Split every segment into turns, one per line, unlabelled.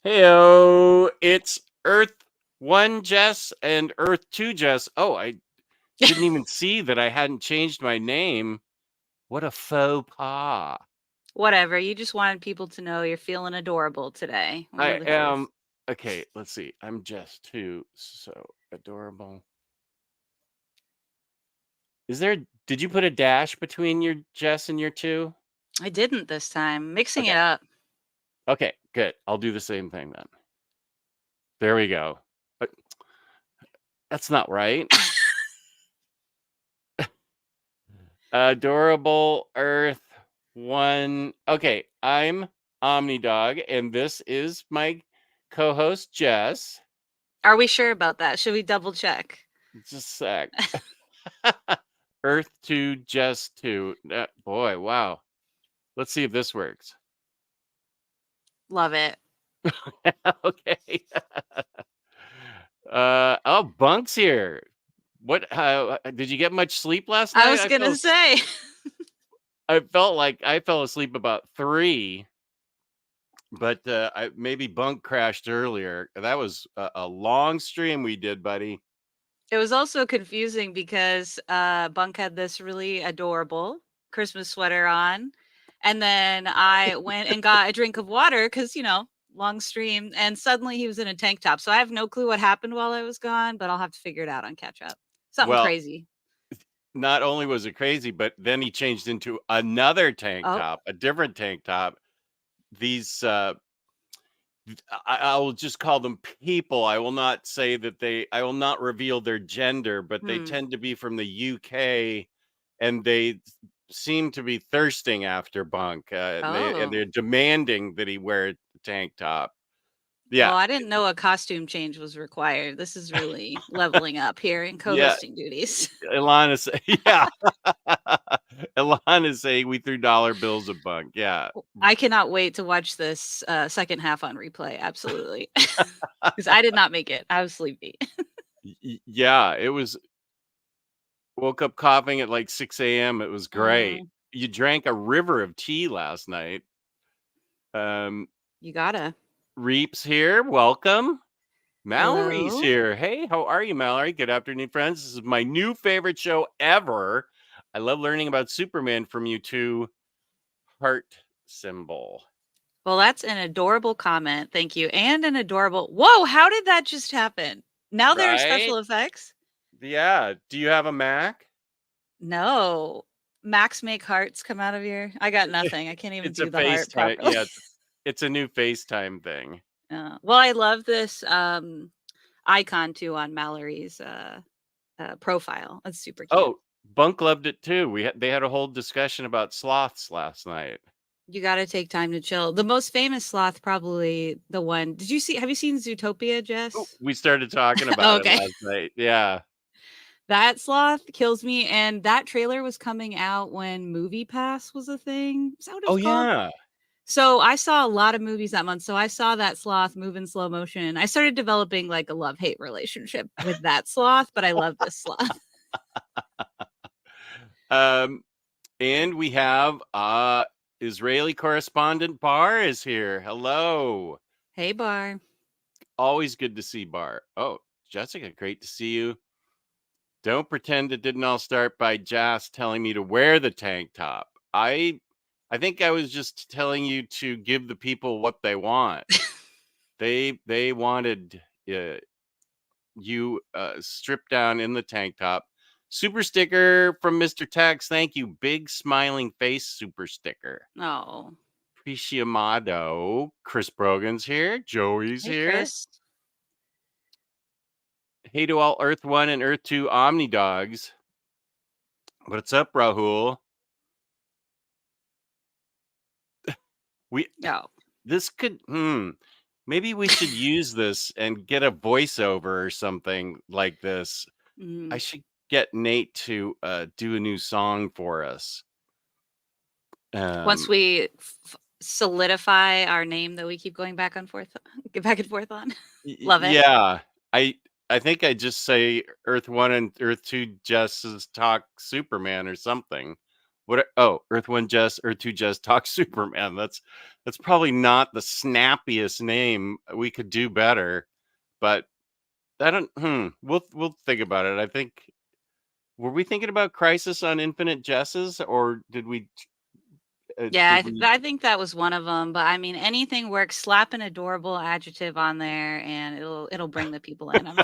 Heyo, it's Earth-1 Jess and Earth-2 Jess. Oh, I didn't even see that I hadn't changed my name. What a faux pas.
Whatever. You just wanted people to know you're feeling adorable today. One
I
of the
am,
few.
okay, let's see. I'm Jess too, so adorable. Did you put a dash between your Jess and your two?
I didn't this time. Mixing
Okay,
it up.
okay, good. I'll do the same thing then. There we go. But that's not right. Adorable Earth-1. Okay, I'm Omnidog, and this is my co-host Jess.
Are we sure about that? Should we double check?
Just a sec. Earth-2 Jess 2. Boy, wow. Let's see if this works.
Love it.
Okay. Oh, Bunk's here. What did you get much sleep last
I
night?
was going to say.
I felt like I fell asleep about 3. But maybe Bunk crashed earlier. That was a long stream we did, buddy.
It was also confusing because Bunk had this really adorable Christmas sweater on. And then I went and got a drink of water because, long stream. And suddenly he was in a tank top. So I have no clue what happened while I was gone, but I'll have to figure it out on catch up. Something
Well,
crazy.
not only was it crazy, but then he changed into another tank
Oh,
top, a different tank top. These I will just call them people. I will not say that I will not reveal their gender, but they tend to be from the UK, and they seem to be thirsting after Bunk. They're
oh.
demanding that he wear a tank top.
Well,
Yeah,
I didn't know a costume change was required. This is really leveling up here in
yeah.
co-hosting duties.
Ilana say, yeah. Ilana say we threw dollar bills at Bunk. Yeah,
I cannot wait to watch this second half on replay. Absolutely. Because I did not make it. I was sleepy.
yeah. It was. Woke up coughing at like 6 a.m. It was great.
Mm,
You drank a river of tea last night. Um,
you gotta.
Reap's here. Welcome. Mallory's
Hello.
here. Hey, how are you, Mallory? Good afternoon, friends. This is my new favorite show ever. I love learning about Superman from you two. Heart symbol.
Well, that's an adorable comment. Thank you. And an adorable. Whoa, how did that just happen? Now there are
Right?
special effects?
Yeah. Do you have a Mac?
No. Max make hearts come out of your. I got nothing. I can't even
It's a
do the heart
FaceTime.
properly.
Yeah, it's a new FaceTime thing.
Well, I love this icon too on Mallory's profile. That's super cute.
Oh, Bunk loved it too. They had a whole discussion about sloths last night.
You got to take time to chill. The most famous sloth, probably the one. Have you seen Zootopia,
Oh,
Jess?
we started talking about
Oh,
it
okay.
last night. Yeah.
That sloth kills me. And that trailer was coming out when Movie Pass was a thing. Is that what it
Oh
was called?
yeah.
So I saw a lot of movies that month. So I saw that sloth move in slow motion. I started developing like a love-hate relationship with that sloth, but I love this sloth.
Um, and we have Israeli correspondent Bar is here. Hello.
Hey, Bar.
Always good to see Bar. Oh, Jessica, great to see you. Don't pretend it didn't all start by Jess telling me to wear the tank top. I think I was just telling you to give the people what they want. They wanted you stripped down in the tank top. Super sticker from Mr. Tax. Thank you. Big smiling face super sticker.
Oh,
Appreciamado. Chris Brogan's here. Joey's
hey,
here.
Chris.
Hey to all Earth-1 and Earth-2 Omnidogs. What's up, Rahul? We
Oh,
this could maybe we should use this and get a voiceover or something like this. I
mm.
should get Nate to do a new song for us.
Once
Um,
we solidify our name that we keep going back and forth, get back and forth on. Love it.
yeah, I think I just say Earth-1 and Earth-2 just talk Superman or something. What? Oh, Earth-1 Jess, Earth-2 Jess talk Superman. That's probably not the snappiest name. We could do better, but I don't. We'll think about it. I think, were we thinking about Crisis on Infinite Jesses, or did we?
Yeah,
Did we?
I think that was one of them. But I mean, anything works. Slap an adorable adjective on there, and it'll bring the people in. I'm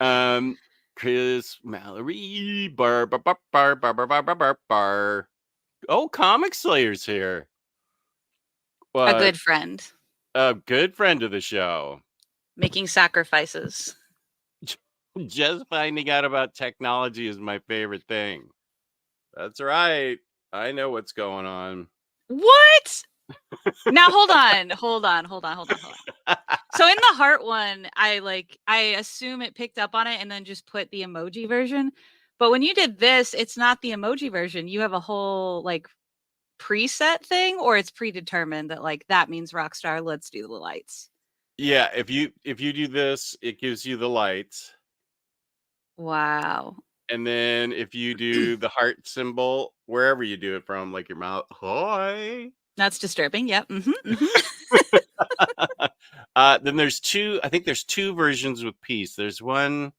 sure.
Chris Mallory, bar bar bar bar bar bar bar bar bar bar. Oh, Comic Slayer's here.
A
What?
good friend
A good friend of the show.
making sacrifices.
Just finding out about technology is my favorite thing. That's right. I know what's going on.
What? Now hold on. So in the heart one, I assume it picked up on it and then just put the emoji version. But when you did this, it's not the emoji version. You have a whole like preset thing, or it's predetermined that like that means Rockstar, let's do the lights.
Yeah, if you do this, it gives you the lights.
Wow.
And then if you do the heart symbol, wherever you do it from, like your mouth, hi.
That's disturbing. Yep.
Then there's two. I think there's two versions with peace. There's one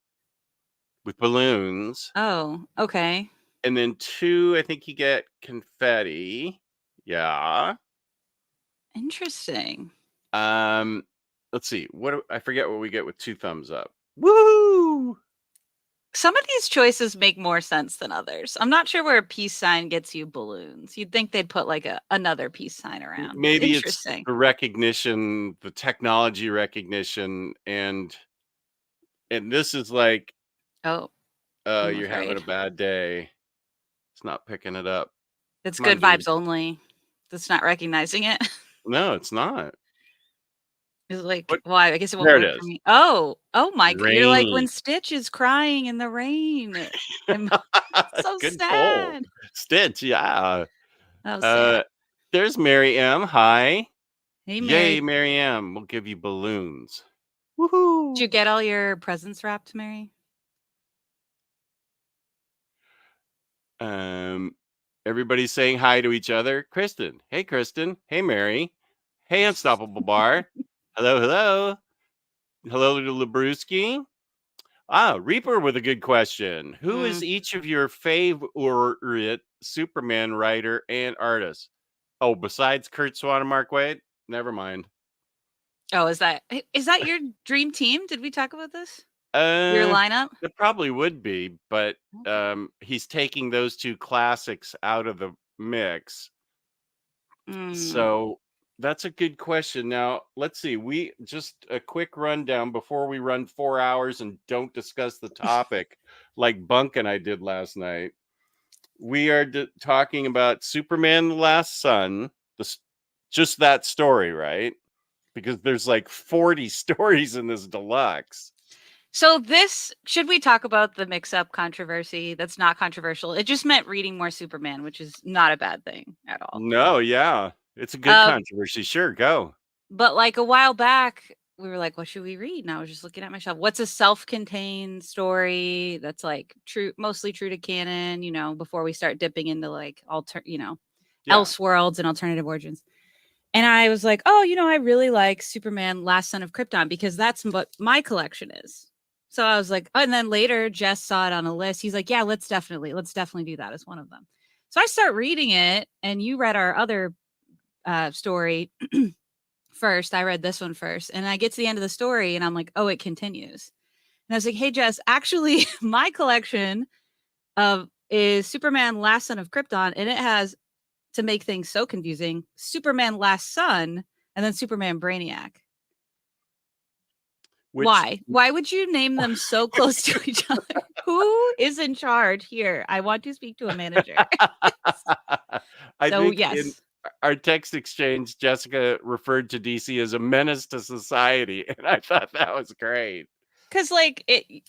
with balloons,
Oh, okay.
and then two. I think you get confetti. Yeah.
Interesting.
Let's see. I forget what we get with two thumbs up. Woo!
Some of these choices make more sense than others. I'm not sure where a peace sign gets you balloons. You'd think they'd put like another peace sign around.
Maybe it's
Interesting.
the recognition, the technology recognition, and this is like,
Oh, I'm
you're having a
afraid.
bad day. It's not picking it up.
It's
Come on,
good
dude.
vibes only. That's not recognizing it.
No, it's not.
It's like,
What?
well, I guess it won't
There it
work for
is.
me. Oh my god. You're like when
Rainy.
Stitch is crying in the rain. I'm so
Good pull.
sad.
Stitch, yeah.
Oh, sad.
There's Mary M. Hi.
Hey, Mary.
Yay, Mary M. We'll give you balloons.
Did
Woohoo.
you get all your presents wrapped, Mary?
Everybody's saying hi to each other. Kristen. Hey, Kristen. Hey, Mary. Hey, Unstoppable Bar. Hello, hello. Hello to Labruski. Reaper with a good question. Who is each of your favorite Superman writer and artist? Oh, besides Kurt Swan and Mark Waid? Never mind.
Oh, is that your dream team? Did we talk about this? Your lineup?
It probably would be, but he's taking those two classics out of the mix. So that's a good question. Now, let's see. We just a quick rundown before we run 4 hours and don't discuss the topic like Bunk and I did last night. We are talking about Superman the Last Son, just that story, right? Because there's like 40 stories in this deluxe.
So should we talk about the mix-up controversy? That's not controversial. It just meant reading more Superman, which is not a bad thing at all.
No, yeah. It's a good controversy. Sure, go.
But like a while back, we were like, what should we read? And I was just looking at my shelf. What's a self-contained story that's like mostly true to canon, before we start dipping into like Elseworlds and alternative origins. And I was like, oh, I really like Superman Last Son of Krypton because that's what my collection is. So I was like, and then later Jess saw it on a list. He's like, yeah, let's definitely do that as one of them. So I start reading it, and you read our other story first. I read this one first, and I get to the end of the story, and I'm like, oh, it continues. And I was like, hey, Jess, actually, my collection is Superman Last Son of Krypton, and it has, to make things so confusing, Superman Last Son and then Superman Brainiac. Why? Why would you name them so close to each other? Who is in charge here? I want to speak to a manager.
I think in our text exchange, Jessica referred to DC as a menace to society, and I thought that was great.
Because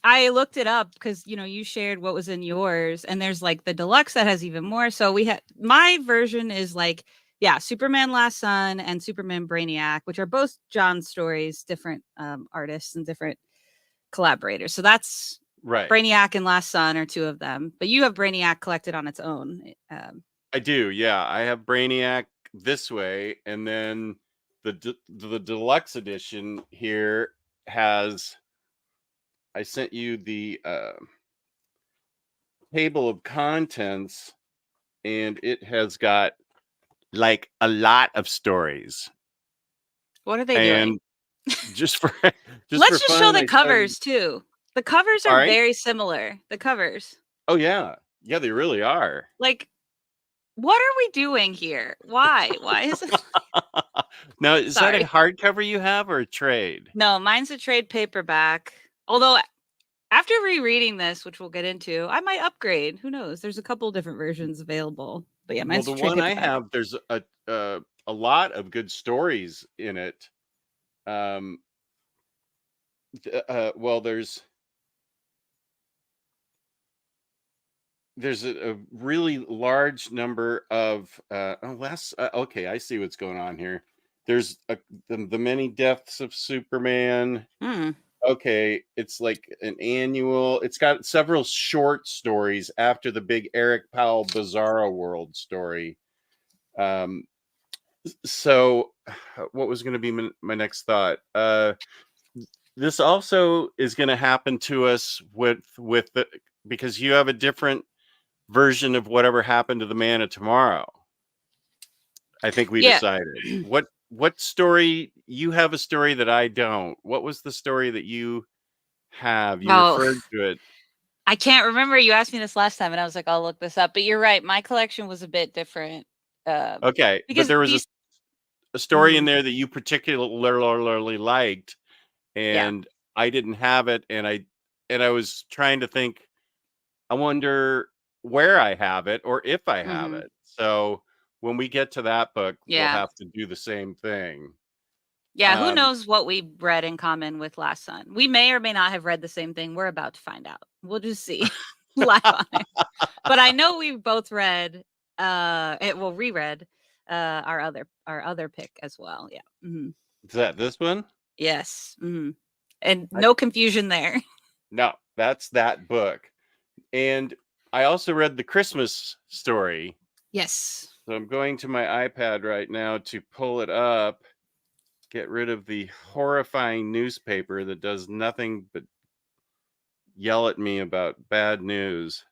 I looked it up because you shared what was in yours, and there's like the deluxe that has even more. So my version is like, yeah, Superman Last Son and Superman Brainiac, which are both John's stories, different artists and different collaborators. So that's
Right.
Brainiac and Last Son are two of them, but you have Brainiac collected on its own.
I do. Yeah, I have Brainiac this way, and then the deluxe edition here has. I sent you the table of contents, and it has got like a lot of stories.
What are they doing?
And just for
Let's just show
fun,
the
I started.
covers too. The covers
All
are
right.
very similar. The covers.
Oh yeah, yeah, they really are.
Like, what are we doing here? Why? Why is it?
Now, is that a
Sorry.
hardcover you have or a trade?
No, mine's a trade paperback. Although after rereading this, which we'll get into, I might upgrade. Who knows? There's a couple different versions available. But yeah,
Well,
mine's
the
a trade
one I
paperback.
have, there's a lot of good stories in it. Well, there's a really large number of okay, I see what's going on here. There's the many deaths of Superman.
Hmm.
Okay, it's like an annual. It's got several short stories after the big Eric Powell Bizarro World story. So what was going to be my next thought? This also is going to happen to us with the, because you have a different version of whatever happened to the Man of Tomorrow. I think we
Yeah.
decided. What story? You have a story that I don't. What was the story that you have? You
Oh,
referred to it.
I can't remember. You asked me this last time, and I was like, I'll look this up. But you're right. My collection was a bit different.
Okay, but
Because
there was
these.
a story in
Mhm.
there that you particularly liked,
Yeah.
and I didn't have it, and I was trying to think. I wonder where I have it or if I have
Hmm.
it. So when we get to that book, we'll
Yeah.
have to do the same thing.
Yeah. Who
Um,
knows what we read in common with Last Son? We may or may not have read the same thing. We're about to find out. We'll just see live on it. But I know we both read. Reread our other pick as well. Yeah. Hmm.
is that this one?
Yes. Hmm. And
I,
no confusion there.
no, that's that book. And I also read the Christmas story.
Yes.
So I'm going to my iPad right now to pull it up, get rid of the horrifying newspaper that does nothing but yell at me about bad news.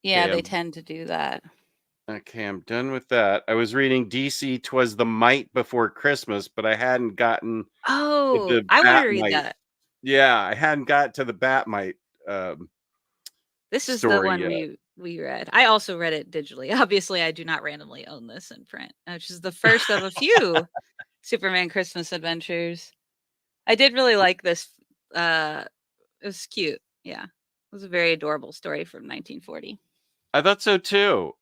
Yeah, they tend to do that.
Okay, I'm done with that. I was reading DC 'Twas the Might Before Christmas, but I hadn't gotten to
Oh,
the
I want to read
Batmite.
that.
Yeah, I hadn't got to the Batmite
This is the
story
one
yet.
we read. I also read it digitally. Obviously, I do not randomly own this in print, which is the first of a few Superman Christmas adventures. I did really like this. It was cute. Yeah, it was a very adorable story from 1940.
I thought so too.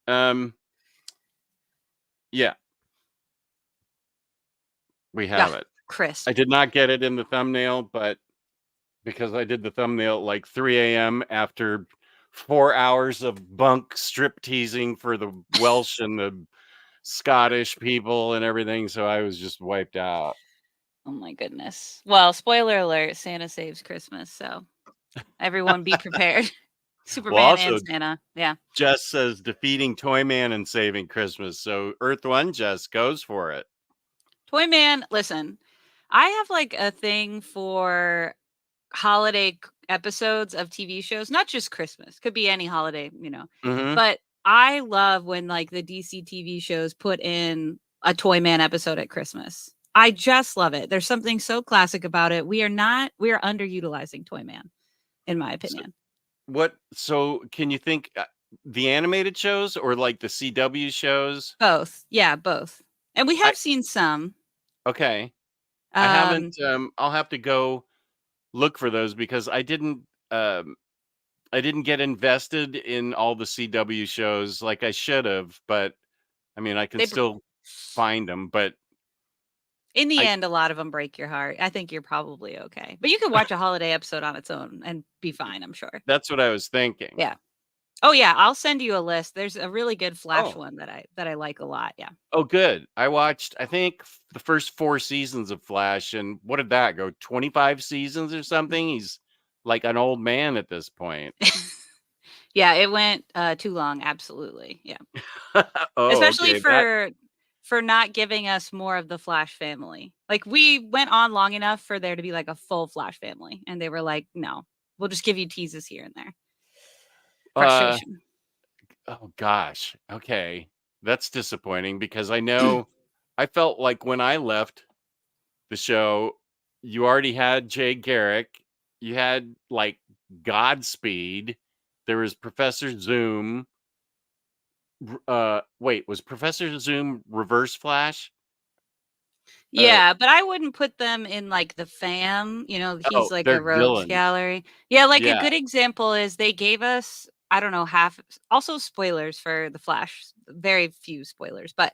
Yeah, we
Yeah,
have it.
crisp.
I did not get it in the thumbnail, but because I did the thumbnail at like 3 a.m. after 4 hours of bunk strip teasing for the Welsh and the Scottish people and everything, so I was just wiped out.
Oh my goodness. Well, spoiler alert: Santa saves Christmas, so everyone be prepared.
Well,
Superman
also
and Santa. Yeah.
Jess says defeating Toyman and saving Christmas, so Earth-1 Jess goes for it.
Toyman, listen, I have like a thing for holiday episodes of TV shows, not just Christmas, could be any holiday,
Mm-hmm.
but I love when like the DCTV shows put in a Toyman episode at Christmas. I just love it. There's something so classic about it. We are underutilizing Toyman, in my
So,
opinion.
so can you think the animated shows or like the CW shows?
Both. Yeah, both. And we
I
have seen some.
okay. I haven't.
Um,
I'll have to go look for those because I didn't get invested in all the CW shows like I should have, but I mean, I can
they
still find them, but
In the
I
end, a lot of them break your heart. I think you're probably okay. But you can watch a holiday episode on its own and be fine, I'm sure.
that's what I was thinking.
Yeah. Oh yeah, I'll send you a list. There's a really good Flash
Oh,
one that I like a lot. Yeah.
oh, good. I watched, I think, the first 4 seasons of Flash, and what did that go? 25 seasons or something? He's like an old man at this point.
Yeah, it went too long. Absolutely. Yeah.
Oh,
Especially
okay. That
for not giving us more of the Flash family. Like we went on long enough for there to be like a full Flash family, and they were like, "No, we'll just give you teases here and there."
uh
Frustration.
oh gosh. Okay. That's disappointing because I felt like when I left the show, you already had Jay Garrick, you had like Godspeed, there was Professor Zoom. Wait, was Professor Zoom Reverse Flash? Uh
Yeah, but I wouldn't put them in like the fam.
oh,
He's like
they're
a rogues
villains.
gallery. Yeah, like a
Yeah.
good example is they gave us, I don't know, also spoilers for the Flash, very few spoilers, but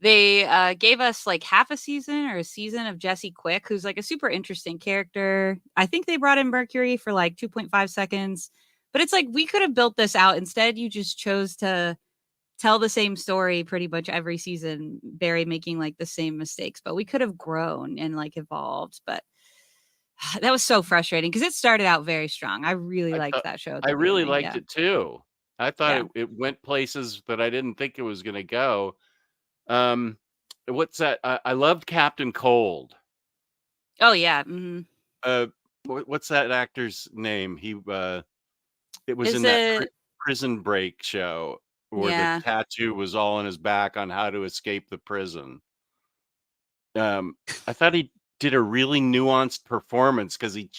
they gave us like half a season or a season of Jesse Quick, who's like a super interesting character. I think they brought in Mercury for like 2.5 seconds, but it's like we could have built this out. Instead, you just chose to tell the same story pretty much every season, Barry making like the same mistakes, but we could have grown and like evolved. But that was so frustrating because it started out very strong. I really
I
liked
thought
that show at
I
the
really
beginning.
liked
Yeah.
it too. I thought
Yeah.
it went places that I didn't think it was gonna go. Um, what's that? I loved Captain Cold.
Oh, yeah. Hmm.
Uh, what's that actor's name? It was
Is
in that
it?
Prison Break show where the
Yeah.
tattoo was all on his back on how to escape the prison. Um, I thought he did a really nuanced performance because he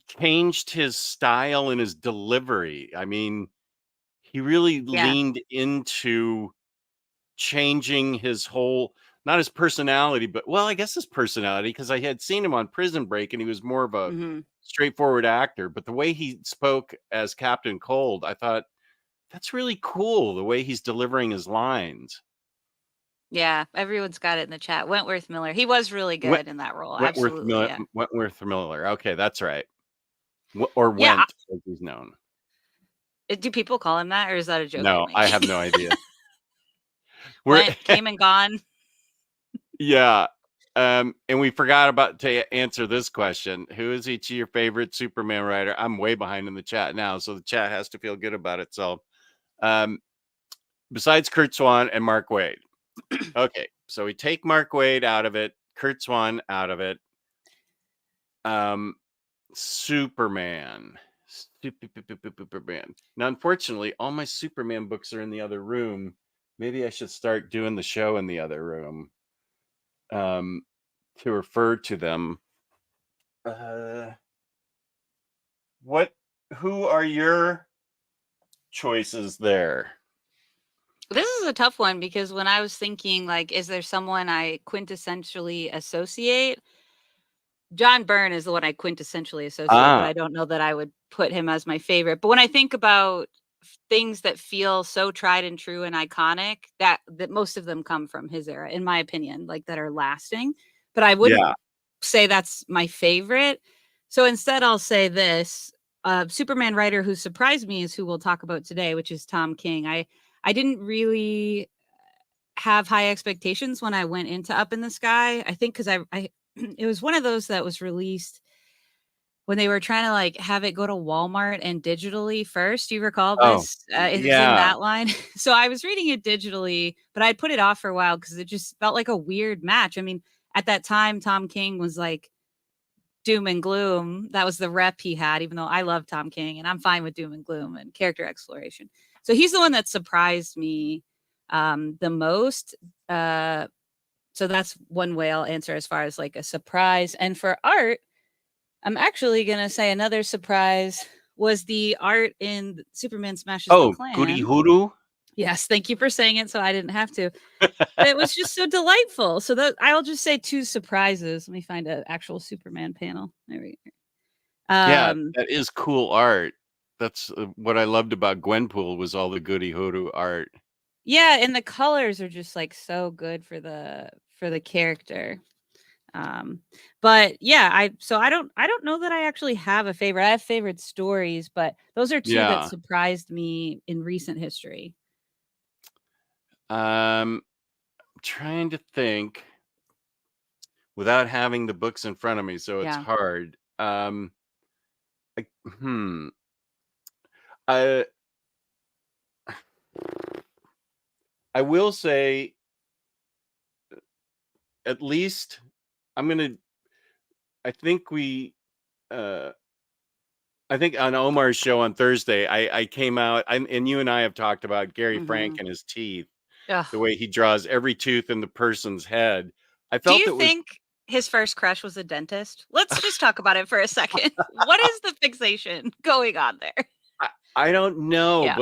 changed his style and his delivery. I mean, he really
Yeah.
leaned into changing his whole not his personality, but well, I guess his personality because I had seen him on Prison Break and he was more of a
Hmm.
straightforward actor. But the way he spoke as Captain Cold, I thought that's really cool. The way he's delivering his lines.
Yeah. Everyone's got it in the chat. Wentworth Miller. He was really
Went,
good in that role. Absolutely. Yeah.
Wentworth Miller. Okay, that's right. Or
Yeah.
Went, as he's known.
Do people call him that, or is that a joke you're
No, I
making?
have no idea. We're
Went, came and gone.
yeah. And we forgot about to answer this question. Who is each of your favorite Superman writer? I'm way behind in the chat now, so the chat has to feel good about itself. Um, besides Kurt Swan and Mark Waid. Okay, so we take Mark Waid out of it, Kurt Swan out of it. Superman. Superman. Now, unfortunately, all my Superman books are in the other room. Maybe I should start doing the show in the other room to refer to them. What? Who are your choices there?
This is a tough one because when I was thinking, like, is there someone I quintessentially associate? John Byrne is the one I quintessentially associate, but
Ah,
I don't know that I would put him as my favorite. But when I think about things that feel so tried and true and iconic, that most of them come from his era, in my opinion, like that are lasting. But I wouldn't
yeah.
say that's my favorite. So instead, I'll say this: Superman writer who surprised me is who we'll talk about today, which is Tom King. I didn't really have high expectations when I went into Up in the Sky. I think because I it was one of those that was released when they were trying to like have it go to Walmart and digitally first. Do you recall
Oh,
this? It was in
yeah.
that line. So I was reading it digitally, but I'd put it off for a while because it just felt like a weird match. I mean, at that time, Tom King was like doom and gloom. That was the rep he had, even though I love Tom King and I'm fine with doom and gloom and character exploration. So he's the one that surprised me the most. So that's one way I'll answer as far as like a surprise. And for art, I'm actually going to say another surprise was the art in Superman Smashes the
Oh, Goody
Klan.
Hoodoo.
Yes, thank you for saying it so I didn't have to. It was just so delightful. So that I'll just say two surprises. Let me find an actual Superman panel. There we go.
Yeah, that is cool art. That's what I loved about Gwenpool was all the Goody Hoodoo art.
Yeah, and the colors are just like so good for the character. Um, but yeah, I don't know that I actually have a favorite. I have favorite stories, but those are two that
Yeah.
surprised me in recent history.
Trying to think without having the books in front of me, so it's
Yeah.
hard. I, hmm. I I will say, at least I'm gonna. I think we. Uh, I think on Omar's show on Thursday, I came out, and you and I have talked about Gary Frank
Mm-hmm.
and his teeth,
Ugh.
the way he draws every tooth in the person's head. I
Do
felt
you
it was.
think his first crush was a dentist? Let's just talk about it for a second. What is the fixation going on there?
I don't know,
Yeah.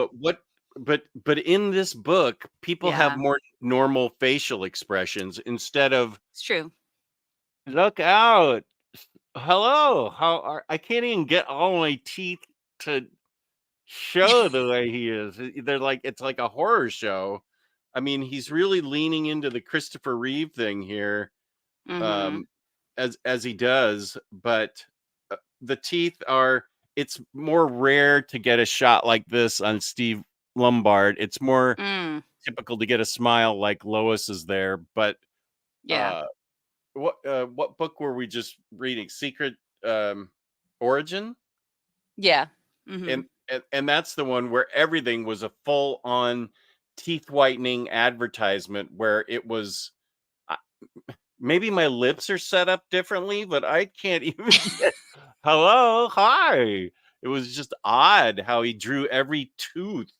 but but in this book, people have
Yeah.
more normal facial expressions instead of
It's true.
"Look out, hello, how are." I can't even get all my teeth to show the way he is. They're like, it's like a horror show. I mean, he's really leaning into the Christopher Reeve thing here,
Mm-hmm.
um, as he does, but the teeth are. It's more rare to get a shot like this on Steve Lombard. It's more
Mm.
typical to get a smile like Lois is there. But
Yeah.
uh, what book were we just reading? Secret Origin,
Yeah. Mm-hmm.
and that's the one where everything was a full on teeth whitening advertisement where it was. I- Maybe my lips are set up differently, but I can't even get hello, hi. It was just odd how he drew every tooth.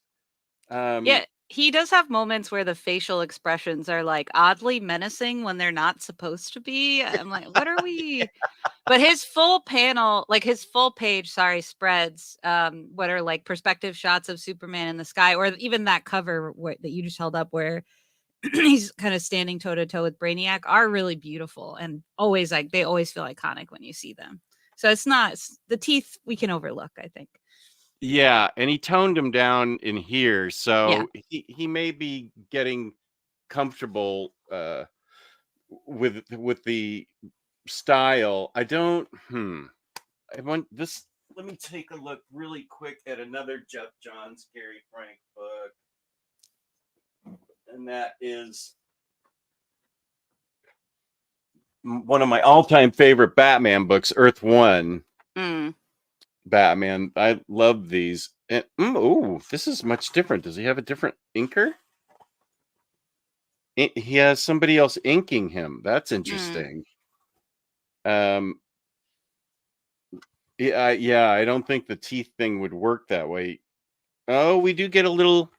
Um,
Yeah, he does have moments where the facial expressions are like oddly menacing when they're not supposed to be. I'm like, what are we? But his full panel, like his full page, sorry, spreads, what are like perspective shots of Superman in the sky, or even that cover that you just held up where he's kind of standing toe to toe with Brainiac, are really beautiful and always like they always feel iconic when you see them. So it's the teeth we can overlook, I think.
yeah, and he toned him down in here,
Yeah.
so he may be getting comfortable with the style. I don't. I want this. Let me take a look really quick at another Jeff Johns Gary Frank book, and that is one of my all-time favorite Batman books, Earth-1.
Mm.
Batman. I love these. And oh, this is much different. Does he have a different inker? He has somebody else inking him. That's
Mm.
interesting. Um, yeah, I don't think the teeth thing would work that way. Oh, we do get a little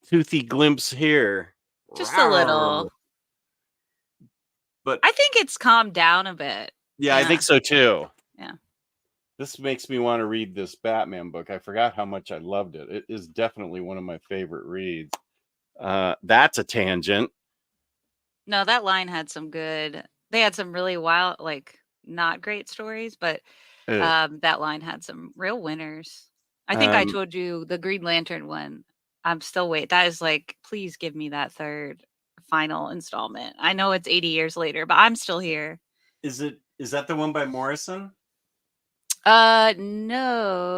toothy glimpse here.
Just a little.
But
I think it's calmed down a bit.
yeah, I
Yeah.
think so too.
Yeah.
This makes me want to read this Batman book. I forgot how much I loved it. It is definitely one of my favorite reads. That's a tangent.
No, that line had some good. They had some really wild, like not great stories, but
Ugh.
that line had some real winners. I think I
Um,
told you the Green Lantern one. I'm still wait. That is like, please give me that third final installment. I know it's 80 years later, but I'm still here.
is that the one by Morrison?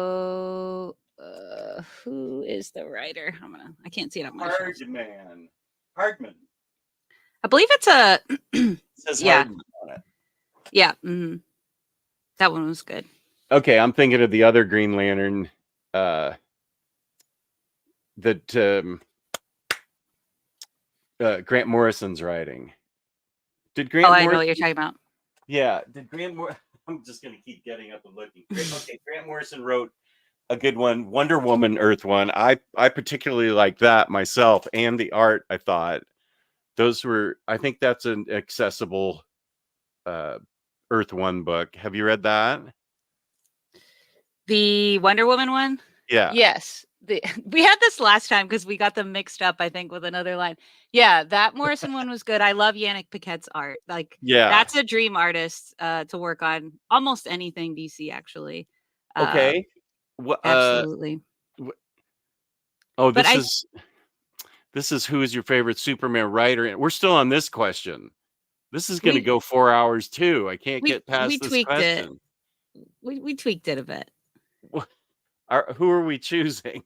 No. Who is the writer? I can't see it on my shelf.
Hardman.
I believe it's a
It says
yeah.
Hardman on it.
Yeah. Mm-hmm. That one was good.
Okay, I'm thinking of the other Green Lantern that Grant Morrison's writing. Did
Oh,
Grant
I know what
Morrison?
you're talking about.
Yeah, did Grant Morrison? I'm just going to keep getting up and looking. Okay, Grant Morrison wrote a good one, Wonder Woman Earth-1. I particularly like that myself, and the art. I thought those were. I think that's an accessible Earth-1 book. Have you read that?
The Wonder Woman one?
Yeah.
Yes. We had this last time because we got them mixed up, I think, with another line. Yeah, that Morrison one was good. I love Yannick Paquette's art. Like,
Yeah.
that's a dream artist to work on almost anything DC, actually.
Okay. What?
Absolutely.
Oh,
But
this is who is your favorite Superman writer? And we're still on this question. This is going to
we
go 4 hours too. I can't get
we
past this
tweaked it.
question.
We tweaked it a bit.
Who are we choosing?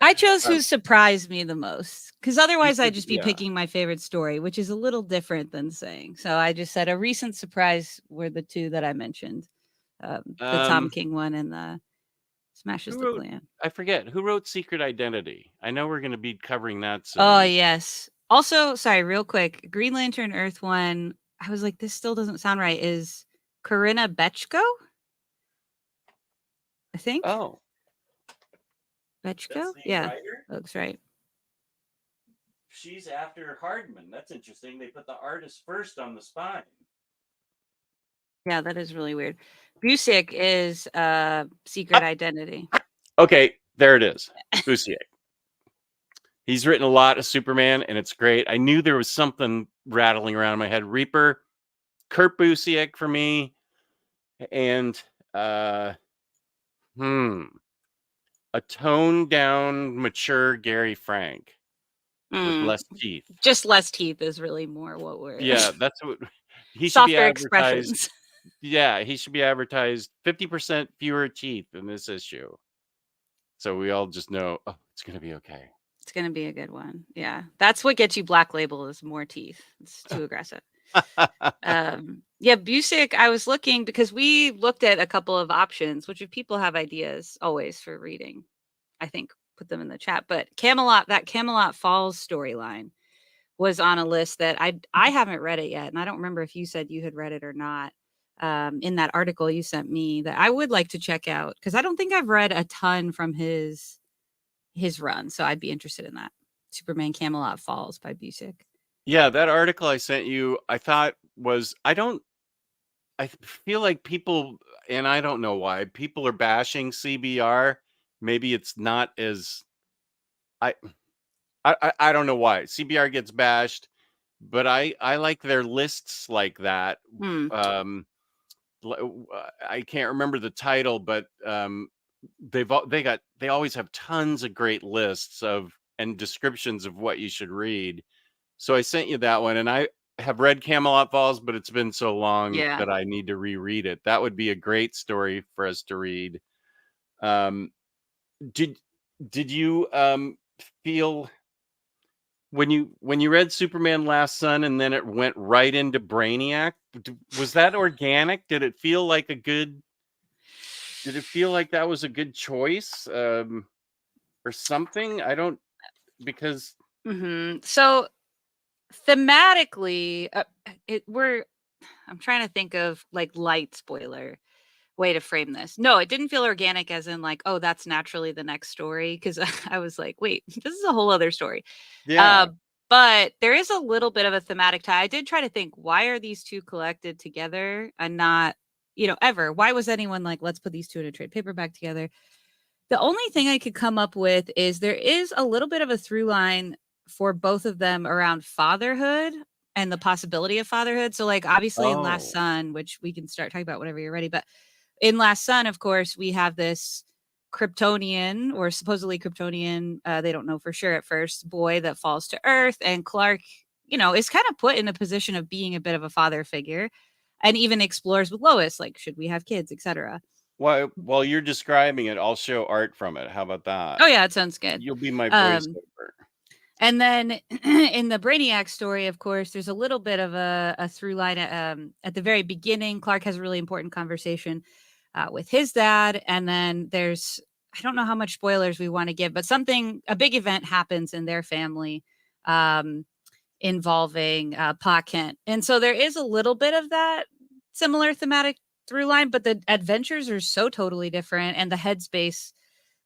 I chose who surprised me the most because otherwise I'd just be
Yeah.
picking my favorite story, which is a little different than saying. So I just said a recent surprise were the two that I mentioned. The Tom
Um,
King one and the Smashes
who
the
wrote?
Klan.
I forget who wrote Secret Identity. I know we're going to be covering that
Oh,
soon.
yes. Also, sorry, real quick, Green Lantern Earth-1, I was like, this still doesn't sound right, is Corinna Bechko? I think?
Oh, that's
Bechko?
the
Yeah,
writer.
looks right.
She's after Hardman. That's interesting. They put the artist first on the spine.
Yeah, that is really weird. Busiek is Secret Identity.
Okay, there it is. Busiek. He's written a lot of Superman, and it's great. I knew there was something rattling around in my head. Reaper, Kurt Busiek for me, and a toned down, mature Gary Frank with less teeth.
Just less teeth is really more what we're
Yeah, that's what he should be
softer
advertised.
expressions.
Yeah, he should be advertised 50% fewer teeth in this issue. So we all just know, oh, it's going to be okay.
It's gonna be a good one. Yeah, that's what gets you Black Label is more teeth. It's too aggressive. Yeah, Busiek. I was looking because we looked at a couple of options. Which if people have ideas, always for reading, I think put them in the chat. But Camelot, that Camelot Falls storyline was on a list that I haven't read it yet, and I don't remember if you said you had read it or not. In that article you sent me that I would like to check out because I don't think I've read a ton from his run, so I'd be interested in that. Superman Camelot Falls by Busiek.
Yeah, that article I sent you, I thought was, I feel like people, and I don't know why, people are bashing CBR. Maybe it's not as, I don't know why. CBR gets bashed, but I like their lists like that. Um, I can't remember the title, but they always have tons of great lists of and descriptions of what you should read. So I sent you that one, and I have read Camelot Falls, but it's been so long
Yeah.
that I need to reread it. That would be a great story for us to read. Um, did you feel when you read Superman Last Son and then it went right into Brainiac? Was that organic? Did it feel like that was a good choice, or something? I don't, because
So thematically, I'm trying to think of like light spoiler way to frame this. No, it didn't feel organic as in like, oh, that's naturally the next story. Cause I was like, wait, this is a whole other story.
yeah.
But there is a little bit of a thematic tie. I did try to think, why are these two collected together and not, ever? Why was anyone like, let's put these two in a trade paperback together? The only thing I could come up with is there is a little bit of a through line for both of them around fatherhood and the possibility of fatherhood. So, like, obviously in Last
Oh,
Son, which we can start talking about whenever you're ready, but in Last Son, of course, we have this Kryptonian or supposedly Kryptonian, they don't know for sure at first, boy that falls to Earth. And Clark, is kind of put in a position of being a bit of a father figure and even explores with Lois, like, should we have kids, etc.
while you're describing it, I'll show art from it. How about that?
Oh, yeah, it sounds good.
You'll be my
Um,
voiceover.
and then in the Brainiac story, of course, there's a little bit of a through line at the very beginning. Clark has a really important conversation with his dad. And then I don't know how much spoilers we want to give, but a big event happens in their family involving Pa Kent. And so there is a little bit of that similar thematic through line, but the adventures are so totally different. And the headspace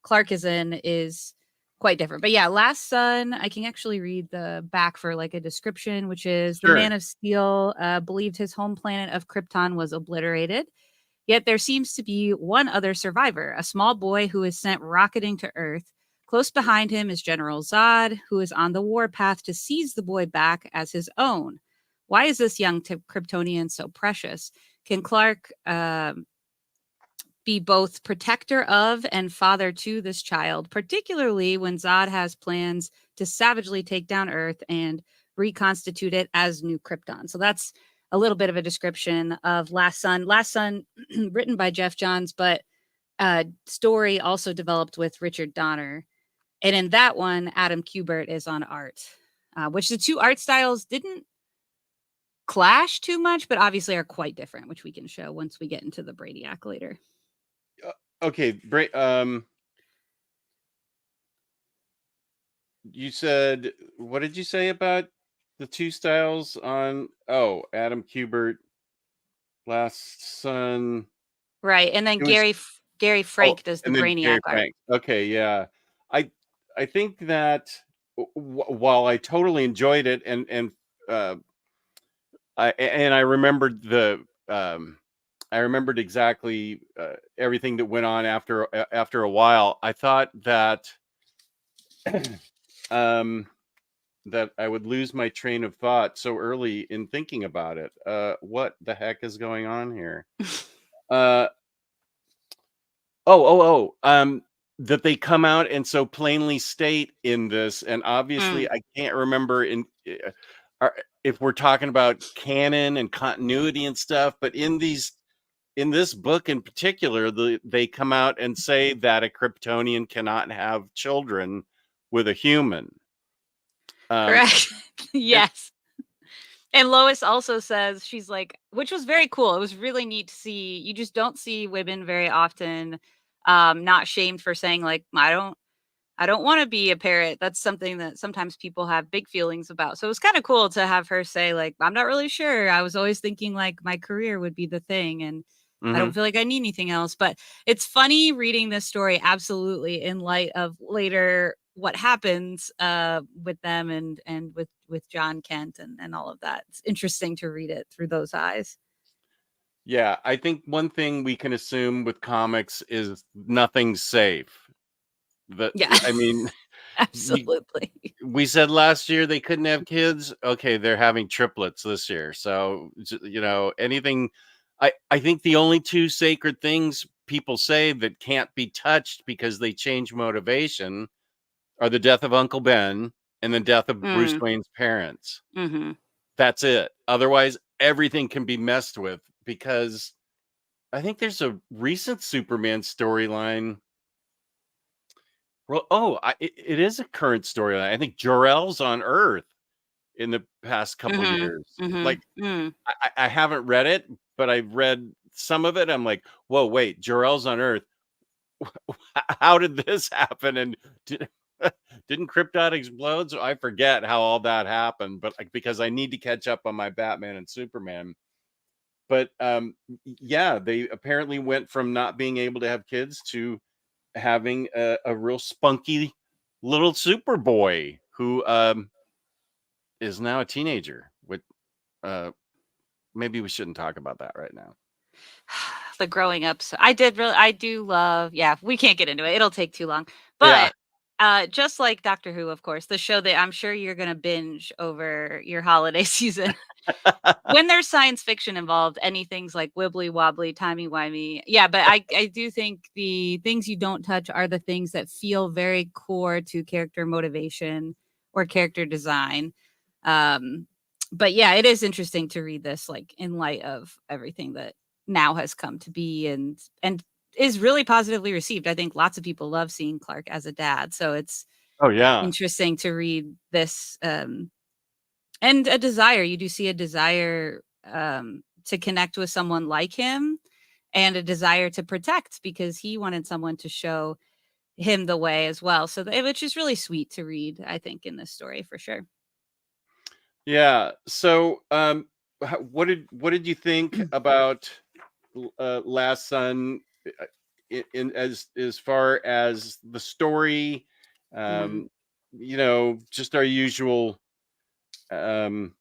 Clark is in is quite different. But yeah, Last Son, I can actually read the back for like a description, which is the
Sure.
Man of Steel believed his home planet of Krypton was obliterated. Yet there seems to be one other survivor, a small boy who is sent rocketing to Earth. Close behind him is General Zod, who is on the warpath to seize the boy back as his own. Why is this young Kryptonian so precious? Can Clark be both protector of and father to this child, particularly when Zod has plans to savagely take down Earth and reconstitute it as New Krypton? So that's a little bit of a description of Last Son. Last Son, written by Jeff Johns, but story also developed with Richard Donner. And in that one, Adam Kubert is on art, which the two art styles didn't clash too much, but obviously are quite different, which we can show once we get into the Brainiac later.
Okay, you said, what did you say about the two styles on? Oh, Adam Kubert, Last Son.
Right, and then
It was
Gary
oh,
Frank does the
and then
Brainiac
Gary
art.
Frank. Okay, yeah. I I think that while I totally enjoyed it, uh, I remembered I remembered exactly everything that went on after a while. I thought that um, that I would lose my train of thought so early in thinking about it. What the heck is going on here? Uh, that they come out and so plainly state in this, and obviously
Mm,
I can't remember are, if we're talking about canon and continuity and stuff, but in this book in particular, they come out and say that a Kryptonian cannot have children with a human. Um,
correct.
and
Yes. And Lois also says, she's like, which was very cool. It was really neat to see. You just don't see women very often not shamed for saying like, I don't want to be a parrot. That's something that sometimes people have big feelings about. So it was kind of cool to have her say like, I'm not really sure. I was always thinking like my career would be the thing and I don't
mhm.
feel like I need anything else. But it's funny reading this story absolutely in light of later what happens with them and with John Kent and all of that. It's interesting to read it through those eyes.
Yeah, I think one thing we can assume with comics is nothing's safe. That
Yeah.
I mean, you,
Absolutely.
we said last year they couldn't have kids. Okay, they're having triplets this year. So, anything. I think the only two sacred things people say that can't be touched because they change motivation are the death of Uncle Ben and the death of Bruce
Mm,
Wayne's parents.
hmm.
That's it. Otherwise, everything can be messed with because I think there's a recent Superman storyline. Well, it is a current storyline. I think Jor-El's on Earth in the past couple
Hmm.
years.
Hmm.
Like, I haven't read it, but I've read some of it. I'm like, whoa, wait, Jor-El's on Earth. How did this happen? And did, didn't Krypton explode? So I forget how all that happened, but like because I need to catch up on my Batman and Superman. But yeah, they apparently went from not being able to have kids to having a real spunky little Superboy who is now a teenager. With uh, maybe we shouldn't talk about that right now.
The growing up. So I do love, yeah, we can't get into it. It'll take too long.
Yeah.
But just like Doctor Who, of course, the show that I'm sure you're going to binge over your holiday season. When there's science fiction involved, anything's like wibbly wobbly, timey wimey. Yeah, but I do think the things you don't touch are the things that feel very core to character motivation or character design. Um, but yeah, it is interesting to read this like in light of everything that now has come to be and is really positively received. I think lots of people love seeing Clark as a dad. So it's
Oh yeah.
interesting to read this and a desire. You do see a desire to connect with someone like him and a desire to protect because he wanted someone to show him the way as well. So which is really sweet to read, I think, in this story for sure.
Yeah. So what did you think about Last Son in as far as the story?
Mm.
Um, just um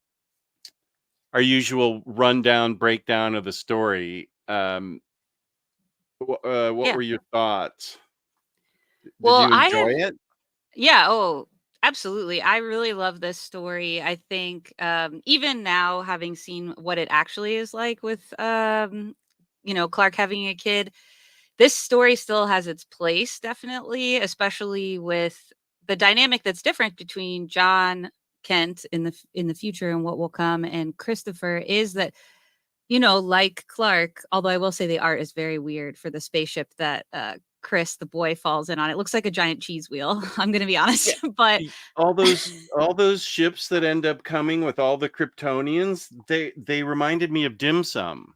our usual rundown breakdown of the story. What
Yeah.
were your thoughts? Did
Well,
you enjoy it?
yeah, oh, absolutely. I really love this story. I think even now having seen what it actually is like with Clark having a kid, this story still has its place definitely, especially with the dynamic that's different between John Kent in the future and what will come and Christopher is that like Clark, although I will say the art is very weird for the spaceship that Chris, the boy, falls in on. It looks like a giant cheese wheel. I'm gonna be honest,
Yeah.
but
All those ships that end up coming with all the Kryptonians, they reminded me of dim sum.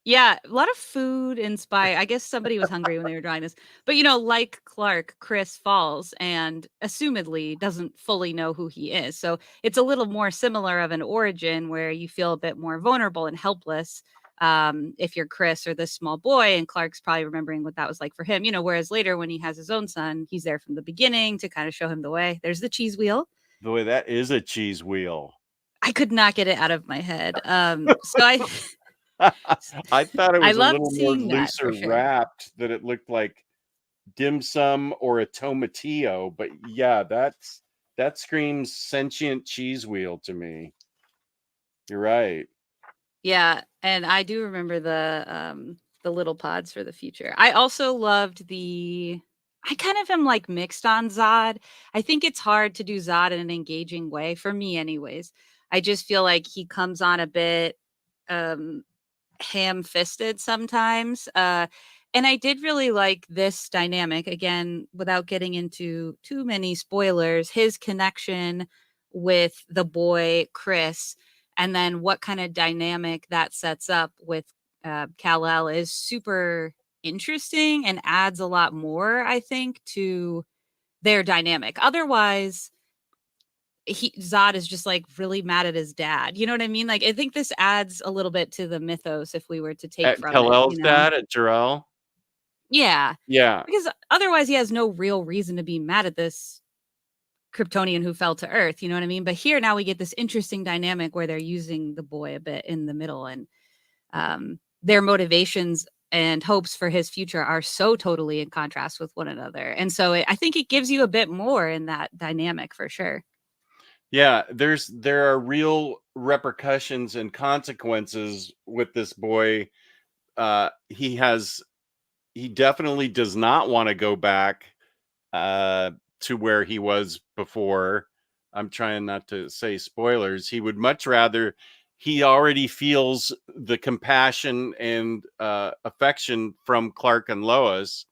yeah, a lot of food inspired. I guess somebody was hungry when they were drawing this. But like Clark, Chris falls and assumedly doesn't fully know who he is. So it's a little more similar of an origin where you feel a bit more vulnerable and helpless if you're Chris or this small boy, and Clark's probably remembering what that was like for him. Whereas later when he has his own son, he's there from the beginning to kind of show him the way. There's the cheese wheel.
Boy, that is a cheese wheel.
I could not get it out of my head. So
I thought it
I
was a
loved
little more
seeing that for
looser
sure.
wrapped, that it looked like dim sum or a tomatillo, but yeah, that screams sentient cheese wheel to me. You're right.
Yeah, and I do remember the little pods for the future. I also loved I kind of am like mixed on Zod. I think it's hard to do Zod in an engaging way for me anyways. I just feel like he comes on a bit um ham-fisted sometimes. And I did really like this dynamic, again, without getting into too many spoilers, his connection with the boy Chris, and then what kind of dynamic that sets up with Kal-El is super interesting and adds a lot more, I think, to their dynamic. Otherwise, Zod is just like really mad at his dad. You know what I mean? Like, I think this adds a little bit to the mythos if we were to take
At
from it,
Kal-El's dad, at Jor-El.
Yeah.
Yeah.
Because otherwise he has no real reason to be mad at this Kryptonian who fell to Earth, you know what I mean? But here now we get this interesting dynamic where they're using the boy a bit in the middle, and their motivations and hopes for his future are so totally in contrast with one another. And so I think it gives you a bit more in that dynamic for sure.
Yeah, there are real repercussions and consequences with this boy. He definitely does not want to go back to where he was before. I'm trying not to say spoilers. He would much rather, he already feels the compassion and affection from Clark and Lois.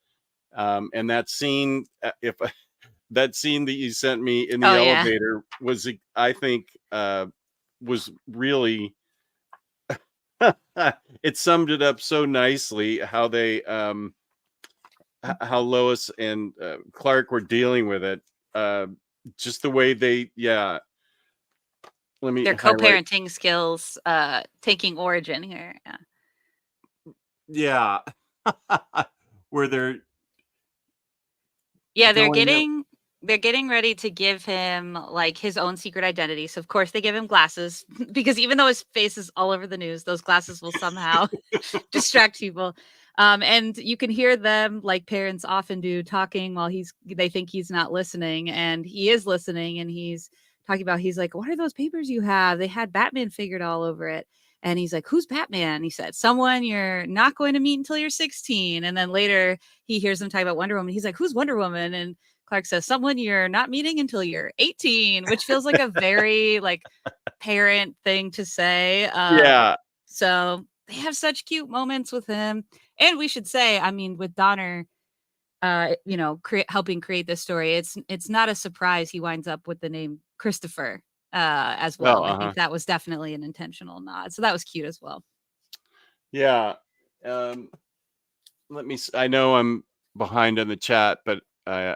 And that scene, if that scene that you sent me in the
Oh yeah.
elevator was, I think, was really, it summed it up so nicely how they, how Lois and Clark were dealing with it. Just the way they, yeah. Let me
Their
highlight.
co-parenting skills taking origin here.
Yeah. Where they're
They're
going up.
getting ready to give him like his own secret identity. So of course they give him glasses because even though his face is all over the news, those glasses will somehow distract people. And you can hear them, like parents often do, talking while they think he's not listening, and he is listening, and he's talking about, he's like, what are those papers you have? They had Batman figured all over it. And he's like, who's Batman? He said, someone you're not going to meet until you're 16. And then later he hears them talk about Wonder Woman. He's like, who's Wonder Woman? And Clark says, someone you're not meeting until you're 18, which feels like a very like parent thing to say.
Yeah.
So they have such cute moments with him. And we should say, I mean, with Donner, helping create this story, it's not a surprise he winds up with the name Christopher as well. I think that was definitely an intentional nod. So that was cute as well.
Yeah. I know I'm behind on the chat, but I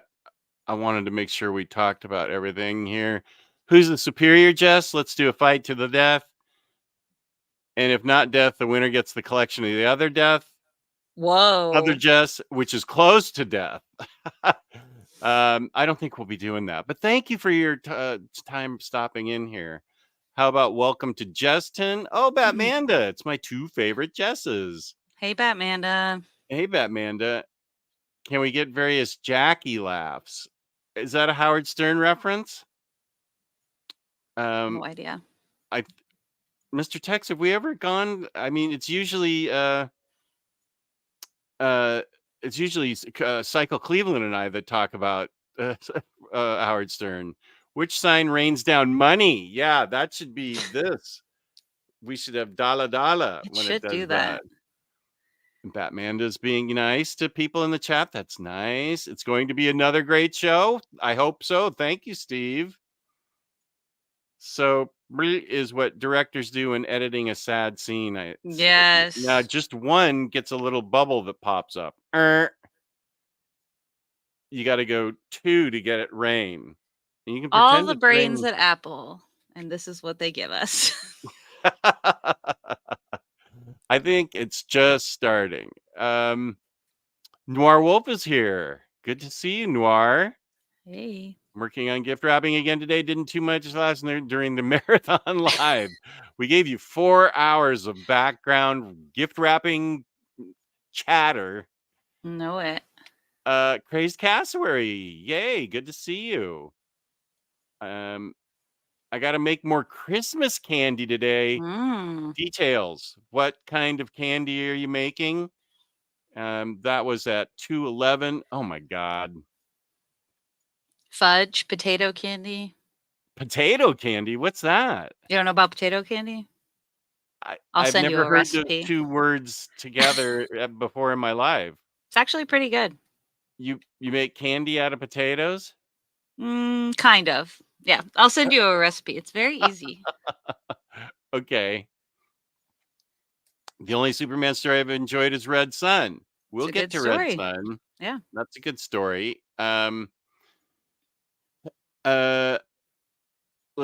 wanted to make sure we talked about everything here. Who's the superior, Jess? Let's do a fight to the death. And if not death, the winner gets the collection of the other death.
Whoa.
Other Jess, which is close to death. I don't think we'll be doing that, but thank you for your time stopping in here. How about welcome to Justin? Oh, Batmanda. It's my two favorite Jesses.
Hey, Batmanda.
Hey, Batmanda. Can we get various Jackie laughs? Is that a Howard Stern reference?
No idea.
Mr. Tex, have we ever gone? I mean, it's usually Cycle Cleveland and I that talk about Howard Stern. Which sign rains down money? Yeah, that should be this. We should have Dala Dala when it does that. Batmanda's being nice to people in the chat. That's nice. It's going to be another great show. I hope so. Thank you, Steve. So is what directors do in editing a sad scene. Now
Yes.
just one gets a little bubble that pops up. You got to go 2 to get it rain. And you can
All
pretend
the
it's
brains
raining.
at Apple, and this is what they give us.
I think it's just starting. Noir Wolf is here. Good to see you, Noir.
Hey.
I'm working on gift wrapping again today. Didn't too much last night during the marathon live. We gave you 4 hours of background gift wrapping chatter.
Know it.
Crazed Cassowary. Yay, good to see you. I got to make more Christmas candy today. Details. What kind of candy are you making? That was at 2:11. Oh my God.
Fudge, potato candy.
Potato candy? What's that?
You don't know about potato candy? I'll
I've
send you
never
a
heard those
recipe.
2 words together before in my life.
It's actually pretty good.
You make candy out of potatoes?
Kind of. Yeah, I'll send you a recipe. It's very easy.
Okay. The only Superman story I've enjoyed is Red Sun. We'll get to Red Sun.
Yeah.
That's a good story. Let's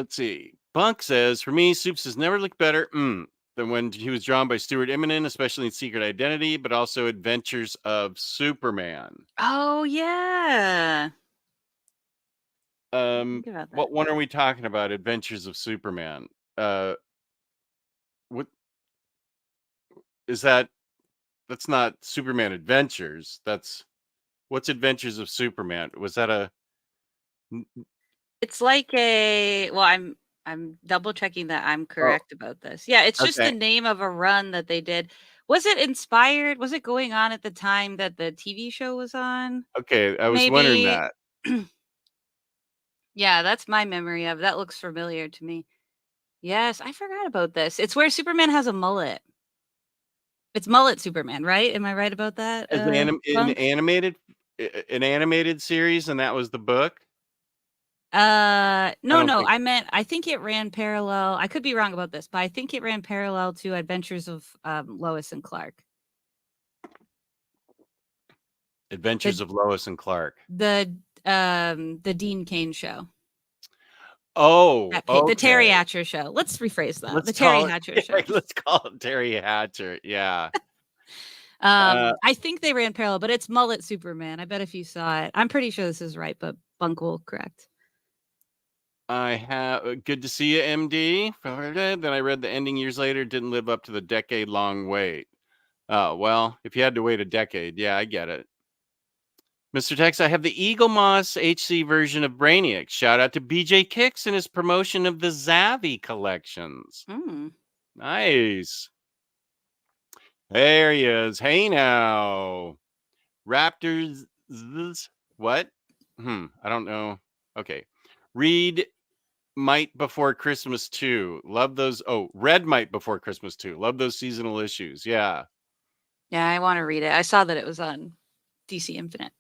see. Bunk says, for me, Soups has never looked better than when he was drawn by Stuart Immonen, especially in Secret Identity, but also Adventures of Superman.
Oh, yeah.
What one are we talking about? Adventures of Superman. What is that? That's not Superman Adventures. What's Adventures of Superman? Was that a?
It's like well, I'm double checking that I'm correct about this. Yeah, it's just the name of a run that they did. Was it inspired? Was it going on at the time that the TV show was on?
Okay, I was wondering that.
Yeah, that's my memory of that. Looks familiar to me. Yes, I forgot about this. It's where Superman has a mullet. It's mullet Superman, right? Am I right about that?
As an animated series, and that was the book.
No. I think it ran parallel. I could be wrong about this, but I think it ran parallel to Adventures of Lois and Clark.
Adventures of Lois and Clark.
The Dean Cain show.
Oh, okay.
The Terry Hatcher show. Let's rephrase that. The Terry Hatcher show.
Let's call it Terry Hatcher. Yeah.
I think they ran parallel, but it's mullet Superman. I bet if you saw it, I'm pretty sure this is right, but Bunk will correct.
I have good to see you, MD. Then I read the ending years later didn't live up to the decade-long wait. Oh, well, if you had to wait a decade, yeah, I get it. Mr. Tex, I have the Eagle Moss HC version of Brainiac. Shout out to BJ Kicks and his promotion of the Zavi collections. Nice. There he is. Hey now. Raptors. What? I don't know. Okay. Read Might Before Christmas 2. Love those. Oh, Red Might Before Christmas 2. Love those seasonal issues. Yeah.
Yeah, I want to read it. I saw that it was on DC Infinite.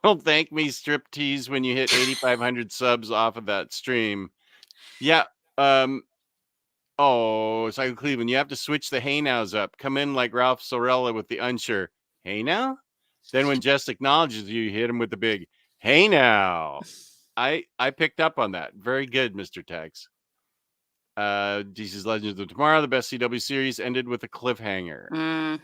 Don't thank me, striptease, when you hit 8,500 subs off of that stream. Yeah. Oh, Psycho Cleveland, you have to switch the hey nows up. Come in like Ralph Sorella with the unsure hey now. Then when Jess acknowledges you, hit him with the big hey now. I picked up on that. Very good, Mr. Tex. DC's Legends of Tomorrow, the best CW series, ended with a cliffhanger.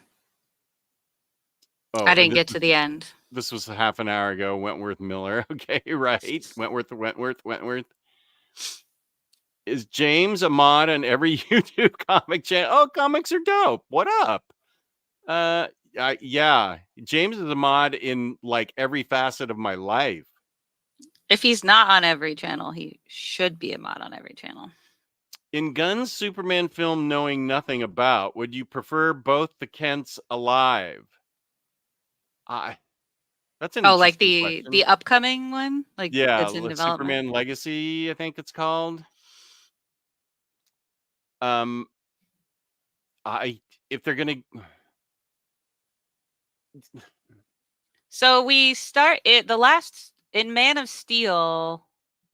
I didn't get to the end.
This was half an hour ago. Wentworth Miller. Okay, right. Wentworth. Is James a mod on every YouTube comic channel? Oh, comics are dope. What up? Yeah. James is a mod in like every facet of my life.
If he's not on every channel, he should be a mod on every channel.
In Gunn's Superman film knowing nothing about, would you prefer both the Kents alive? That's an
like
question.
the upcoming one? Like
yeah,
that's in development.
Superman Legacy, I think it's called. If they're gonna
So we start it the last in Man of Steel.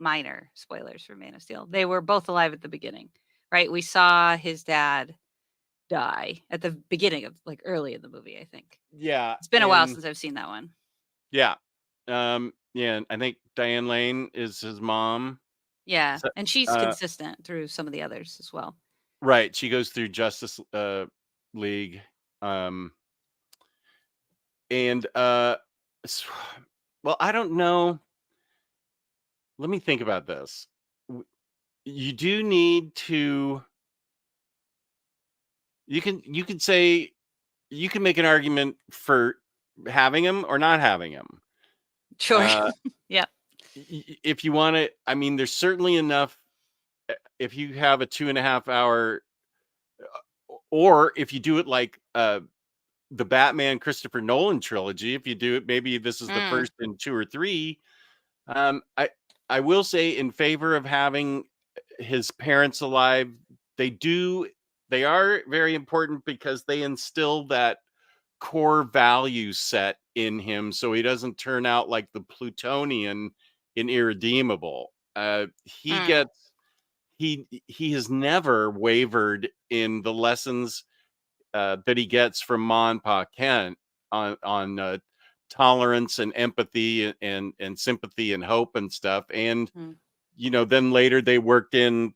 Minor spoilers for Man of Steel. They were both alive at the beginning, right? We saw his dad die at the beginning of like early in the movie. I think
Yeah,
it's been a while
and
since I've seen that one.
yeah, yeah, and I think Diane Lane is his mom.
Yeah,
So,
and she's consistent through some of the others as well.
right, she goes through Justice League, and well, I don't know. Let me think about this. You do need to. You can say you can make an argument for having him or not having him.
Sure. Yeah.
If you want to, I mean, there's certainly enough. If you have a 2.5 hour, or if you do it like the Batman Christopher Nolan trilogy, if you do it, maybe this is the first in 2 or 3. I will say in favor of having his parents alive. They are very important because they instill that core value set in him, so he doesn't turn out like the Plutonian in Irredeemable. He has never wavered in the lessons that he gets from Ma and Pa Kent on tolerance and empathy and sympathy and hope and stuff. And then later they worked in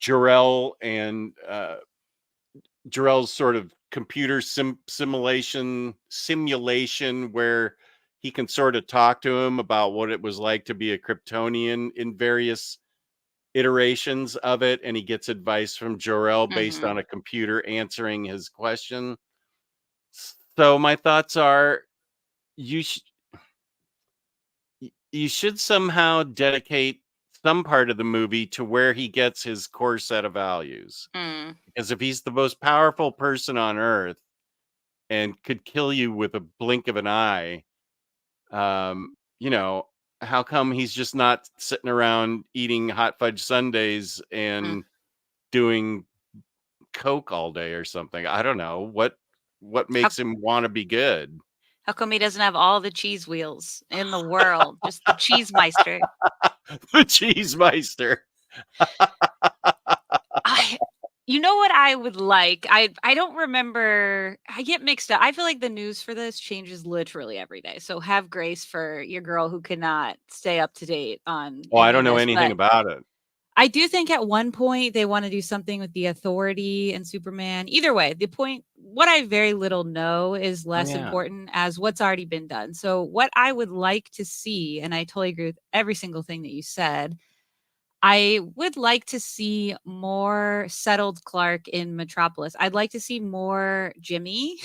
Jor-El and Jor-El's sort of computer simulation where he can sort of talk to him about what it was like to be a Kryptonian in various iterations of it, and he gets advice from Jor-El based on a computer answering his question. So my thoughts are you should somehow dedicate some part of the movie to where he gets his core set of values. Because if he's the most powerful person on Earth and could kill you with a blink of an eye, how come he's just not sitting around eating hot fudge sundaes and doing coke all day or something? I don't know. What makes him want to be good?
How come he doesn't have all the cheese wheels in the world? Just the cheese meister.
The cheese meister.
You know what I would like? I don't remember. I get mixed up. I feel like the news for this changes literally every day. So have grace for your girl who cannot stay up to date on.
Well, I don't know anything about it.
I do think at one point they want to do something with the Authority and Superman. Either way, the point, what I very little know is less important as what's already been done. So what I would like to see, and I totally agree with every single thing that you said, I would like to see more settled Clark in Metropolis. I'd like to see more Jimmy.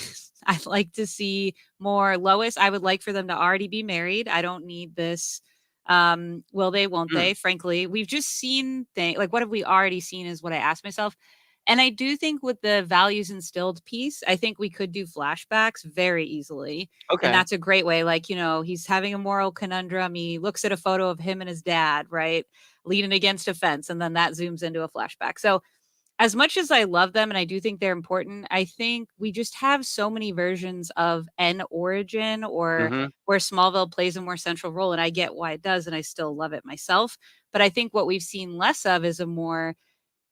I'd like to see more Lois. I would like for them to already be married. I don't need this. Will they, won't they? Frankly, we've just seen things like what have we already seen is what I asked myself. And I do think with the values instilled piece, I think we could do flashbacks very easily.
Okay.
And that's a great way. Like, he's having a moral conundrum. He looks at a photo of him and his dad, right? Leaning against a fence. And then that zooms into a flashback. So as much as I love them and I do think they're important, I think we just have so many versions of N origin or where Smallville plays a more central role. And I get why it does. And I still love it myself. But I think what we've seen less of is a more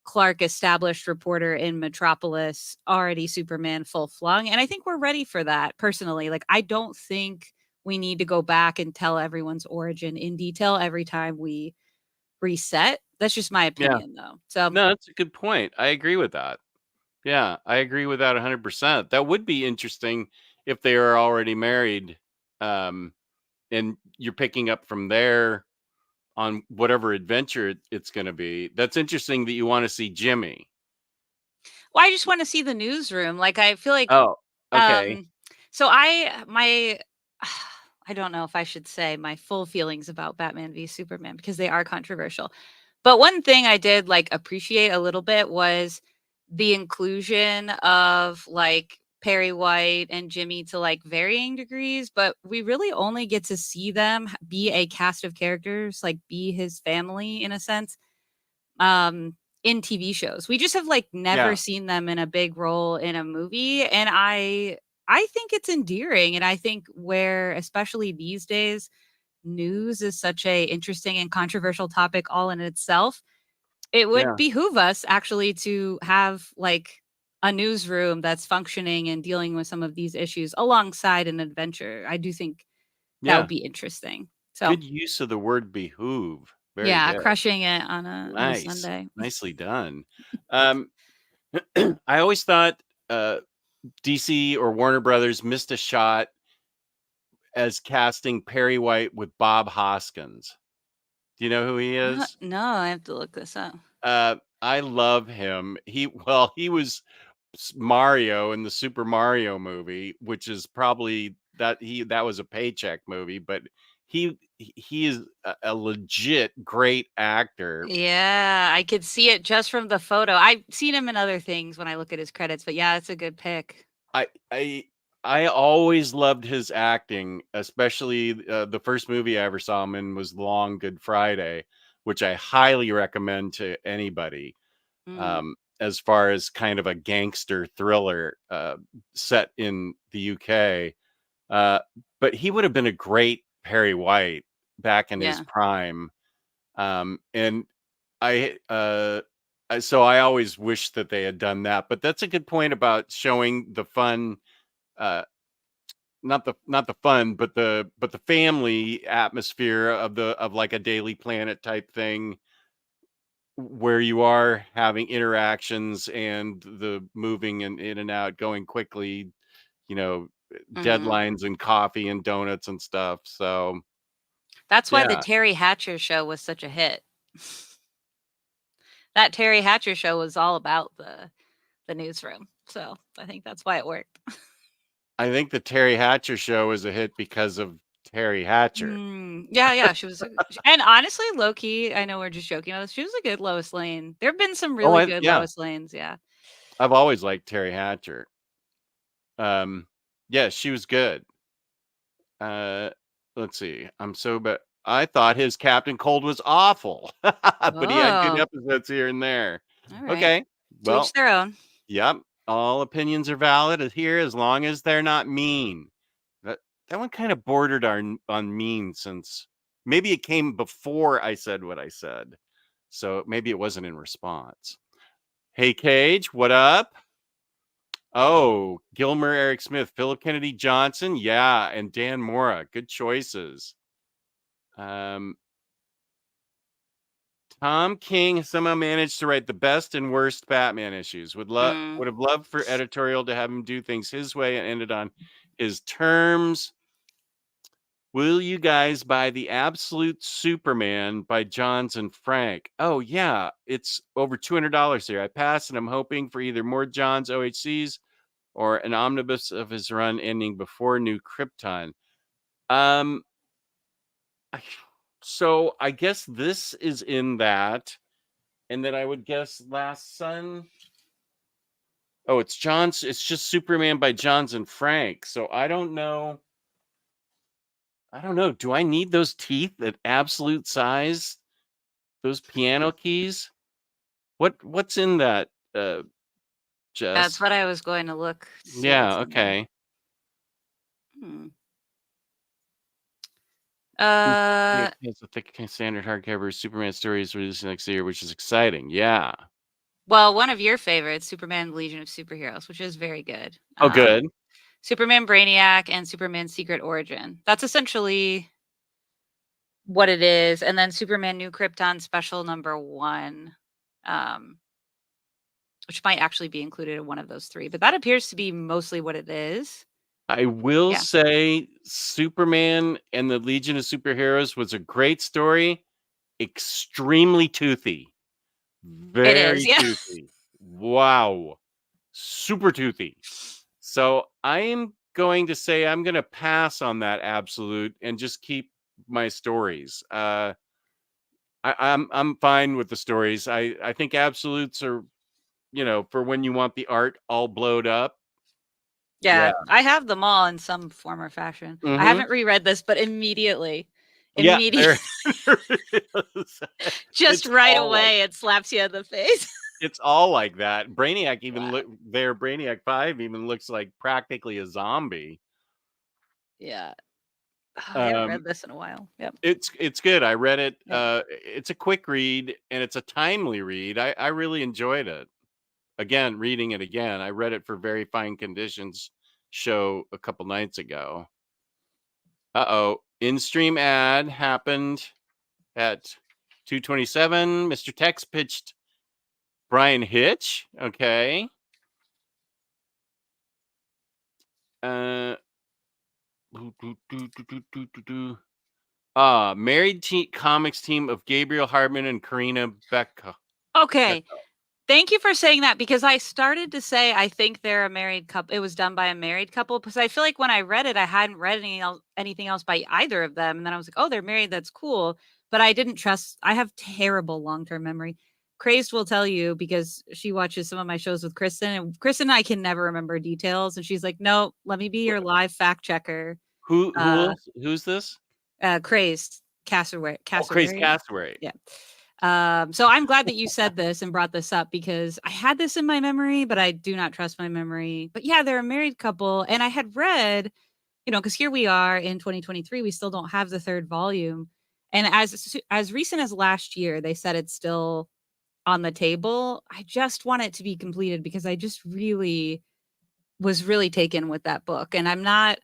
Clark established reporter in Metropolis, already Superman full flung. And I think we're ready for that personally. Like, I don't think we need to go back and tell everyone's origin in detail every time we reset. That's just my opinion though. So
no, that's a good point. I agree with that. Yeah, I agree with that 100%. That would be interesting if they are already married, and you're picking up from there on whatever adventure it's going to be. That's interesting that you want to see Jimmy.
Well, I just want to see the newsroom. Like, I feel like,
oh, okay.
So I don't know if I should say my full feelings about Batman v Superman because they are controversial. But one thing I did like appreciate a little bit was the inclusion of like Perry White and Jimmy to like varying degrees, but we really only get to see them be a cast of characters, like be his family in a sense, in in TV shows. We just have like never
Yeah.
seen them in a big role in a movie, and I think it's endearing, and I think where especially these days news is such a interesting and controversial topic all in itself, it would
Yeah.
behoove us actually to have like a newsroom that's functioning and dealing with some of these issues alongside an adventure. I do think that would
Yeah.
be interesting. So,
Good use of the word behoove. Very
yeah,
good.
crushing it on a
Nice.
Sunday.
Nicely done. Um, I always thought DC or Warner Brothers missed a shot as casting Perry White with Bob Hoskins. Do you know who he is?
No, I have to look this up.
I love him. He was Mario in the Super Mario movie, which is probably that was a paycheck movie, but he is a legit great actor.
Yeah, I could see it just from the photo. I've seen him in other things when I look at his credits, but yeah, it's a good pick.
I I I always loved his acting, especially the first movie I ever saw him in was Long Good Friday, which I highly recommend to anybody.
Mm,
As far as kind of a gangster thriller set in the UK. Uh, but he would have been a great Perry White back in his
yeah.
prime. And I, so I always wish that they had done that. But that's a good point about showing the fun, uh, not the fun, but the family atmosphere of like a Daily Planet type thing, where you are having interactions and the moving and in and out, going quickly, you know,
Mhm.
deadlines and coffee and donuts and stuff. So
That's why the
yeah,
Terry Hatcher show was such a hit. That Terry Hatcher show was all about the newsroom. So, I think that's why it worked.
I think the Terry Hatcher show is a hit because of Terry Hatcher.
Yeah, yeah, she was and honestly, low key, I know we're just joking about this, she was a good Lois Lane. There've been some
Oh,
really good
yeah,
Lois Lanes, yeah.
I've always liked Terry Hatcher. Um, yeah, she was good. Uh, let's see. But I thought his Captain Cold was awful, but he had good
Oh,
episodes here and there.
alright.
Okay,
To each
well,
their own.
yep. All opinions are valid here as long as they're not mean. That that one kind of bordered on mean, since maybe it came before I said what I said. So maybe it wasn't in response. Hey Cage, what up? Oh, Gilmer, Eric Smith, Philip Kennedy Johnson, yeah, and Dan Mora. Good choices. Um, Tom King somehow managed to write the best and worst Batman issues.
Mm,
Would have loved for editorial to have him do things his way and ended on his terms. Will you guys buy The Absolute Superman by Johns and Frank? Oh yeah, it's over $200 here. I passed and I'm hoping for either more Johns OHCs or an omnibus of his run ending before New Krypton. Um I- so I guess this is in that. And then I would guess Last Sun. Oh, it's just Superman by Johns and Frank. So I don't know. I don't know. Do I need those teeth at absolute size? Those piano keys? What's in that,
that's
Jess?
what I was going to look to see what's
Yeah,
in there.
okay.
Hmm.
Yeah,
Uh,
it's a thick standard hardcover Superman stories released next year, which is exciting. Yeah.
well, one of your favorites, Superman: Legion of Superheroes, which is very good.
Oh, good.
Superman Brainiac and Superman Secret Origin. That's essentially what it is. And then Superman New Krypton Special number 1, um, which might actually be included in one of those 3, but that appears to be mostly what it is.
I will
Yeah,
say Superman and the Legion of Superheroes was a great story. Extremely toothy.
it is.
Very
Yeah.
toothy. Wow. Super toothy. So I am going to say I'm going to pass on that absolute and just keep my stories. I'm fine with the stories. I think absolutes are, for when you want the art all blowed up.
Yeah,
Yeah.
I have them all in some form or fashion. I
Mm-hmm.
haven't reread this, but immediately,
Yeah,
immediately,
there, there it is.
just
It's
right
all like
away, it slaps you in the face.
It's all like that. Brainiac even
Wow.
look there. Brainiac 5 even looks like practically a zombie.
Yeah. Oh, I haven't
Um,
read this in a while. Yep.
it's good. I read it.
Yep.
It's a quick read and it's a timely read. I really enjoyed it. Again, reading it again. I read it for Very Fine Conditions show a couple nights ago. In-stream ad happened at 2:27. Mr. Tex pitched Brian Hitch. Okay. Married comics team of Gabriel Hartman and Karina Becca.
Okay. Thank you for saying that, because I started to say I think they're a married couple. It was done by a married couple, because I feel like when I read it, I hadn't read anything else by either of them. And then I was like, oh, they're married. That's cool. But I didn't trust. I have terrible long-term memory. Crazed will tell you, because she watches some of my shows with Kristen, and Kristen and I can never remember details. And she's like, no, let me be your live fact checker.
Who's this?
Crazed Cassowary.
Oh, Crazy Cassowary.
Yeah. So I'm glad that you said this and brought this up, because I had this in my memory, but I do not trust my memory. But yeah, they're a married couple. And I had read, because here we are in 2023, we still don't have the third volume. And as recent as last year, they said it's still on the table. I just want it to be completed, because I just really was really taken with that book. And I'm not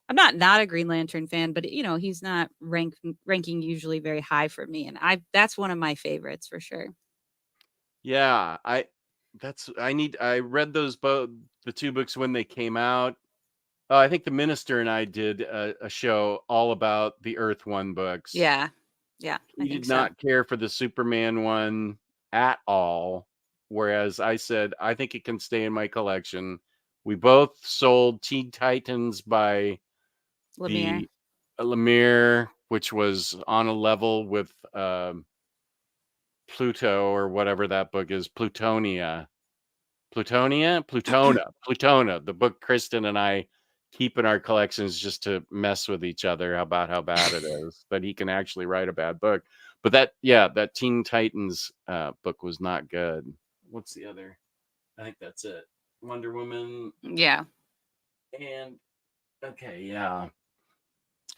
a Green Lantern fan, but he's not ranking usually very high for me, and that's one of my favorites for sure.
Yeah, I read those both, the two books when they came out. I think the minister and I did a show all about the Earth-1 books.
Yeah,
he did not care for the Superman one at all, whereas I said I think it can stay in my collection. We both sold Teen Titans by
Lemire.
Lemire, which was on a level with Pluto or whatever that book is, Plutona, the book Kristen and I keep in our collections just to mess with each other about how bad it is, that he can actually write a bad book. But that Teen Titans book was not good. What's the other? I think that's it. Wonder Woman.
Yeah.
And okay, yeah.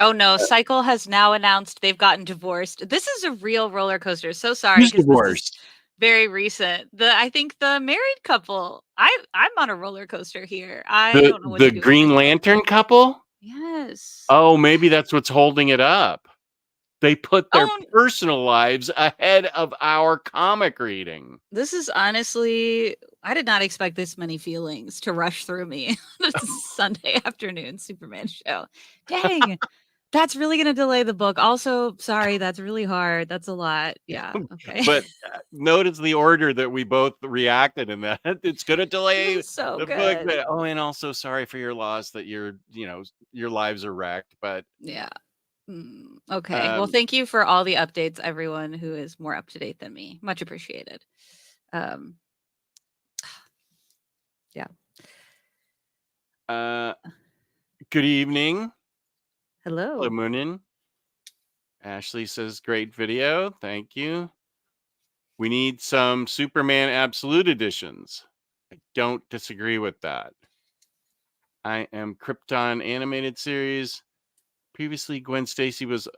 Oh no, Cycle has now announced they've gotten divorced. This is a real roller coaster. So sorry.
Who's divorced?
Very recent. I think the married couple. I'm on a roller coaster here. I don't know what
the
to do
Green Lantern couple.
Yes.
Oh, maybe that's what's holding it up. They put their personal lives ahead of our comic reading.
This is honestly, I did not expect this many feelings to rush through me this Sunday afternoon Superman show. Dang. That's really going to delay the book. Also, sorry, that's really hard. That's a lot. Yeah. Okay.
But notice the order that we both reacted in that. It's going to delay
the
book. But, and also sorry for your loss that your lives are wrecked. But
yeah. Okay. Well, thank you for all the updates, everyone who is more up to date than me. Much appreciated. Yeah.
Good evening.
Hello.
Hello, Moonin. Ashley says, great video. Thank you. We need some Superman Absolute editions. I don't disagree with that. I am Krypton animated series. Previously, Gwen Stacy was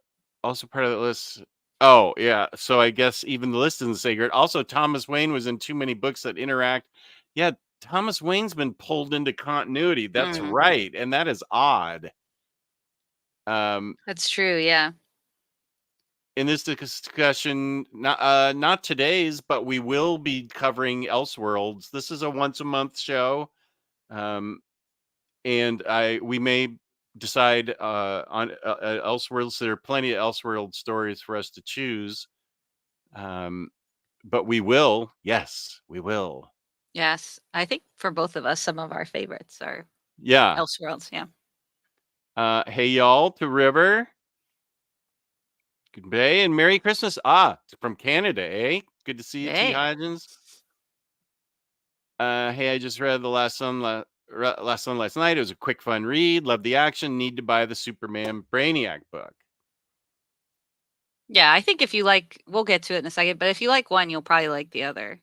also part of the list. Oh, yeah. So I guess even the list isn't sacred. Also, Thomas Wayne was in too many books that interact. Yeah, Thomas Wayne's been pulled into continuity. That's right. And that is odd.
That's true. Yeah.
In this discussion, not today's, but we will be covering Elseworlds. This is a once a month show. And we may decide on Elseworlds. There are plenty of Elseworld stories for us to choose. But we will. Yes, we will.
Yes. I think for both of us, some of our favorites are Elseworlds. Yeah.
Hey, y'all, to River. Good day and Merry Christmas. From Canada, eh? Good to see you, T. Hodgins. Hey, I just read The Last Sun last night. It was a quick, fun read. Love the action. Need to buy the Superman Brainiac book.
Yeah, I think if you like, we'll get to it in a second, but if you like one, you'll probably like the other.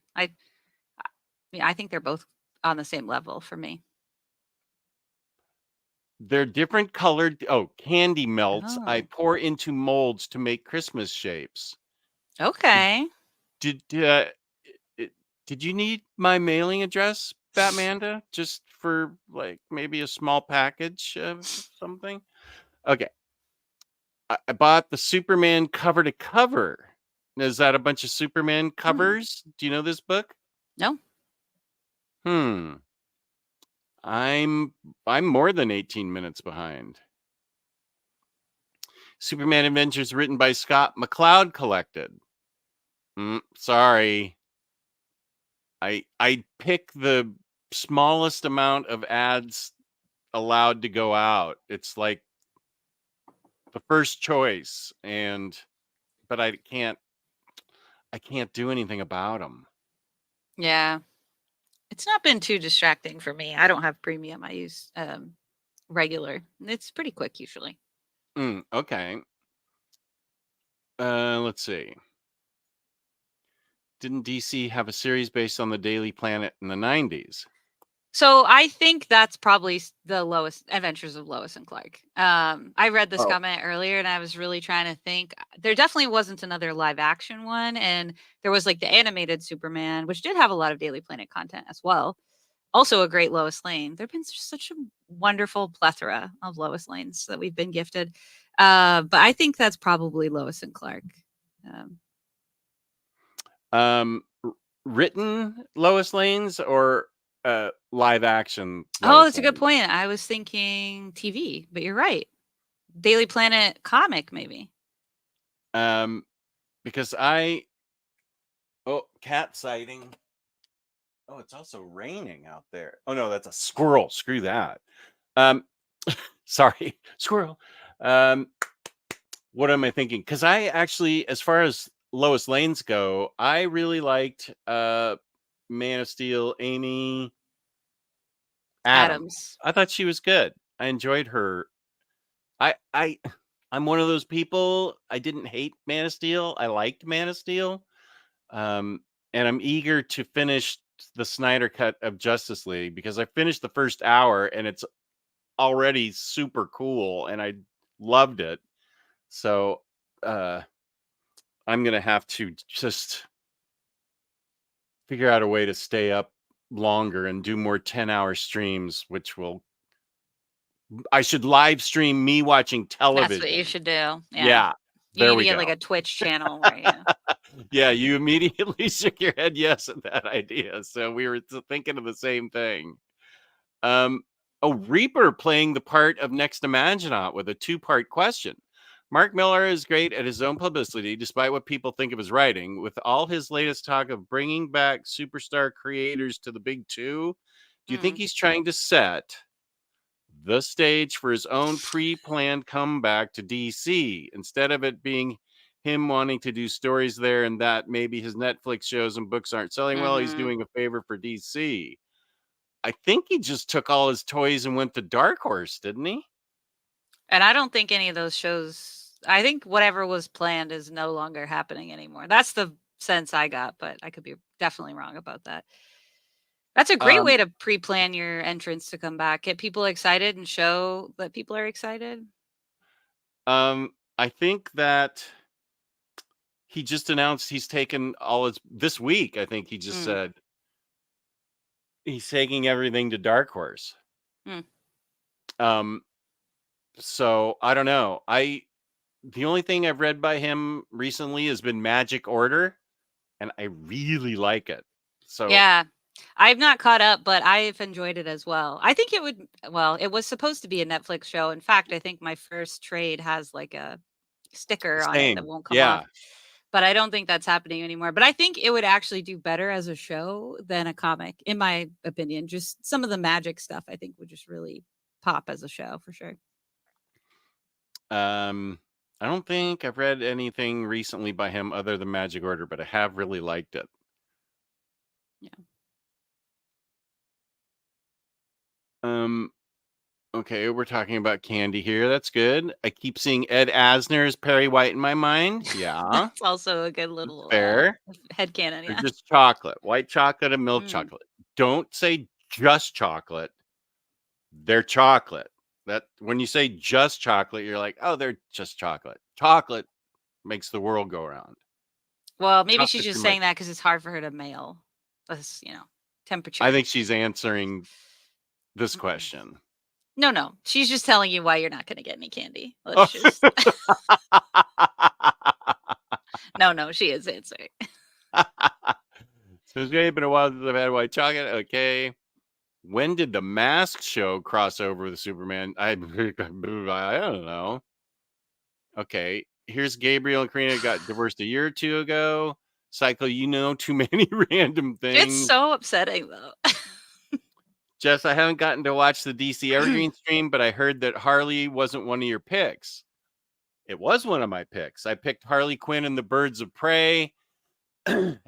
Yeah, I think they're both on the same level for me.
They're different colored. Oh, candy melts I
Oh,
pour into molds to make Christmas shapes.
okay.
Did it, did you need my mailing address, Batmanda, just for like maybe a small package of something? Okay. I bought the Superman cover to cover. Is that a bunch of Superman
Hmm.
covers? Do you know this book?
No.
Hmm. I'm I'm more than 18 minutes behind. Superman Adventures written by Scott McCloud collected. Sorry. I pick the smallest amount of ads allowed to go out. It's like the first choice, and but I can't do anything about them.
Yeah. It's not been too distracting for me. I don't have premium. I use regular. It's pretty quick usually.
Okay. Let's see. Didn't DC have a series based on the Daily Planet in the 90s?
So I think that's probably the lowest Adventures of Lois and Clark. I read this
Oh.
comment earlier and I was really trying to think. There definitely wasn't another live action one. And there was like the animated Superman, which did have a lot of Daily Planet content as well. Also a great Lois Lane. There've been such a wonderful plethora of Lois Lanes that we've been gifted. But I think that's probably Lois and Clark. Um,
Written Lois Lanes or live action
oh,
Lois
that's a good
Lanes?
point. I was thinking TV, but you're right. Daily Planet comic, maybe.
Because cat sighting. Oh, it's also raining out there. Oh no, that's a squirrel. Screw that. Sorry, squirrel. What am I thinking? Because I actually, as far as Lois Lanes go, I really liked Man of Steel, Amy Adams.
Adams.
I thought she was good. I enjoyed her. I'm one of those people. I didn't hate Man of Steel. I liked Man of Steel. And I'm eager to finish the Snyder cut of Justice League because I finished the first hour and it's already super cool and I loved it. So I'm gonna have to just figure out a way to stay up longer and do more 10-hour streams, which I should live stream me watching
That's what you
television.
should do. Yeah.
Yeah,
You
there
need to
we
get like
go.
a Twitch channel where you
Yeah, you immediately shook your head yes at that idea. So we were thinking of the same thing. Reaper playing the part of Next Imaginaut with a two-part question. Mark Miller is great at his own publicity, despite what people think of his writing. With all his latest talk of bringing back superstar creators to the big two, do you think he's trying to set the stage for his own pre-planned comeback to DC instead of it being him wanting to do stories there and that maybe his Netflix shows and books aren't selling well, he's
Mhm.
doing a favor for DC? I think he just took all his toys and went to Dark Horse, didn't he?
And I don't think any of those shows I think whatever was planned is no longer happening anymore. That's the sense I got, but I could be definitely wrong about that. That's a great
Um,
way to pre-plan your entrance to come back. Get people excited and show that people are excited.
I think that he just announced he's taken all his this week. I think he just
Mm.
said he's taking everything to Dark Horse.
Mm.
Um, so I don't know. The only thing I've read by him recently has been Magic Order, and I really like it. So
Yeah. I've not caught up, but I've enjoyed it as well. I think it would well, it was supposed to be a Netflix show. In fact, I think my first trade has like a sticker on it that
same,
won't come
yeah.
off. But I don't think that's happening anymore. But I think it would actually do better as a show than a comic, in my opinion. Just some of the magic stuff I think would just really pop as a show for sure.
I don't think I've read anything recently by him other than Magic Order, but I have really liked it.
Yeah.
Okay, we're talking about candy here. That's good. I keep seeing Ed Asner's Perry White in my mind. Yeah,
That's also a good little
fair.
headcanon,
They're
yeah.
just chocolate, white chocolate and milk
Mm.
chocolate. don't say just chocolate. They're chocolate. That when you say just chocolate, you're like, oh, they're just chocolate. Chocolate makes the world go around.
Well, maybe she's
Chocolate's
just
too much.
saying that because it's hard for her to mail. That's, temperature.
I think she's answering this
Mm-mm.
question.
No. She's just telling you why you're not going to get any candy.
Oh.
Let's just. No, she is answering.
So it's been a while since I've had white chocolate. Okay. When did the Mask show cross over with Superman? I don't know. Okay. Here's Gabriel and Karina got divorced a year or two ago. Cycle, you know too many random things.
It's so upsetting, though.
Jess, I haven't gotten to watch the DC Evergreen stream, but I heard that Harley wasn't one of your picks. It was one of my picks. I picked Harley Quinn and the Birds of Prey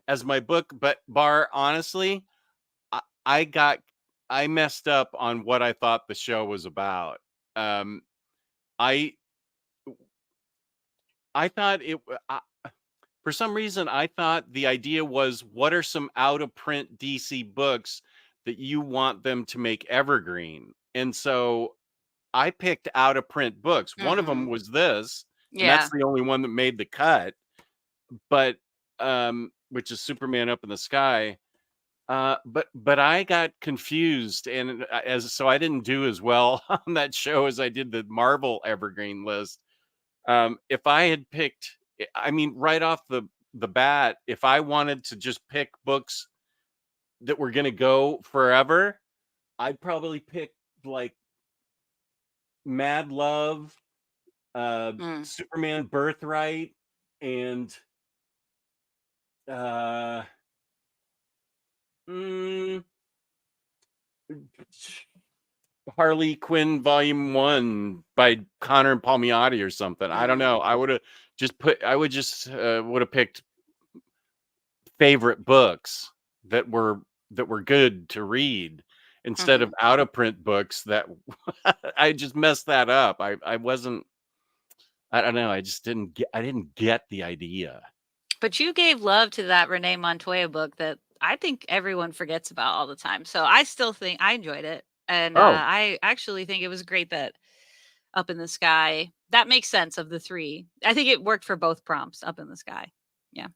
as my book, but honestly, I messed up on what I thought the show was about. I thought it. For some reason, I thought the idea was, what are some out of print DC books that you want them to make evergreen? And so I picked out of print books. One of them was this, and that's the only one that made the cut. But which is Superman Up in the Sky. But I got confused, and so I didn't do as well on that show as I did the Marvel Evergreen list. If I had picked, I mean, right off the bat, if I wanted to just pick books that were going to go forever, I'd probably pick like Mad Love, Superman Birthright, and Harley Quinn Volume 1 by Connor and Palmiotti or something. I don't know. I would have picked favorite books that were good to read instead of out of print books that I just messed that up. I don't know. I didn't get the idea.
But you gave love to that Renee Montoya book that I think everyone forgets about all the time. So I still think I enjoyed it. And I actually think it was great that Up in the Sky, that makes sense of the three. I think it worked for both prompts, Up in the Sky. Yeah.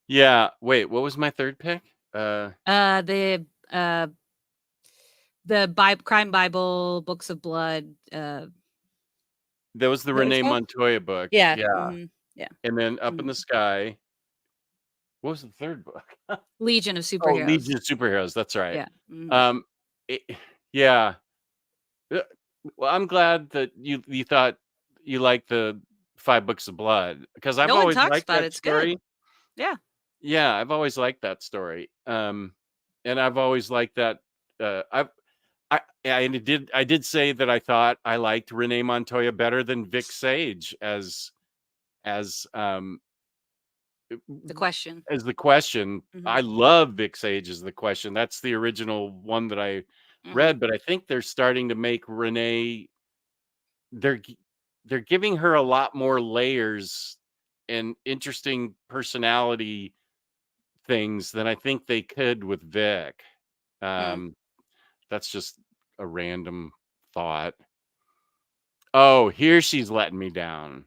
Yeah. Wait, what was my third pick?
The Crime Bible, Books of Blood.
That was the Renee Montoya book.
Yeah.
Yeah. And then Up in the Sky. What was the third book?
Legion of Superheroes.
Oh, Legion of Superheroes. That's right.
Yeah.
Yeah. Well, I'm glad that you thought you liked the 5 Books of Blood, because I've always liked that story.
Good.
Yeah, I've always liked that story. And I've always liked that. I did say that I thought I liked Renee Montoya better than Vic Sage as
the Question.
As the Question. I love Vic Sage as the Question. That's the original one that I read, but I think they're starting to make Renee, they're giving her a lot more layers and interesting personality things than I think they could with Vic. That's just a random thought. Oh, here she's letting me down.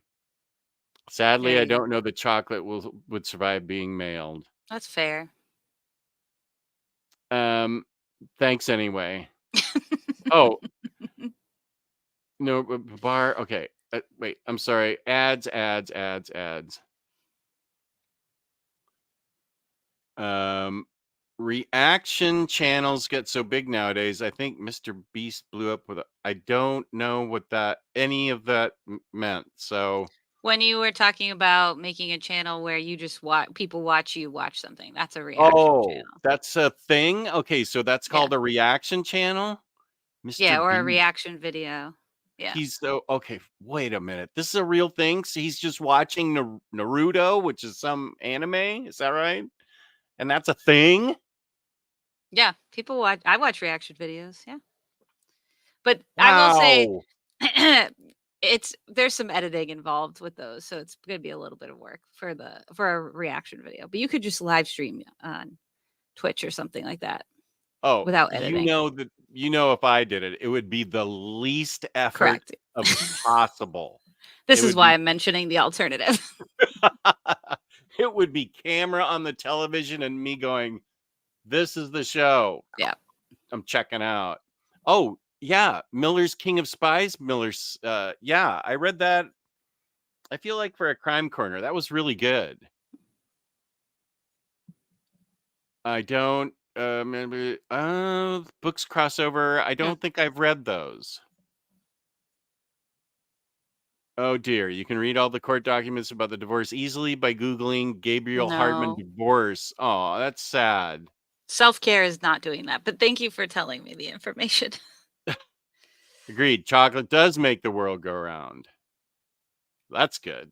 Sadly, I don't know that chocolate would survive being mailed.
That's fair.
Thanks anyway. Oh. No, bar. Okay. Wait, I'm sorry. Ads. Reaction channels get so big nowadays. I think Mr. Beast blew up with I don't know what any of that meant. So
when you were talking about making a channel where you just people watch you watch something, that's a reaction channel.
That's a thing. Okay, so that's called a reaction channel.
Mr. Yeah, or a reaction video. Yeah.
He's okay. Wait a minute. This is a real thing. So he's just watching Naruto, which is some anime. Is that right? And that's a thing.
Yeah, people watch. I watch reaction videos. Yeah, but I will say, there's some editing involved with those, so it's going to be a little bit of work for a reaction video. But you could just live stream on Twitch or something like that.
Oh,
without editing.
if I did it, it would be the least effort
Correct.
of possible.
This
It
is
would
why
be
I'm mentioning the alternative.
it would be camera on the television and me going, "This is the show.
Yeah.
I'm checking out." Oh, yeah, Miller's King of Spies. Yeah, I read that. I feel like for a crime corner, that was really good. I don't remember books crossover. I don't think I've read those. Oh dear, you can read all the court documents about the divorce easily by Googling Gabriel Hardman
No.
divorce. Oh, that's sad.
Self-care is not doing that, but thank you for telling me the information.
Agreed. Chocolate does make the world go round. That's good.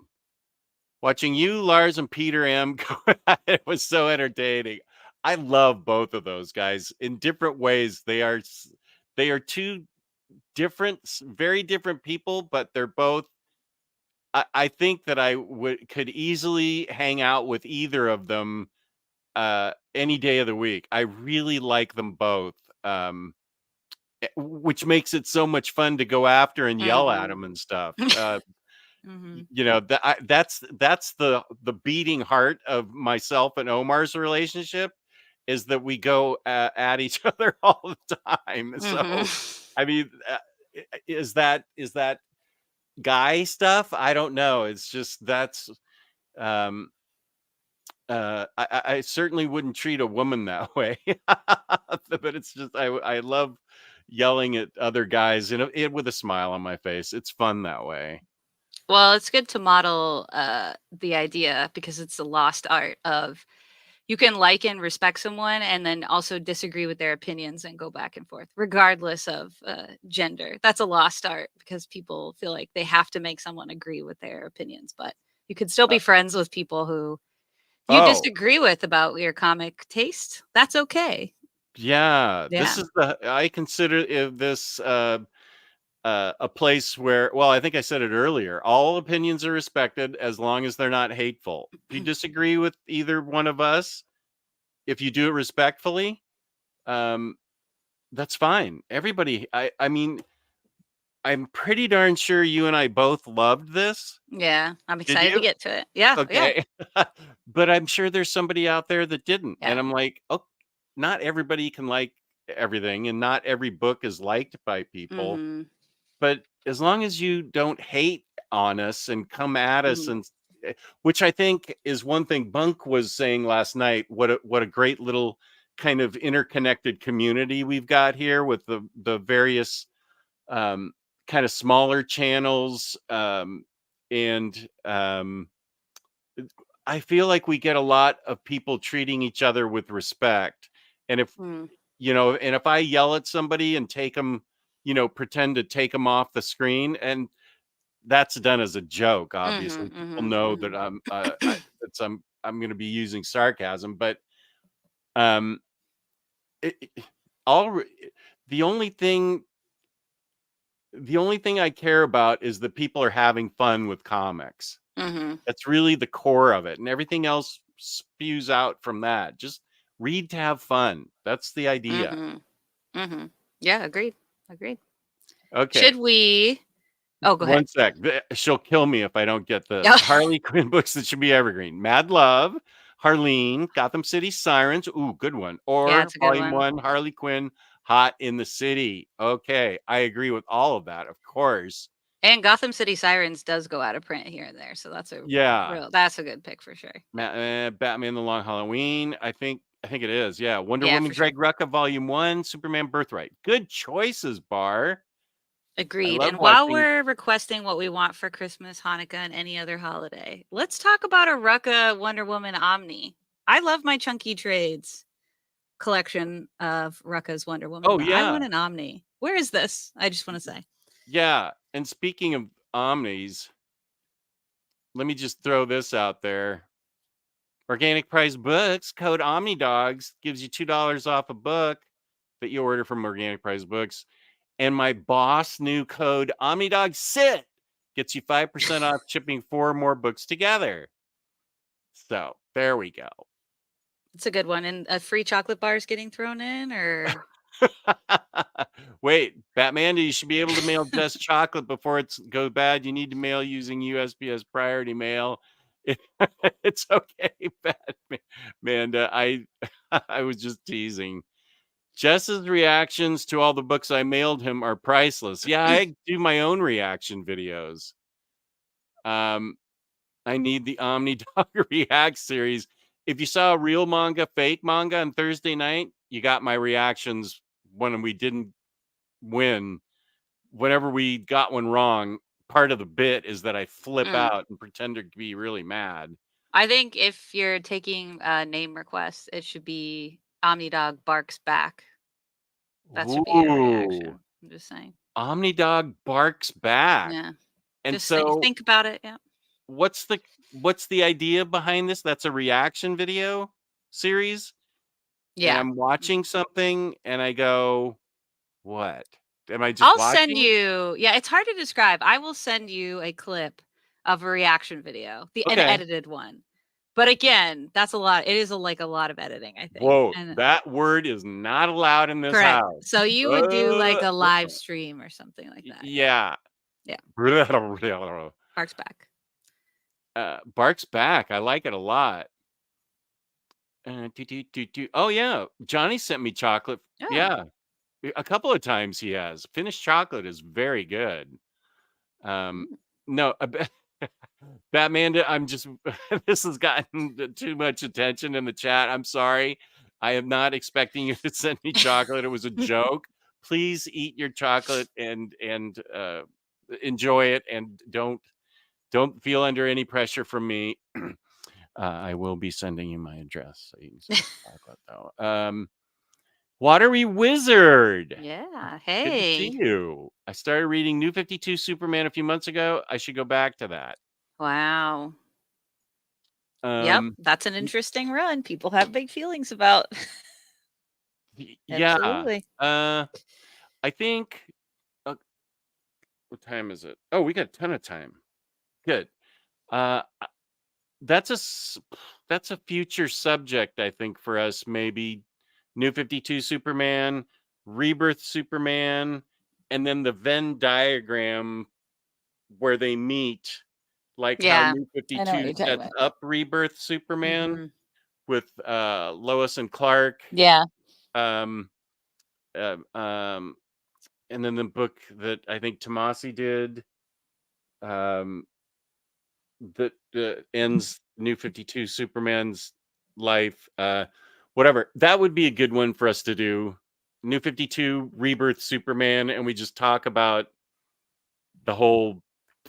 Watching you, Lars, and Peter M. go at it was so entertaining. I love both of those guys in different ways. They are two different, very different people, but they're both. I think that I could easily hang out with either of them any day of the week. I really like them both. Which makes it so much fun to go after and yell at them and stuff. You know, that's the beating heart of myself and Omar's relationship, is that we go at each other all the time. So, I mean, is that guy stuff? I don't know. It's just that's um I certainly wouldn't treat a woman that way. But it's just I love yelling at other guys with a smile on my face. It's fun that way.
Well, it's good to model the idea, because it's the lost art of, you can like and respect someone and then also disagree with their opinions and go back and forth regardless of gender. That's a lost art, because people feel like they have to make someone agree with their opinions, but you could still be friends with people who you
Oh,
disagree with about your comic taste. That's okay.
yeah.
Yeah.
I consider this a place where, well, I think I said it earlier, all opinions are respected as long as they're not hateful. If you disagree with either one of us, if you do it respectfully, um, that's fine. Everybody, I mean, I'm pretty darn sure you and I both loved this.
Yeah. I'm
Did
excited to
you?
get to it. Yeah. Yeah.
Okay. But I'm sure there's somebody out there that didn't. And
Yeah.
I'm like, oh, not everybody can like everything, and not every book is liked by people.
Mm-hmm.
But as long as you don't hate on us and come at us,
Mm-hmm.
and which I think is one thing Bunk was saying last night, what a great little kind of interconnected community we've got here with the various um, kind of smaller channels, and I feel like we get a lot of people treating each other with respect. And if
Mm-hmm.
and if I yell at somebody and take them, pretend to take them off the screen, and that's done as a joke, obviously people
Mm-hmm.
know
Mm-hmm.
that I'm going to be using sarcasm, but um it, it- all re- the only thing I care about is that people are having fun with comics.
Mm-hmm.
That's really the core of it, and everything else spews out from that. Just read to have fun. That's the idea.
Mm-hmm. Mm-hmm. Yeah, agreed. Agreed.
Okay.
Should we? Oh, go ahead.
One sec. She'll kill me if I don't get this.
Yeah.
Harley Quinn books that should be evergreen. Mad Love, Harleen, Gotham City Sirens. Ooh, good one.
Yeah,
Or
it's a good
Volume
one.
1, Harley Quinn, Hot in the City. Okay. I agree with all of that, of course.
And Gotham City Sirens does go out of print here and there, so that's a
Yeah.
that's a good pick for sure.
Batman the Long Halloween. I think it is. Yeah. Wonder
Yeah,
Woman
for sure.
Greg Rucka Volume 1, Superman Birthright. Good choices, Bar. I
Agreed.
love
And while
watching.
we're requesting what we want for Christmas, Hanukkah, and any other holiday, let's talk about a Rucka Wonder Woman Omni. I love my Chunky Trades collection of Rucka's Wonder Woman,
Oh,
but I want
yeah.
an Omni. Where is this? I just want to say.
Yeah. And speaking of Omnis, let me just throw this out there. Organic Price Books, code Omnidogs gives you $2 off a book that you order from Organic Price Books. And my boss new code Omnidog Sit gets you 5% off shipping 4 more books together. So there we go.
It's a good one. And a free chocolate bar is getting thrown in, or
Wait, Batman, you should be able to mail Jess chocolate before it goes bad. You need to mail using USPS priority mail. It's okay, Batman. Amanda, I was just teasing. Jess's reactions to all the books I mailed him are priceless. Yeah, I do my own reaction videos. I need the Omnidog React series. If you saw real manga, fake manga on Thursday night, you got my reactions when we didn't win. Whenever we got one wrong, part of the bit is that I flip out and pretend to be really mad.
I think if you're taking name requests, it should be Omnidog barks back. That should be your reaction. I'm just saying.
Omnidog barks back.
Yeah.
And
just
so
think about it. Yeah.
What's the idea behind this? That's a reaction video series.
Yeah.
And I'm watching something and I go, what? Am I just
I'll
watching?
send you. Yeah, it's hard to describe. I will send you a clip of a reaction video, an edited one. But again, that's a lot. It is a lot of editing, I think.
Whoa, that word is not allowed in this house.
So you would do like a live stream or something like that.
Yeah.
Yeah. Barks back.
Barks back. I like it a lot. Oh yeah, Johnny sent me chocolate.
Oh.
Yeah, a couple of times he has. Finished chocolate is very good. No, Batman, I'm just this has gotten too much attention in the chat. I'm sorry. I am not expecting you to send me chocolate. It was a joke. Please eat your chocolate and enjoy it, and don't feel under any pressure from me. I will be sending you my address so you can send chocolate though. Watery Wizard.
Yeah.
Good to see you. I started reading New 52 Superman a few months ago. I should go back to that.
Wow. Yep, that's an interesting run. People have big feelings about.
Yeah.
Absolutely.
I think. What time is it? Oh, we got a ton of time. Good. That's a future subject, I think, for us. Maybe New 52 Superman, Rebirth Superman, and then the Venn diagram where they meet, like how New 52 sets up Rebirth Superman with Lois and Clark.
Yeah.
And then the book that I think Tomasi did, that ends New 52 Superman's life. Whatever. That would be a good one for us to do. New 52 Rebirth Superman, and we just talk about the whole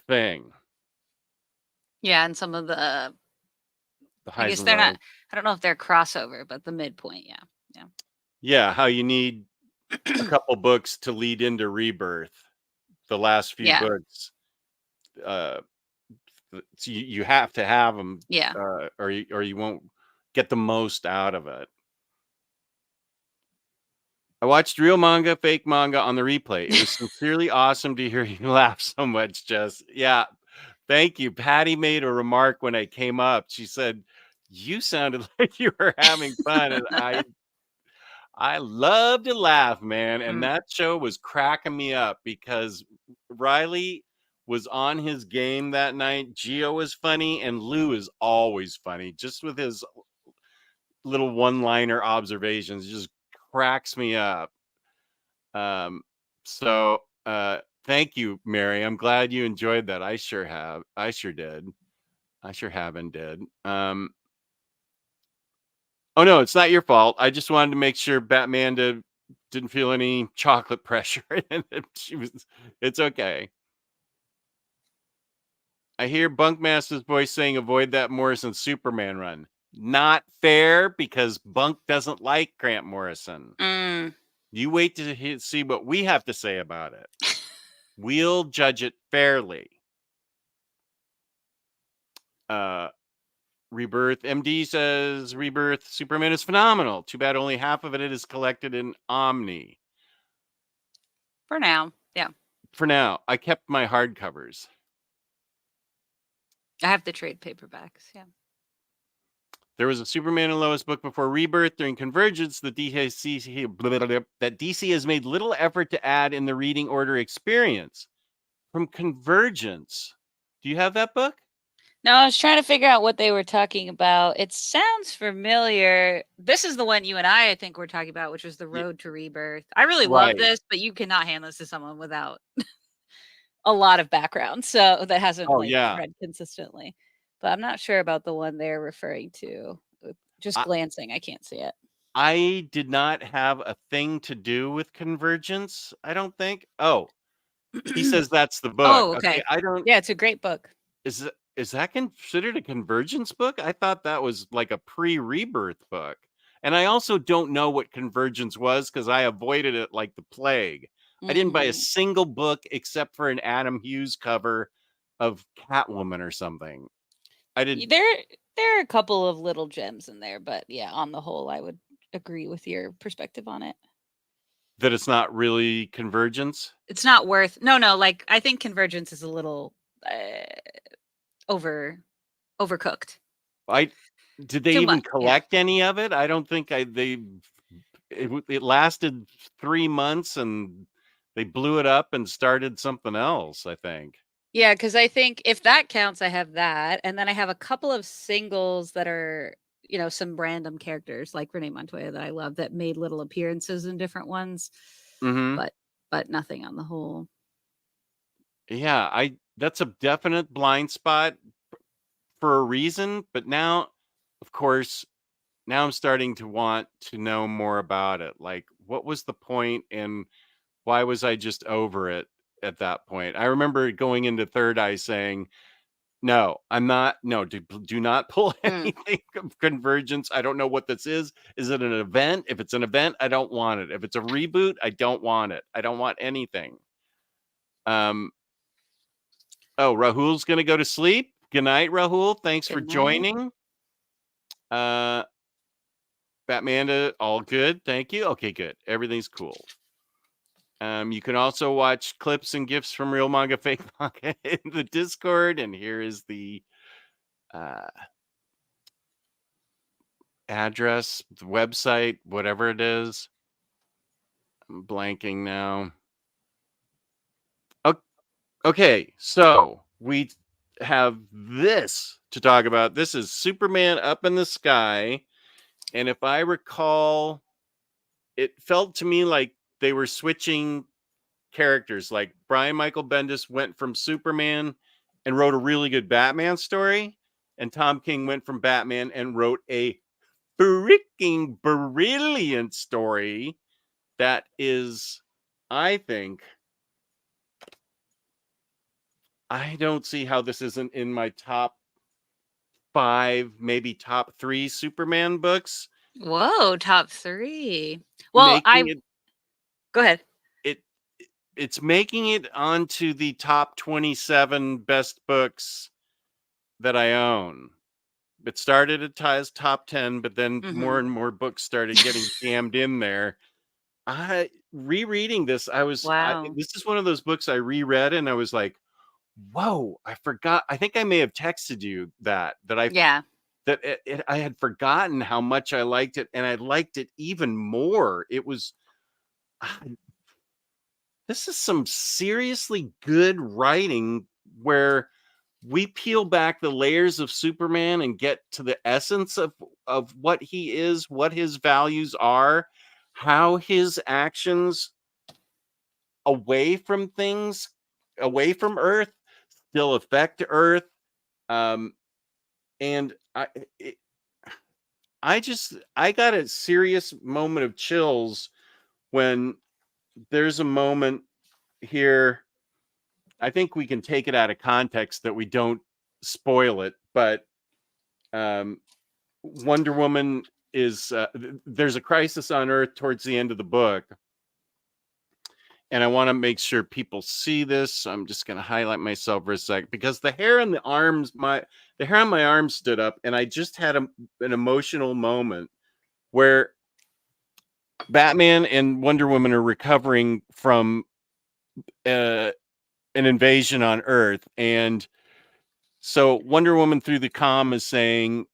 thing.
Yeah, and some of the I guess
they're
not. I don't know if they're crossover, but the midpoint. Yeah.
Yeah, how you need a couple books to lead into Rebirth. The last few books. So you have to have them.
Yeah.
Or you won't get the most out of it. I watched real manga, fake manga on the replay. It was sincerely awesome to hear you laugh so much, Jess. Yeah, thank you. Patty made a remark when I came up. She said, you sounded like you were having fun. And I love to laugh, man. And that show was cracking me up because Riley was on his game that night. Gio was funny, and Lou is always funny, just with his little one-liner observations. Just cracks me up. So thank you, Mary. I'm glad you enjoyed that. I sure have. I sure did. I sure have and did. Oh no, it's not your fault. I just wanted to make sure Batmanda didn't feel any chocolate pressure. It's okay. I hear Bunkmaster's voice saying avoid that Morrison Superman run. Not fair, because Bunk doesn't like Grant Morrison. You wait to see what we have to say about it. We'll judge it fairly. Rebirth MD says Rebirth Superman is phenomenal. Too bad only half of it is collected in Omni.
For now, yeah.
For now, I kept my hardcovers.
I have the trade paperbacks, yeah.
There was a Superman and Lois book before Rebirth. During Convergence, that DC has made little effort to add in the reading order experience. From Convergence. Do you have that book?
No, I was trying to figure out what they were talking about. It sounds familiar. This is the one you and I think we're talking about, which was The Road to Rebirth. I really love
Right.
this, but you cannot hand this to someone without a lot of background, so that hasn't
Oh,
like
yeah.
read consistently. But I'm not sure about the one they're referring to. Just glancing, I can't see it.
I did not have a thing to do with Convergence, I don't think. Oh, he says that's the book.
Oh, okay.
I don't.
Yeah, it's a great book.
Is that considered a Convergence book? I thought that was like a pre-Rebirth book. And I also don't know what Convergence was because I avoided it like the plague. I didn't buy a single book except for an Adam Hughes cover of Catwoman or something. I did.
There are a couple of little gems in there, but yeah, on the whole, I would agree with your perspective on it.
That it's not really Convergence.
It's not worth. No, like I think Convergence is a little overcooked.
Did they
Too
even
much, yeah.
collect any of it? I don't think it lasted 3 months and they blew it up and started something else, I think.
Yeah, because I think if that counts, I have that. And then I have a couple of singles that are, some random characters like Renee Montoya that I love that made little appearances in different ones.
Mhm.
But nothing on the whole.
Yeah, that's a definite blind spot for a reason, but now, of course, now I'm starting to want to know more about it. Like, what was the point and why was I just over it at that point? I remember going into Third Eye saying, no, I'm not. No, do not pull anything of Convergence. I don't know what this is. Is it an event? If it's an event, I don't want it. If it's a reboot, I don't want it. I don't want anything. Oh, Rahul's gonna go to sleep. Good night, Rahul. Thanks for joining. Batmanda, all good. Thank you. Okay, good. Everything's cool. You can also watch clips and GIFs from Real Manga Fake Manga in the Discord, and here is the address, the website, whatever it is. I'm blanking now. Okay, so we have this to talk about. This is Superman Up in the Sky. And if I recall, it felt to me like they were switching characters. Like Brian Michael Bendis went from Superman and wrote a really good Batman story. And Tom King went from Batman and wrote a freaking brilliant story that is, I think, I don't see how this isn't in my top 5, maybe top 3 Superman books.
Whoa, top 3. Well, go ahead.
It's making it onto the top 27 best books that I own. It started as top 10, but then more and more books started getting jammed in there. Rereading this,
Wow.
this is one of those books I reread and I was like, whoa, I forgot. I think I may have texted you that I had forgotten how much I liked it, and I liked it even more. It was this is some seriously good writing where we peel back the layers of Superman and get to the essence of what he is, what his values are, how his actions away from things, away from Earth, still affect Earth. And I got a serious moment of chills when there's a moment here. I think we can take it out of context that we don't spoil it, but Wonder Woman is there's a crisis on Earth towards the end of the book, and I want to make sure people see this. So I'm just going to highlight myself for a sec because the hair on the arms, the hair on my arms stood up, and I just had an emotional moment where Batman and Wonder Woman are recovering from an invasion on Earth, and so Wonder Woman through the comm is saying,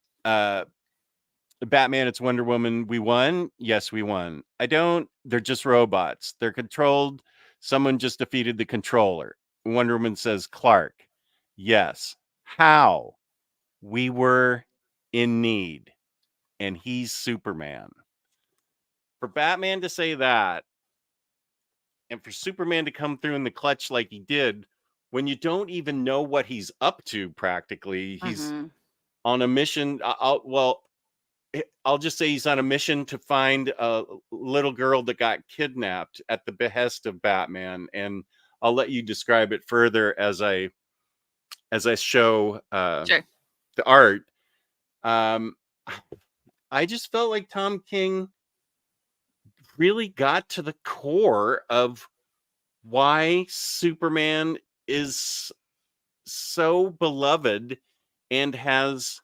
Batman, it's Wonder Woman. We won. Yes, we won. I don't. They're just robots. They're controlled. Someone just defeated the controller. Wonder Woman says, Clark. Yes. How? We were in need. And he's Superman. For Batman to say that, and for Superman to come through in the clutch like he did, when you don't even know what he's up to, practically, he's on a mission. I'll just say he's on a mission to find a little girl that got kidnapped at the behest of Batman, and I'll let you describe it further as I show
Sure.
the art. I just felt like Tom King really got to the core of why Superman is so beloved and has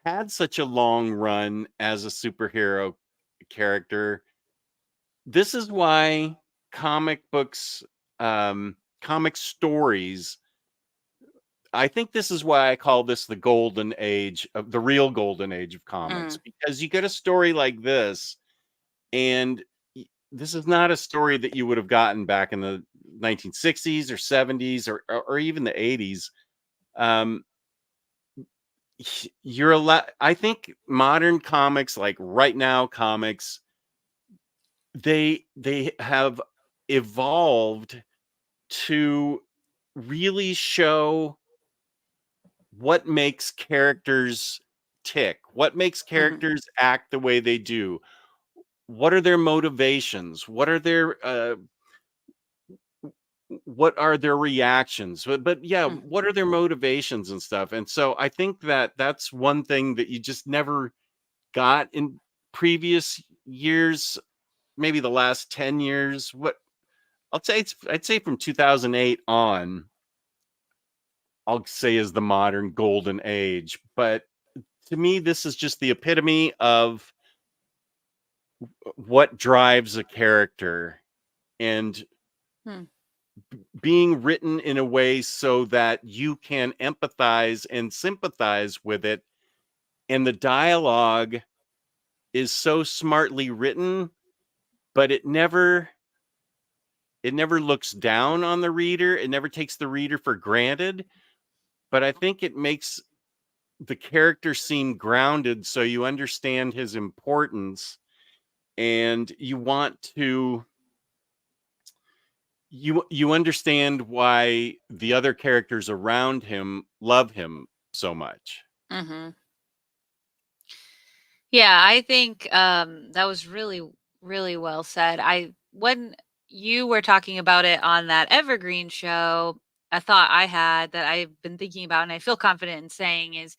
had such a long run as a superhero character. This is why comic books, comic stories, I think this is why I call this the golden age of the real golden age of comics, because you get a story like this, and this is not a story that you would have gotten back in the 1960s or 70s or even the 80s. You're a lot. I think modern comics, like right now comics, they have evolved to really show what makes characters tick, what makes characters act the way they do, what are their motivations, what are their reactions, but yeah, what are their motivations and stuff. And so I think that that's one thing that you just never got in previous years, maybe the last 10 years. What I'd say from 2008 on, I'll say is the modern golden age. But to me, this is just the epitome of what drives a character, and being written in a way so that you can empathize and sympathize with it. And the dialogue is so smartly written, but it never looks down on the reader. It never takes the reader for granted. But I think it makes the character seem grounded, so you understand his importance, and you want to you understand why the other characters around him love him so much.
Yeah, I think that was really, really well said. When you were talking about it on that Evergreen show, a thought I had that I've been thinking about and I feel confident in saying is,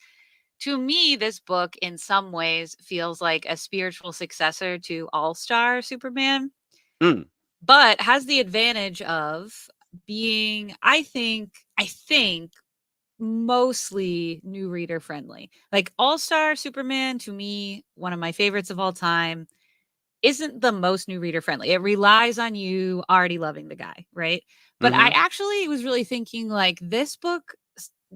to me, this book in some ways feels like a spiritual successor to All-Star Superman, but has the advantage of being, I think, mostly new reader friendly. Like All-Star Superman, to me, one of my favorites of all time, isn't the most new reader friendly. It relies on you already loving the guy, right? But I actually was really thinking like this book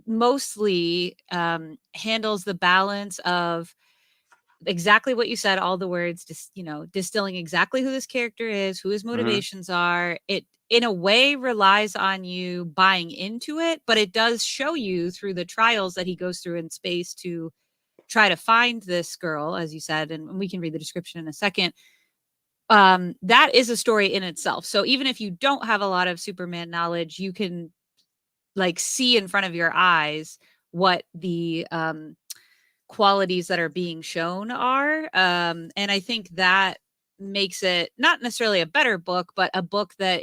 mostly handles the balance of exactly what you said, all the words, just, distilling exactly who this character is, who his motivations are. It in a way relies on you buying into it, but it does show you through the trials that he goes through in space to try to find this girl, as you said, and we can read the description in a second. That is a story in itself. So even if you don't have a lot of Superman knowledge, you can like see in front of your eyes what the qualities that are being shown are. And I think that makes it not necessarily a better book, but a book that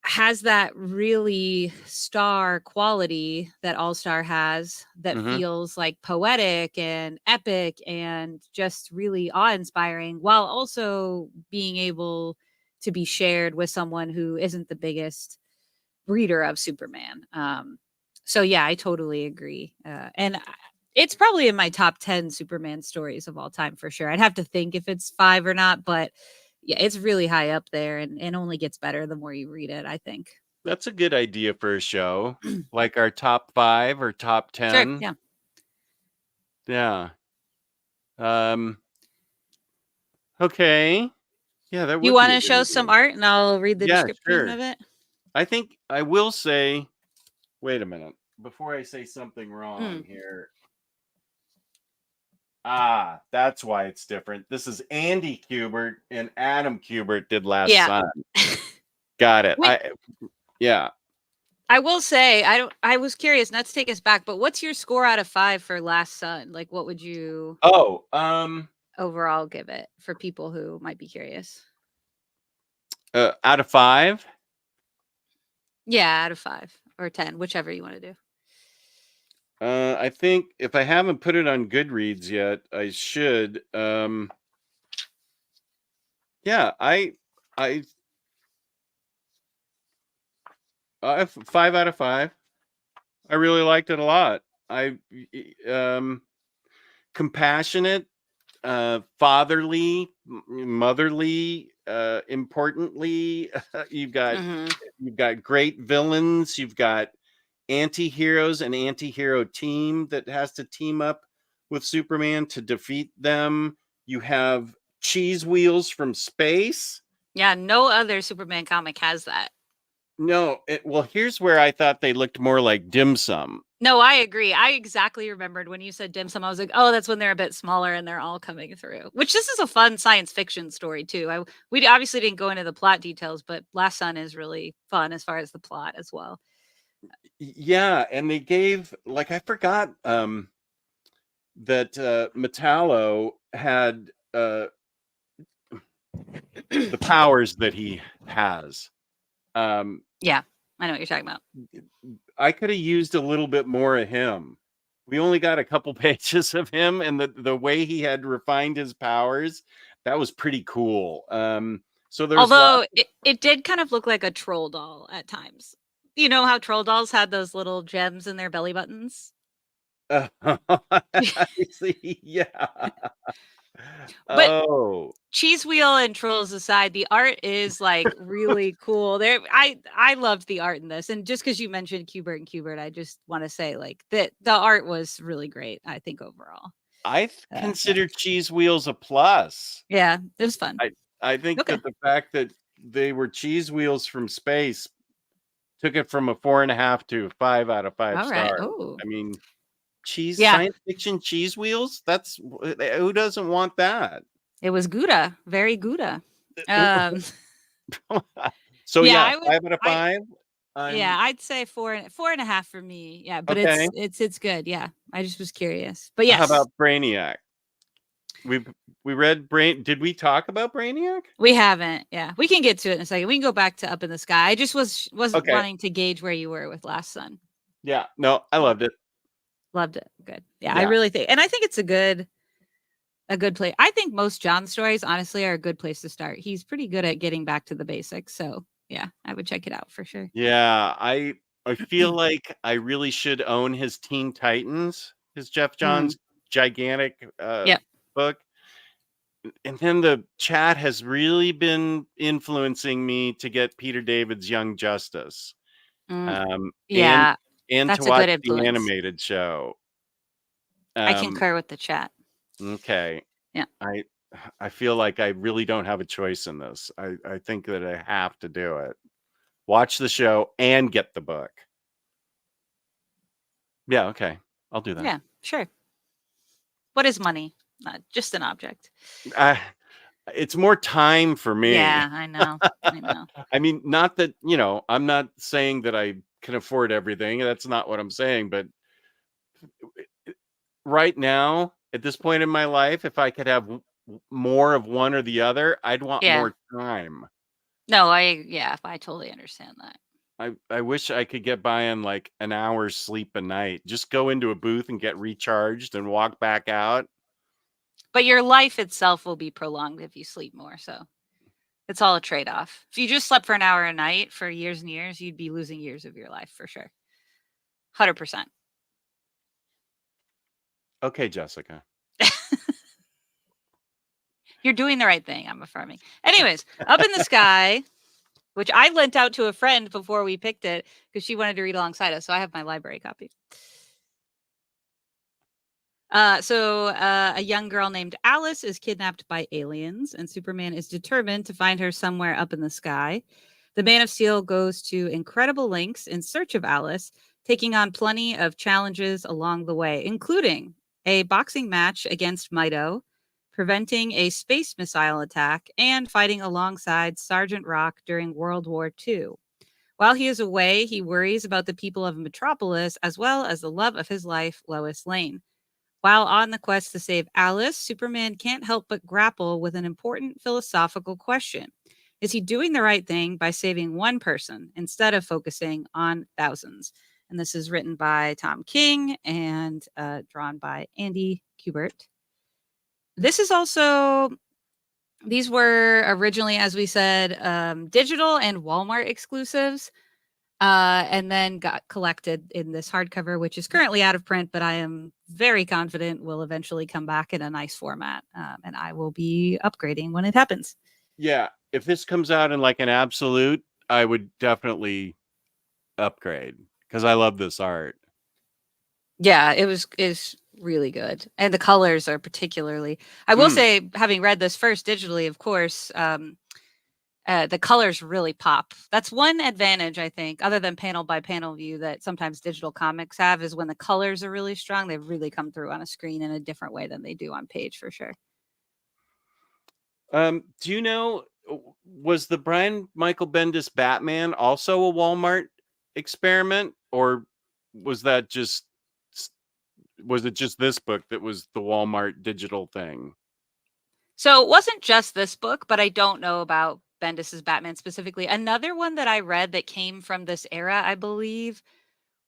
has that really star quality that All Star has, that feels like poetic and epic and just really awe inspiring, while also being able to be shared with someone who isn't the biggest reader of Superman. So yeah, I totally agree. And it's probably in my top 10 Superman stories of all time for sure. I'd have to think if it's 5 or not, but yeah, it's really high up there and only gets better the more you read it, I think.
That's a good idea for a show, like our top 5 or top
Sure.
10.
Yeah.
Yeah. Okay. Yeah, that
You
would be
want
a
to
good
show some
idea.
art and I'll read the
Yeah,
description
sure.
of it?
I think I will say, wait a minute, before I say something wrong
Mm.
here. Ah, that's why it's different. This is Andy Kubert and Adam Kubert did Last
Yeah.
Son. Got it.
Wait,
Yeah.
I will say, I was curious, not to take us back, but what's your score out of 5 for Last Son? Like, what would you
Oh,
overall give it for people who might be curious?
out of 5.
Yeah, out of 5 or 10, whichever you want to do.
I think if I haven't put it on Goodreads yet, I should. Yeah, I 5 out of 5. I really liked it a lot. Compassionate, fatherly, motherly, importantly, you've got
Mm-hmm.
great villains, you've got anti-heroes, an anti-hero team that has to team up with Superman to defeat them. You have cheese wheels from space.
Yeah, no other Superman comic has that.
No, well, here's where I thought they looked more like dim sum.
No, I agree. I exactly remembered when you said dim sum. I was like, oh, that's when they're a bit smaller and they're all coming through. Which this is a fun science fiction story too. We obviously didn't go into the plot details, but Last Son is really fun as far as the plot as well.
Yeah, and they gave, like, I forgot that Metallo had the powers that he has.
Yeah, I know what you're talking about.
I could have used a little bit more of him. We only got a couple pages of him, and the way he had refined his powers, that was pretty cool. So there's
Although it did kind of look like a troll doll at times. You know how troll dolls had those little gems in their belly buttons?
I see. Yeah.
But
Oh,
cheese wheel and trolls aside, the art is like really cool. I loved the art in this, and just because you mentioned Kubert, I just want to say like that the art was really great. I think overall,
I
yeah.
consider cheese wheels a plus.
Yeah, it was fun.
I think
Okay,
that the fact that they were cheese wheels from space took it from a 4.5 to 5 out of 5
all right.
stars.
Oh,
I mean,
yeah,
science fiction cheese wheels. That's who doesn't want that?
it was Gouda, very Gouda. Um,
So
yeah,
yeah,
I would.
5 out of
I
5.
Yeah,
I'm
I'd say 4.5 for me. Yeah, but
okay.
it's good. Yeah, I just was curious. But
How
yes,
about Brainiac? We read Did we talk about Brainiac?
we haven't. Yeah, we can get to it in a second. We can go back to Up in the Sky. I just was
Okay.
wanting to gauge where you were with Last Son.
Yeah. No, I loved it.
Loved it. Good. Yeah, I
Yeah.
really think, and I think it's a good place. I think most John stories, honestly, are a good place to start. He's pretty good at getting back to the basics. So yeah, I would check it out for sure.
Yeah, I feel like I really should own his Teen Titans, his Jeff
Mm.
Johns gigantic
Yep.
book. And then the chat has really been influencing me to get Peter David's Young Justice.
Mm.
And
Yeah,
to
that's a
watch
good
the
influence.
animated show.
I
Um,
concur with the chat.
okay.
Yeah.
I I feel like I really don't have a choice in this. I think that I have to do it. Watch the show and get the book. Yeah, okay. I'll do that.
Yeah, sure. What is money? Not just an object.
It's more time for me.
Yeah, I know. I know.
I mean, not that, I'm not saying that I can afford everything. That's not what I'm saying. But right now, at this point in my life, if I could have more of one or the other, I'd want
Yeah.
more time.
No, I totally understand that.
I wish I could get by on like an hour's sleep a night. Just go into a booth and get recharged and walk back out.
But your life itself will be prolonged if you sleep more, so it's all a trade-off. If you just slept for an hour a night for years and years, you'd be losing years of your life for sure. 100%.
Okay, Jessica.
You're doing the right thing, I'm affirming. Anyways, Up in the Sky, which I lent out to a friend before we picked it because she wanted to read alongside us, so I have my library copy. A young girl named Alice is kidnapped by aliens, and Superman is determined to find her somewhere up in the sky. The Man of Steel goes to incredible lengths in search of Alice, taking on plenty of challenges along the way, including a boxing match against Mido, preventing a space missile attack, and fighting alongside Sergeant Rock during World War II. While he is away, he worries about the people of Metropolis as well as the love of his life, Lois Lane. While on the quest to save Alice, Superman can't help but grapple with an important philosophical question. Is he doing the right thing by saving one person instead of focusing on thousands? And this is written by Tom King and drawn by Andy Kubert. This is also, these were originally, as we said, digital and Walmart exclusives. And then got collected in this hardcover, which is currently out of print, but I am very confident will eventually come back in a nice format. And I will be upgrading when it happens.
Yeah, if this comes out in like an absolute, I would definitely upgrade because I love this art.
Yeah, is really good. And the colors are particularly, I will say, having read this first digitally, of course, the colors really pop. That's one advantage, I think, other than panel by panel view that sometimes digital comics have, is when the colors are really strong, they really come through on a screen in a different way than they do on page, for sure.
Do you know, was the Brian Michael Bendis Batman also a Walmart experiment, or was it just this book that was the Walmart digital thing?
So it wasn't just this book, but I don't know about Bendis's Batman specifically. Another one that I read that came from this era, I believe,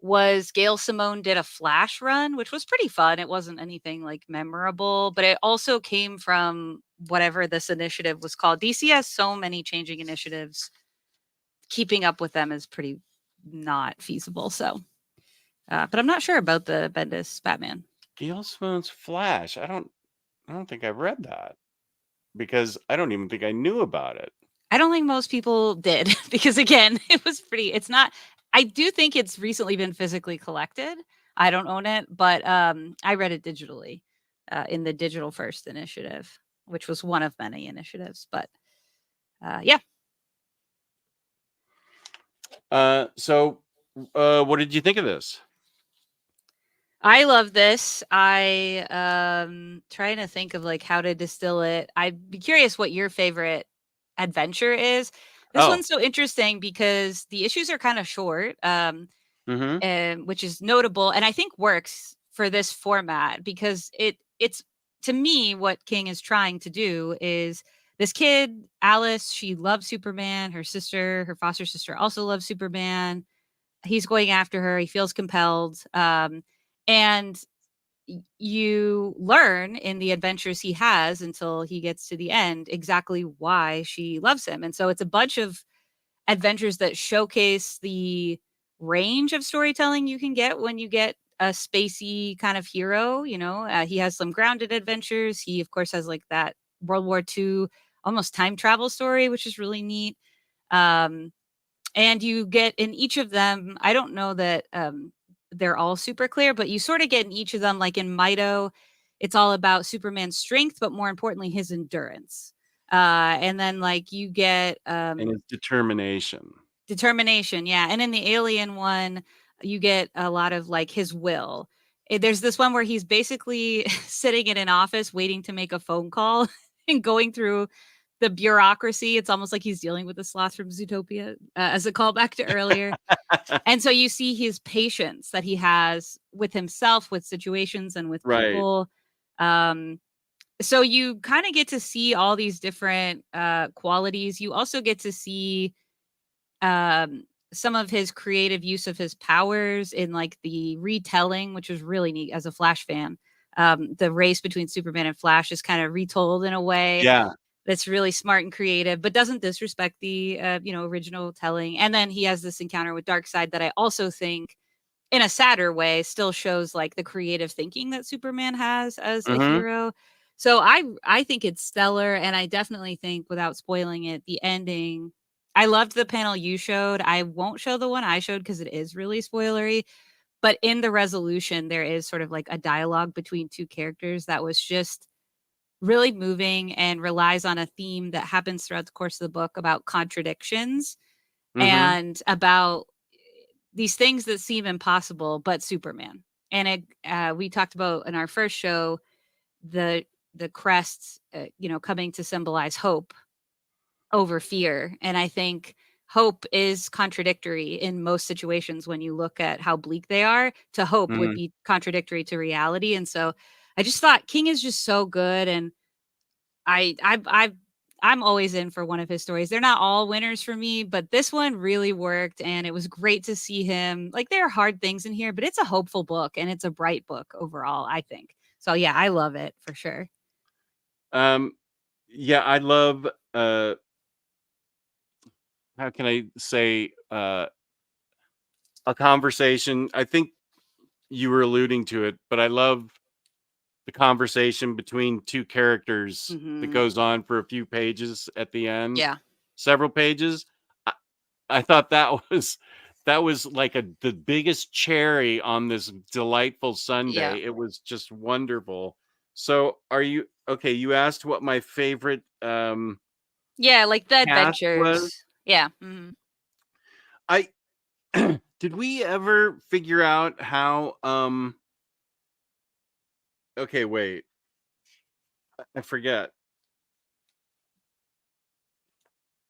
was Gail Simone did a Flash run, which was pretty fun. It wasn't anything like memorable, but it also came from whatever this initiative was called. DC has so many changing initiatives. Keeping up with them is pretty not feasible. So, but I'm not sure about the Bendis Batman.
Gail Simone's Flash. I don't think I've read that because I don't even think I knew about it.
I don't think most people did because again, it was pretty, it's not, I do think it's recently been physically collected. I don't own it, but I read it digitally in the Digital First initiative, which was one of many initiatives. But yeah.
So what did you think of this?
I love this. I trying to think of like how to distill it. I'd be curious what your favorite adventure is. This one's so interesting because the issues are kind of short, which is notable, and I think works for this format because it's to me what King is trying to do is this kid Alice. She loves Superman. Her sister, her foster sister, also loves Superman. He's going after her. He feels compelled, and you learn in the adventures he has until he gets to the end exactly why she loves him. And so it's a bunch of adventures that showcase the range of storytelling you can get when you get a spacey kind of hero. He has some grounded adventures. He, of course, has like that World War II almost time travel story, which is really neat. And you get in each of them, I don't know that they're all super clear, but you sort of get in each of them, like in Mido, it's all about Superman's strength, but more importantly, his endurance. And then like you get
and his determination.
Determination, yeah. And in the Alien one, you get a lot of like his will. There's this one where he's basically sitting in an office waiting to make a phone call and going through the bureaucracy. It's almost like he's dealing with the sloth from Zootopia as a callback to earlier. And so you see his patience that he has with himself, with situations, and with people. So you kind of get to see all these different qualities. You also get to see some of his creative use of his powers in like the retelling, which was really neat as a Flash fan. The race between Superman and Flash is kind of retold in a way that's really smart and creative, but doesn't disrespect the original telling. And then he has this encounter with Darkseid that I also think, in a sadder way, still shows like the creative thinking that Superman has as a hero. So I think it's stellar, and I definitely think, without spoiling it, the ending. I loved the panel you showed. I won't show the one I showed because it is really spoilery. But in the resolution, there is sort of like a dialogue between two characters that was just really moving and relies on a theme that happens throughout the course of the book about contradictions
Mm-hmm.
and about these things that seem impossible, but Superman. And we talked about in our first show the crests, coming to symbolize hope over fear. And I think hope is contradictory in most situations when you look at how bleak they are. To hope would
Mm-hmm.
be contradictory to reality. And so I just thought King is just so good, and I'm always in for one of his stories. They're not all winners for me, but this one really worked, and it was great to see him. Like, there are hard things in here, but it's a hopeful book and it's a bright book overall, I think. So yeah, I love it for sure.
Yeah, I love how can I say a conversation. I think you were alluding to it, but I love the conversation between two characters that
Mhm.
goes on for a few pages at the end,
Yeah.
several pages. I, I thought that was like the biggest cherry on this delightful
Yeah.
Sunday. It was just wonderful. So, are you okay? You asked what my favorite
Yeah, like the
cast was.
adventures. Yeah. Mhm.
I did we ever figure out how okay, wait. I forget.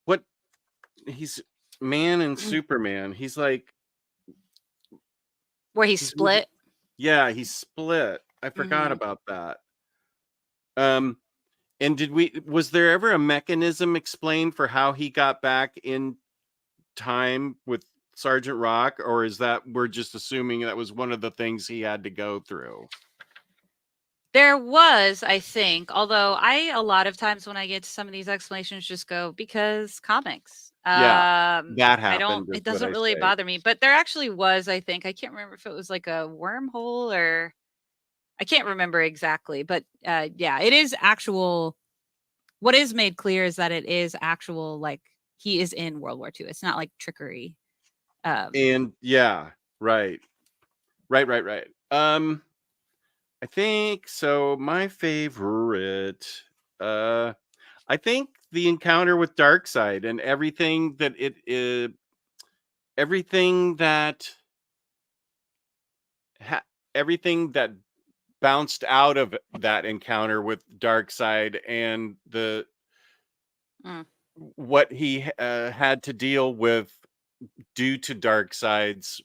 What he's Man and Superman. He's like
Where he
he's moving.
split.
Yeah, he's split. I forgot
Mhm.
about that. Um and was there ever a mechanism explained for how he got back in time with Sergeant Rock, or is that we're just assuming that was one of the things he had to go through?
There was, I think, although a lot of times when I get to some of these explanations just go because comics.
Yeah, that
I don't
happened is
it
what
doesn't
I
really
say.
bother me, but there actually was, I think. I can't remember if it was like a wormhole or I can't remember exactly, but yeah, it is actual. What is made clear is that it is actual, like he is in World War II. It's not like trickery.
And yeah, right. Right. I think so. My favorite, uh, I think the encounter with Darkseid and everything that ha- everything that bounced out of that encounter with Darkseid and the
Mm,
what he had to deal with due to Darkseid's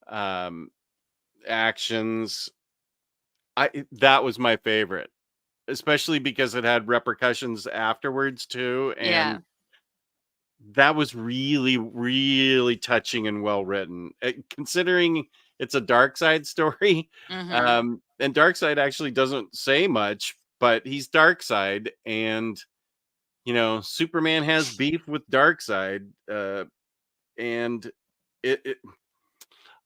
um, actions. That was my favorite, especially because it had repercussions afterwards too, and
yeah.
that was really, really touching and well written. Considering it's a dark side story,
Mhm.
and Darkseid actually doesn't say much, but he's Darkseid, and Superman has beef with Darkseid, and it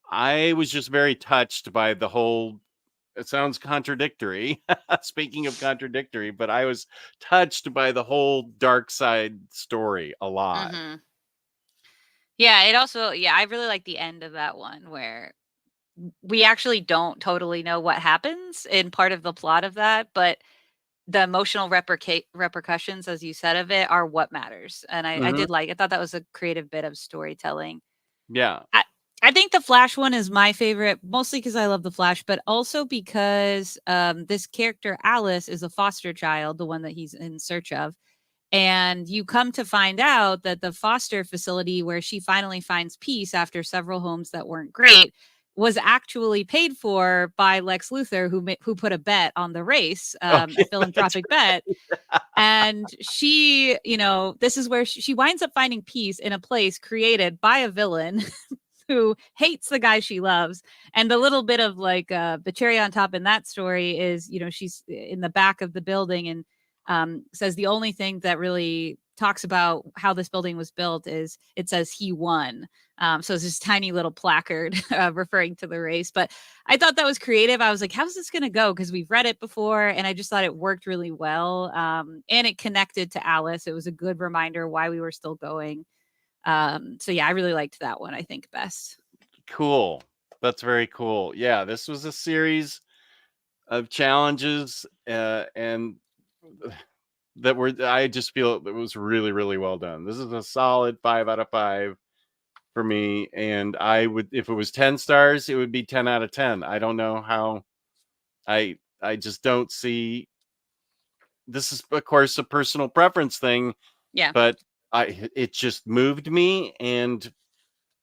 I was just very touched by the whole. It sounds contradictory. Speaking of contradictory, but I was touched by the whole dark side story a lot.
Mhm. Yeah, it also I really like the end of that one where we actually don't totally know what happens in part of the plot of that, but the emotional repercussions, as you said, of it are what matters. And
Hmm.
I thought that was a creative bit of storytelling.
Yeah.
I, I think the Flash one is my favorite, mostly because I love the Flash, but also because this character, Alice, is a foster child, the one that he's in search of. And you come to find out that the foster facility where she finally finds peace after several homes that weren't great was actually paid for by Lex Luthor, who put a bet on the race, a
Okay. That's
philanthropic bet. And she, this is where she winds up finding peace in a place created by a villain who hates the guy she loves. And the little bit of like the cherry on top in that story is, she's in the back of the building and says the only thing that really talks about how this building was built is it says he won. So it's this tiny little placard referring to the race. But I thought that was creative. I was like, how's this going to go? Because we've read it before. And I just thought it worked really well. And it connected to Alice. It was a good reminder why we were still going. So yeah, I really liked that one, I think, best.
cool. That's very cool. Yeah, this was a series of challenges, and that were, I just feel it was really, really well done. This is a solid 5 out of 5 for me, and I would, if it was 10 stars, it would be 10 out of 10. I don't know how. I just don't see. This is, of course, a personal preference thing,
Yeah.
but it just moved me, and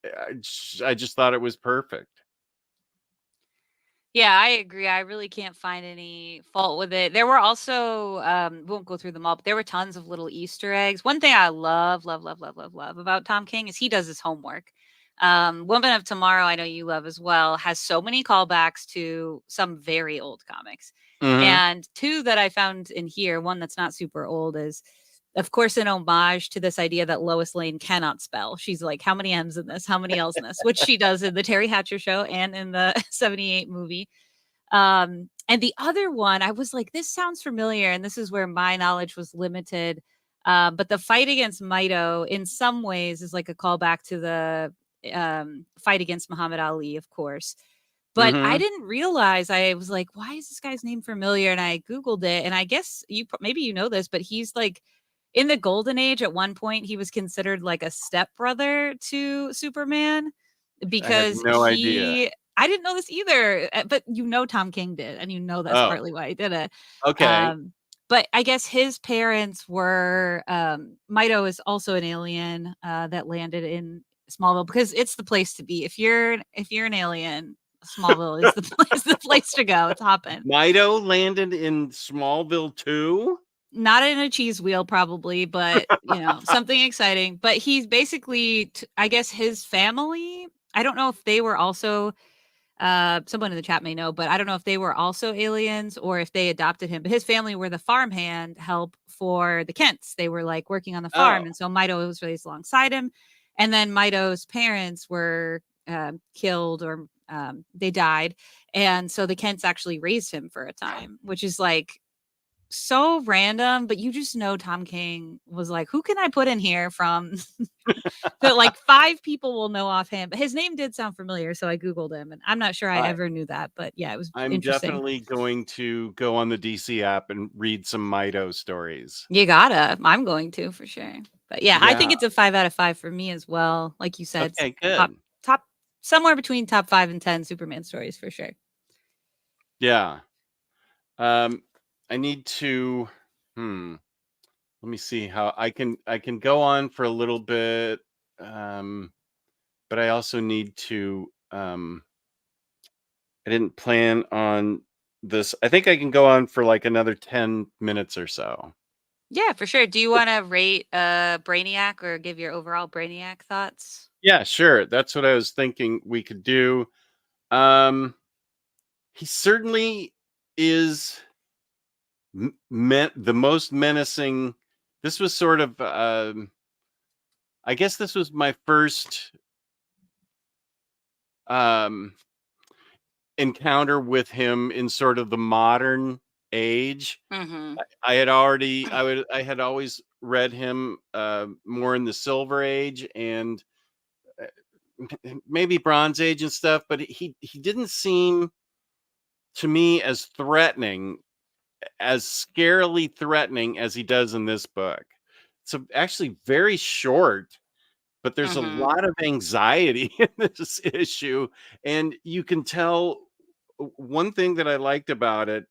I just thought it was perfect.
Yeah, I agree. I really can't find any fault with it. There were also, won't go through them all, but there were tons of little Easter eggs. One thing I love, love, love, love, love, love about Tom King is he does his homework. Woman of Tomorrow, I know you love as well, has so many callbacks to some very old comics.
Hmm.
And two that I found in here, one that's not super old is, of course, an homage to this idea that Lois Lane cannot spell. She's like, how many M's in this? How many L's in this? Which she does in the Terry Hatcher show and in the 78 movie. And the other one, I was like, this sounds familiar. And this is where my knowledge was limited. But the fight against Mito, in some ways, is like a callback to the fight against Muhammad Ali, of course. But I
Hmm.
didn't realize, I was like, why is this guy's name familiar? And I Googled it. And I guess maybe you know this, but he's like in the Golden Age at one point, he was considered like a stepbrother to Superman
I had
because
no idea.
I didn't know this either, but Tom King did, and that's
Oh,
partly why he did it.
okay.
Um, but I guess his parents were Mito is also an alien that landed in Smallville because it's the place to be. If you're an alien, Smallville is the place to go. It's hopping.
Mito landed in Smallville too.
Not in a cheese wheel, probably, but something exciting. But he's basically, I guess, his family. I don't know if they were also someone in the chat may know, but I don't know if they were also aliens or if they adopted him. But his family were the farmhand help for the Kents. They were like working on the farm,
Oh,
and so Mito was raised alongside him. And then Mito's parents were killed or they died, and so the Kents actually raised him for a time, which is like so random. But you just know Tom King was like, who can I put in here from that like 5 people will know offhand, but his name did sound familiar, so I Googled him, and I'm not sure I
I
ever knew that, but yeah, it was
I'm
interesting.
definitely going to go on the DC app and read some Mito stories.
You gotta. I'm going to for sure. But yeah, I
Yeah.
think it's a 5 out of 5 for me as well. Like you said,
Okay,
top
good.
top somewhere between top 5 and 10 Superman stories for sure.
Yeah. I need to, hmm, let me see how I can go on for a little bit. But I also need to, I didn't plan on this. I think I can go on for like another 10 minutes or so.
Yeah, for sure. Do you want to rate Brainiac or give your overall Brainiac thoughts?
Yeah, sure. That's what I was thinking we could do. Um, he certainly is the most menacing. This was sort of, I guess this was my first um, encounter with him in sort of the modern age.
Mhm.
I had always read him more in the Silver Age and maybe Bronze Age and stuff, but he didn't seem to me as threatening, as scarily threatening as he does in this book. It's actually very short, but there's a
Mhm.
lot of anxiety in this issue, and you can tell. One thing that I liked about it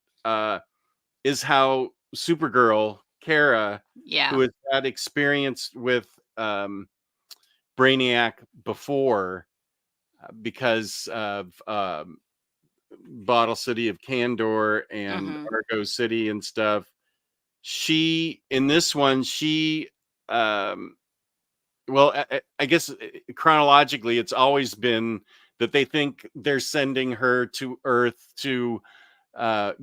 is how Supergirl Kara,
Yeah.
who has had experience with Brainiac before, because of Bottle City of Candor and
Mhm.
Argo City and stuff. She, in this one, she, um, well, I guess chronologically, it's always been that they think they're sending her to Earth to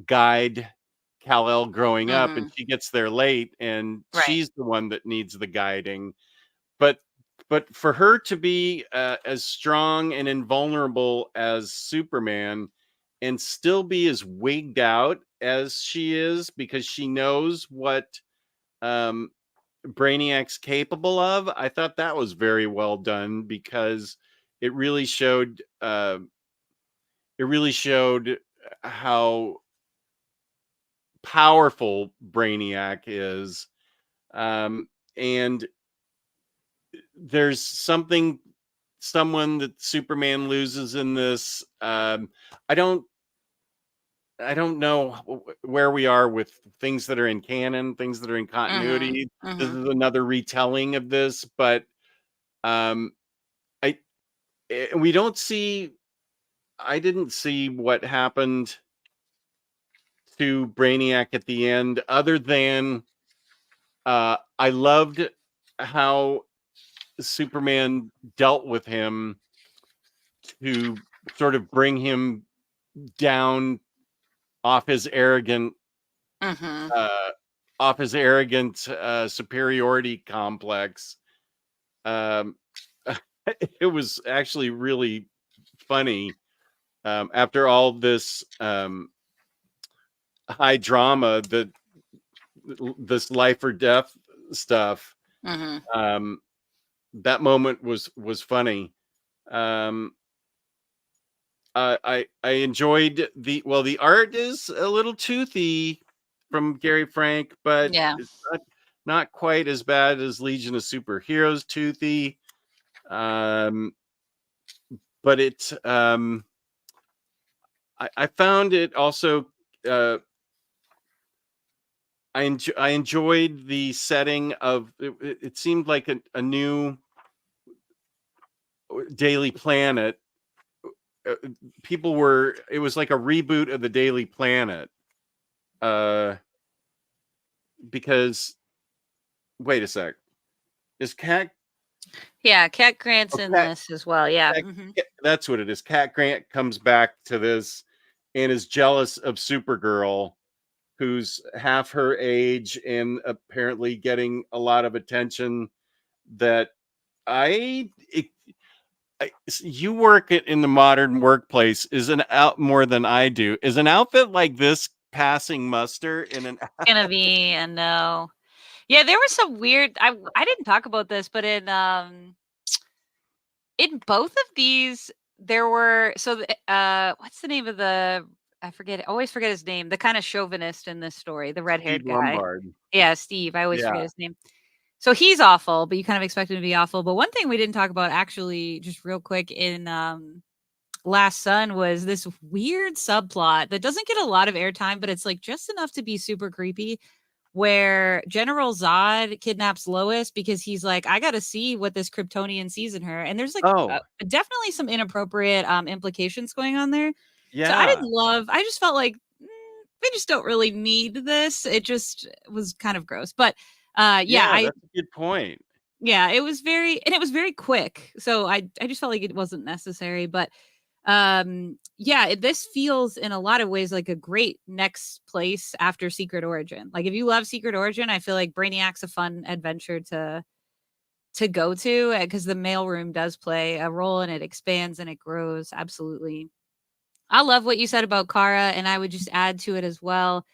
guide Kal-El growing up, and
Mhm.
she gets there late, and
Right.
she's the one that needs the guiding. But for her to be as strong and invulnerable as Superman and still be as wigged out as she is because she knows what um, Brainiac's capable of, I thought that was very well done because it really showed. it really showed how powerful Brainiac is. And there's someone that Superman loses in this. I don't I don't know where we are with things that are in canon, things that are in
Mhm.
continuity. This
Mhm.
is another retelling of this, but um, I we don't see. I didn't see what happened to Brainiac at the end, other than I loved how Superman dealt with him to sort of bring him down off his arrogant
Mhm.
uh superiority complex. um it was actually really funny, after all this high drama, that this life or death stuff.
Mhm.
um that moment was funny. um I enjoyed the art is a little toothy from Gary Frank, but
Yeah.
it's not quite as bad as Legion of Superheroes toothy. Um, but I found it also. Uh, I enjoyed the setting of it. It seemed like a new Daily Planet. Uh, People were. It was like a reboot of the Daily Planet. Uh, because wait a sec. Is Cat
Yeah, Cat Grant's
oh,
in this as well. Yeah. Mhm.
That's what it is. Cat Grant comes back to this and is jealous of Supergirl, who's half her age and apparently getting a lot of attention. That I, it, you work in the modern workplace, is an out more than I do. Is an outfit like this passing muster in an
Gonna be a no. Yeah, there was some weird I didn't talk about this, but in both of these there were what's the name of the I forget always forget his name, the kind of chauvinist in this story, the
Steve
red-haired guy.
Lombard?
Yeah, Steve, I always forget
Yeah.
his name. So he's awful, but you kind of expect him to be awful. But one thing we didn't talk about actually just real quick in Last Son was this weird subplot that doesn't get a lot of airtime, but it's like just enough to be super creepy, where General Zod kidnaps Lois because he's like, I got to see what this Kryptonian sees in her. And there's like
Oh,
definitely some inappropriate implications going on there. So
yeah.
I just felt like we just don't really need this. It just was kind of gross. But
Yeah, that's a good point.
yeah, it was very quick. So I just felt like it wasn't necessary. But this feels in a lot of ways like a great next place after Secret Origin. Like if you love Secret Origin, I feel like Brainiac's a fun adventure to go to, because the mailroom does play a role and it expands and it grows. Absolutely. I love what you said about Kara, and I would just add to it as well.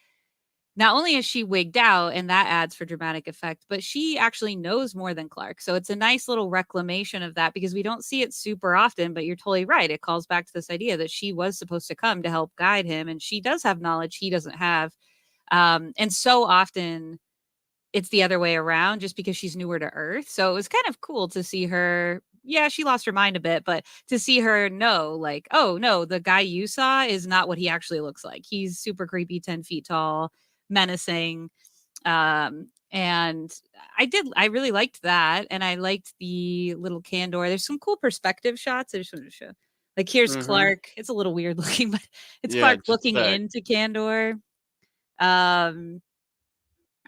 Not only is she wigged out, and that adds for dramatic effect, but she actually knows more than Clark. So it's a nice little reclamation of that, because we don't see it super often, but you're totally right. It calls back to this idea that she was supposed to come to help guide him, and she does have knowledge he doesn't have. And so often it's the other way around, just because she's newer to Earth. So it was kind of cool to see her. Yeah, she lost her mind a bit, but to see her know, like, oh no, the guy you saw is not what he actually looks like. He's super creepy, 10 feet tall, menacing. And I really liked that. And I liked the little candor. There's some cool perspective shots. I just wanted to show. Like, here's
Hmm.
Clark. It's a little weird looking, but it's
Yeah,
Clark
just
looking
that.
into candor. Um,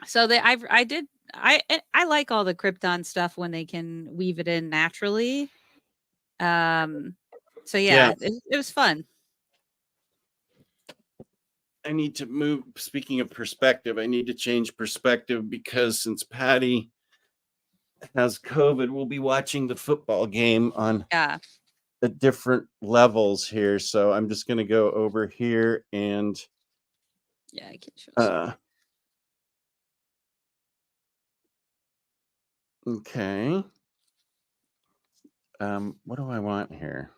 so that I did I like all the Krypton stuff when they can weave it in naturally. Um, so
Yeah,
yeah, it was fun.
I need to move. Speaking of perspective, I need to change perspective because since Patty has COVID, we'll be watching the football game on
Yeah.
the different levels here. So I'm just going to go over here and
Yeah, I can show some.
uh okay. What do I want here?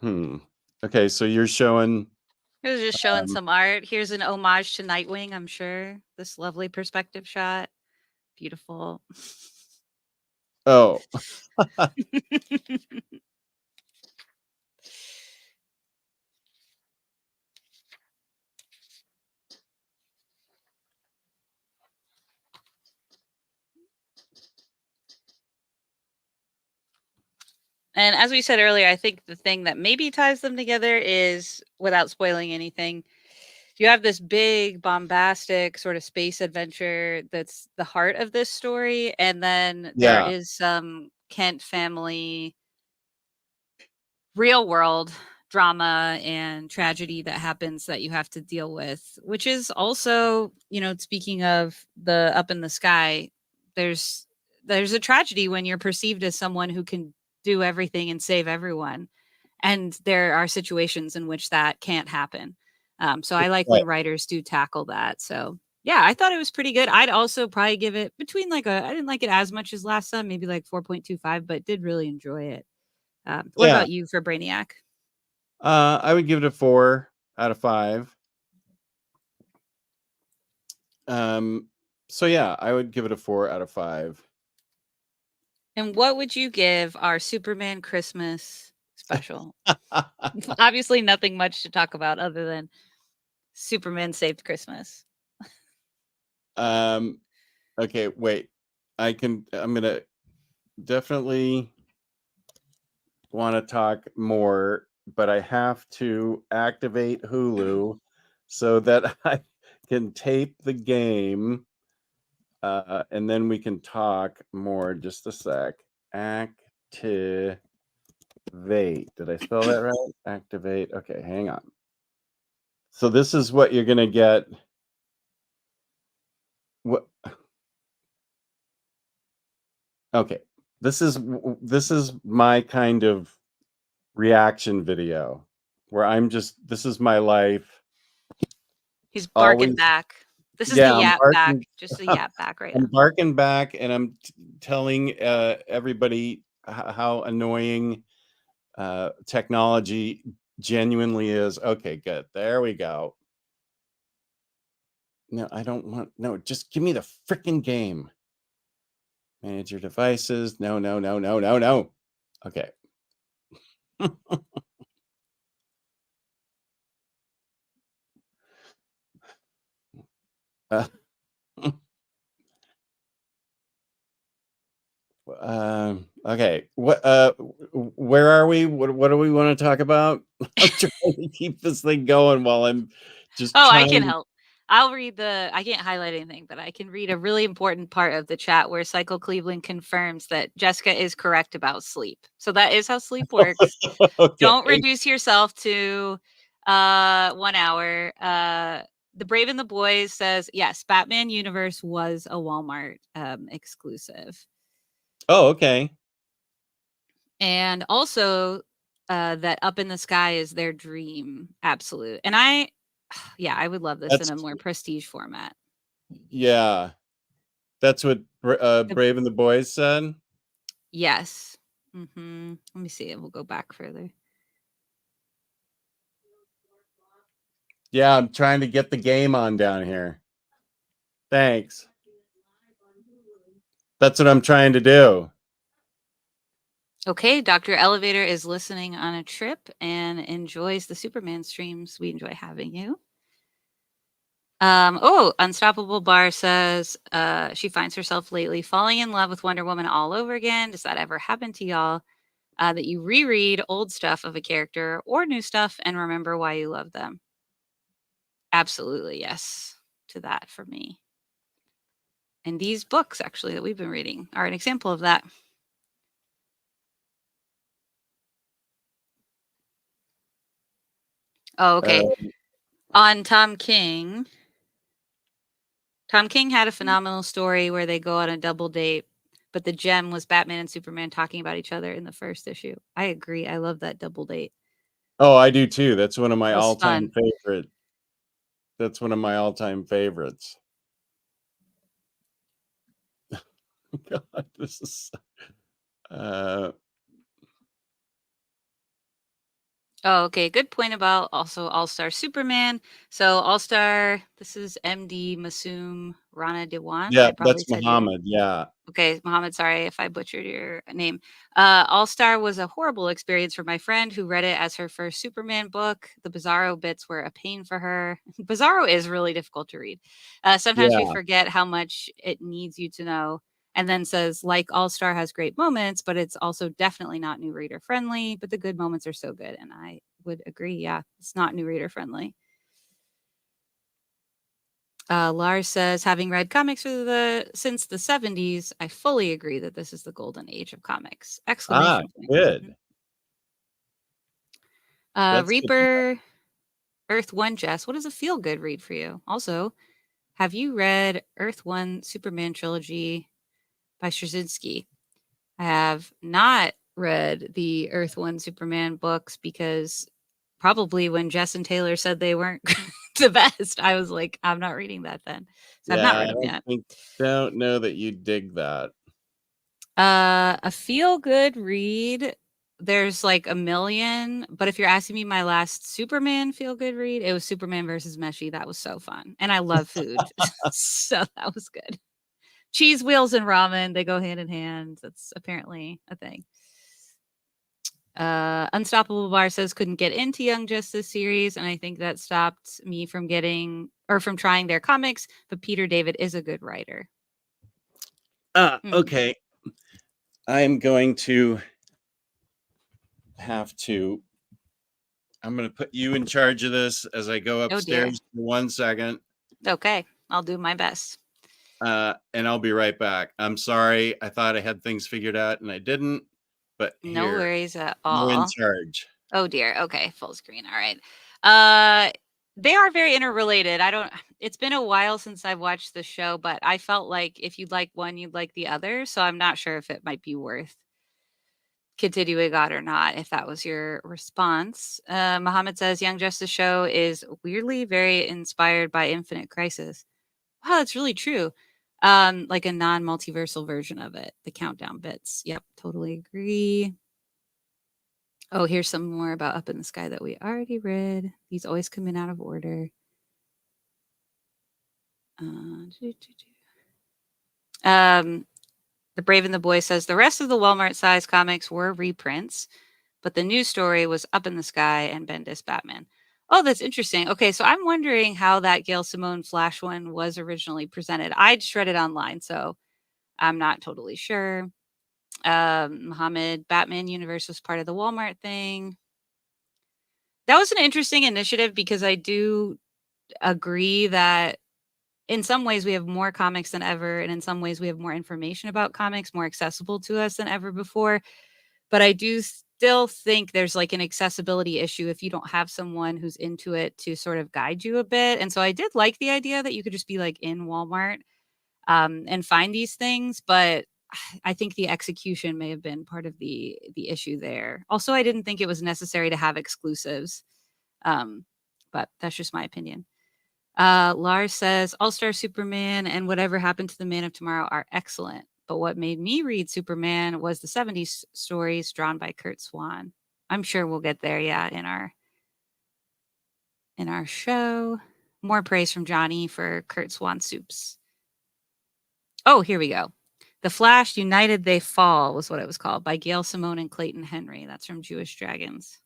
Okay, so you're showing.
It was just showing some art. Here's an homage to Nightwing, I'm sure. This lovely perspective shot. Beautiful.
Oh,
And as we said earlier, I think the thing that maybe ties them together is, without spoiling anything, you have this big, bombastic sort of space adventure that's the heart of this story. And then there
yeah.
is some Kent family real world drama and tragedy that happens that you have to deal with, which is also, speaking of the up in the sky, there's a tragedy when you're perceived as someone who can do everything and save everyone, and there are situations in which that can't happen. So I like
Right.
when writers do tackle that. So yeah, I thought it was pretty good. I'd also probably give it between I didn't like it as much as last time, maybe like 4.25, but did really enjoy it. What
Yeah.
about you for Brainiac?
I would give it a 4 out of 5. So yeah, I would give it a 4 out of 5.
And what would you give our Superman Christmas special? Obviously, nothing much to talk about other than Superman saved Christmas.
Okay, wait. I'm gonna definitely want to talk more, but I have to activate Hulu so that I can tape the game, and then we can talk more. Just a sec. Activate. Did I spell that right? Activate. Okay, hang on. So this is what you're gonna get. What? Okay. This is my kind of reaction video where this is my life.
He's barking
Always,
back. This is the
yeah, I'm
yap back.
barking.
Just the yap back right
I'm
now.
barking back, and I'm telling everybody how annoying technology genuinely is. Okay, good. There we go. No, I don't want. No, just give me the freaking game. Manage your devices. No, no, no, no, no, no. Okay. Uh, okay. Where are we? What do we want to talk about? I'm trying to keep this thing going while I'm just
Oh, I can
trying.
help. I'll read I can't highlight anything, but I can read a really important part of the chat where Cycle Cleveland confirms that Jessica is correct about sleep. So that is how sleep works.
Okay.
Don't reduce yourself to 1 hour. The Brave and the Boys says, yes, Batman Universe was a Walmart exclusive.
Oh, okay.
And also that Up in the Sky is their dream. Absolute. And I would love this in
That's
a more prestige format.
yeah. That's what
The
Brave and the Boys said.
Yes. Let me see. We'll go back further.
Yeah, I'm trying to get the game on down here. Thanks. That's what I'm trying to do.
Okay, Dr. Elevator is listening on a trip and enjoys the Superman streams. We enjoy having you. Unstoppable Bar says she finds herself lately falling in love with Wonder Woman all over again. Does that ever happen to y'all? That you reread old stuff of a character or new stuff and remember why you love them? Absolutely, yes, to that for me. And these books, actually, that we've been reading are an example of that. Oh, okay. On Tom King had a phenomenal story where they go on a double date, but the gem was Batman and Superman talking about each other in the first issue. I agree. I love that double date.
Oh, I do too. That's one of my
It was
all-time
fun.
favorite. That's one of my all-time favorites. God, this is
Oh, okay. Good point about also All-Star Superman. So All-Star, this is MD Masoom Rana Dewan.
Yeah,
I probably
that's
said your
Muhammad. Yeah.
Okay, Mohammed, sorry if I butchered your name. All Star was a horrible experience for my friend who read it as her first Superman book. The Bizarro bits were a pain for her. Bizarro is really difficult to read. Sometimes we
Yeah.
forget how much it needs you to know, and then says, like, All Star has great moments, but it's also definitely not new reader friendly. But the good moments are so good. And I would agree. Yeah, it's not new reader friendly. Lars says, having read comics since the 70s, I fully agree that this is the golden age of comics! Exclamation point.
Good. That's good.
Reaper Earth-1 Jess, what is a feel good read for you? Also, have you read Earth-1 Superman trilogy by Straczynski? I have not read the Earth-1 Superman books because probably when Jess and Taylor said they weren't the best, I was like, I'm not reading that then. So I've not
Yeah,
read
I
them yet.
don't know that you dig that.
A feel good read. There's like a million, but if you're asking me my last Superman feel good read, it was Superman versus Meshy. That was so fun. And I love food. So that was good. Cheese wheels and ramen, they go hand in hand. That's apparently a thing. Unstoppable Bar says couldn't get into Young Justice series, and I think that stopped me from from trying their comics, but Peter David is a good writer.
Okay. I'm going to I'm going to put you in charge of this as I go upstairs for 1 second.
Okay, I'll do my best.
And I'll be right back. I'm sorry. I thought I had things figured out and I didn't, but
No
here,
worries at all.
you're in charge.
Oh dear. Okay, full screen. All right. They are very interrelated. It's been a while since I've watched the show, but I felt like if you'd like one, you'd like the other. So I'm not sure if it might be worth continuing on or not, if that was your response. Muhammad says Young Justice show is weirdly very inspired by Infinite Crisis. Wow, that's really true. Like a non-multiversal version of it, the countdown bits. Yep, totally agree. Oh, here's some more about Up in the Sky that we already read. These always come in out of order. The Brave and the Boy says the rest of the Walmart size comics were reprints, but the news story was Up in the Sky and Bendis Batman. Oh, that's interesting. Okay, so I'm wondering how that Gail Simone Flash one was originally presented. I just read it online, so I'm not totally sure. Muhammad, Batman Universe was part of the Walmart thing. That was an interesting initiative because I do agree that in some ways we have more comics than ever, and in some ways we have more information about comics, more accessible to us than ever before. But I do still think there's like an accessibility issue if you don't have someone who's into it to sort of guide you a bit. And so I did like the idea that you could just be like in Walmart and find these things, but I think the execution may have been part of the issue there. Also, I didn't think it was necessary to have exclusives, but that's just my opinion. Lars says All-Star Superman and Whatever Happened to the Man of Tomorrow are excellent, but what made me read Superman was the 70s stories drawn by Kurt Swan. I'm sure we'll get there, yeah, in our show. More praise from Johnny for Kurt Swan soups. Oh, here we go. The Flash United They Fall was what it was called, by Gail Simone and Clayton Henry. That's from Jewish Dragons.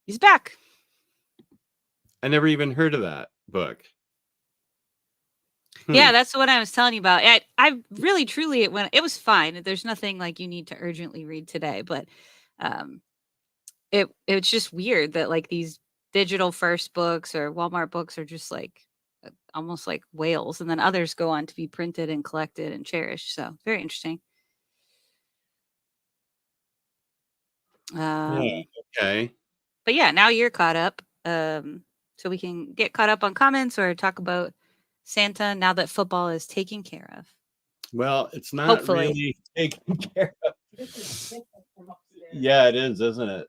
He's back.
I never even heard of that book.
Yeah, that's what I was telling you about. I really, truly, it was fine. There's nothing like you need to urgently read today, but it's just weird that like these digital first books or Walmart books are just like almost like whales, and then others go on to be printed and collected and cherished. So very interesting.
Okay.
But yeah, now you're caught up. So we can get caught up on comments or talk about Santa now that football is taken care of.
Well, it's not
Hopefully.
really taken care of. Yeah, it is, isn't it?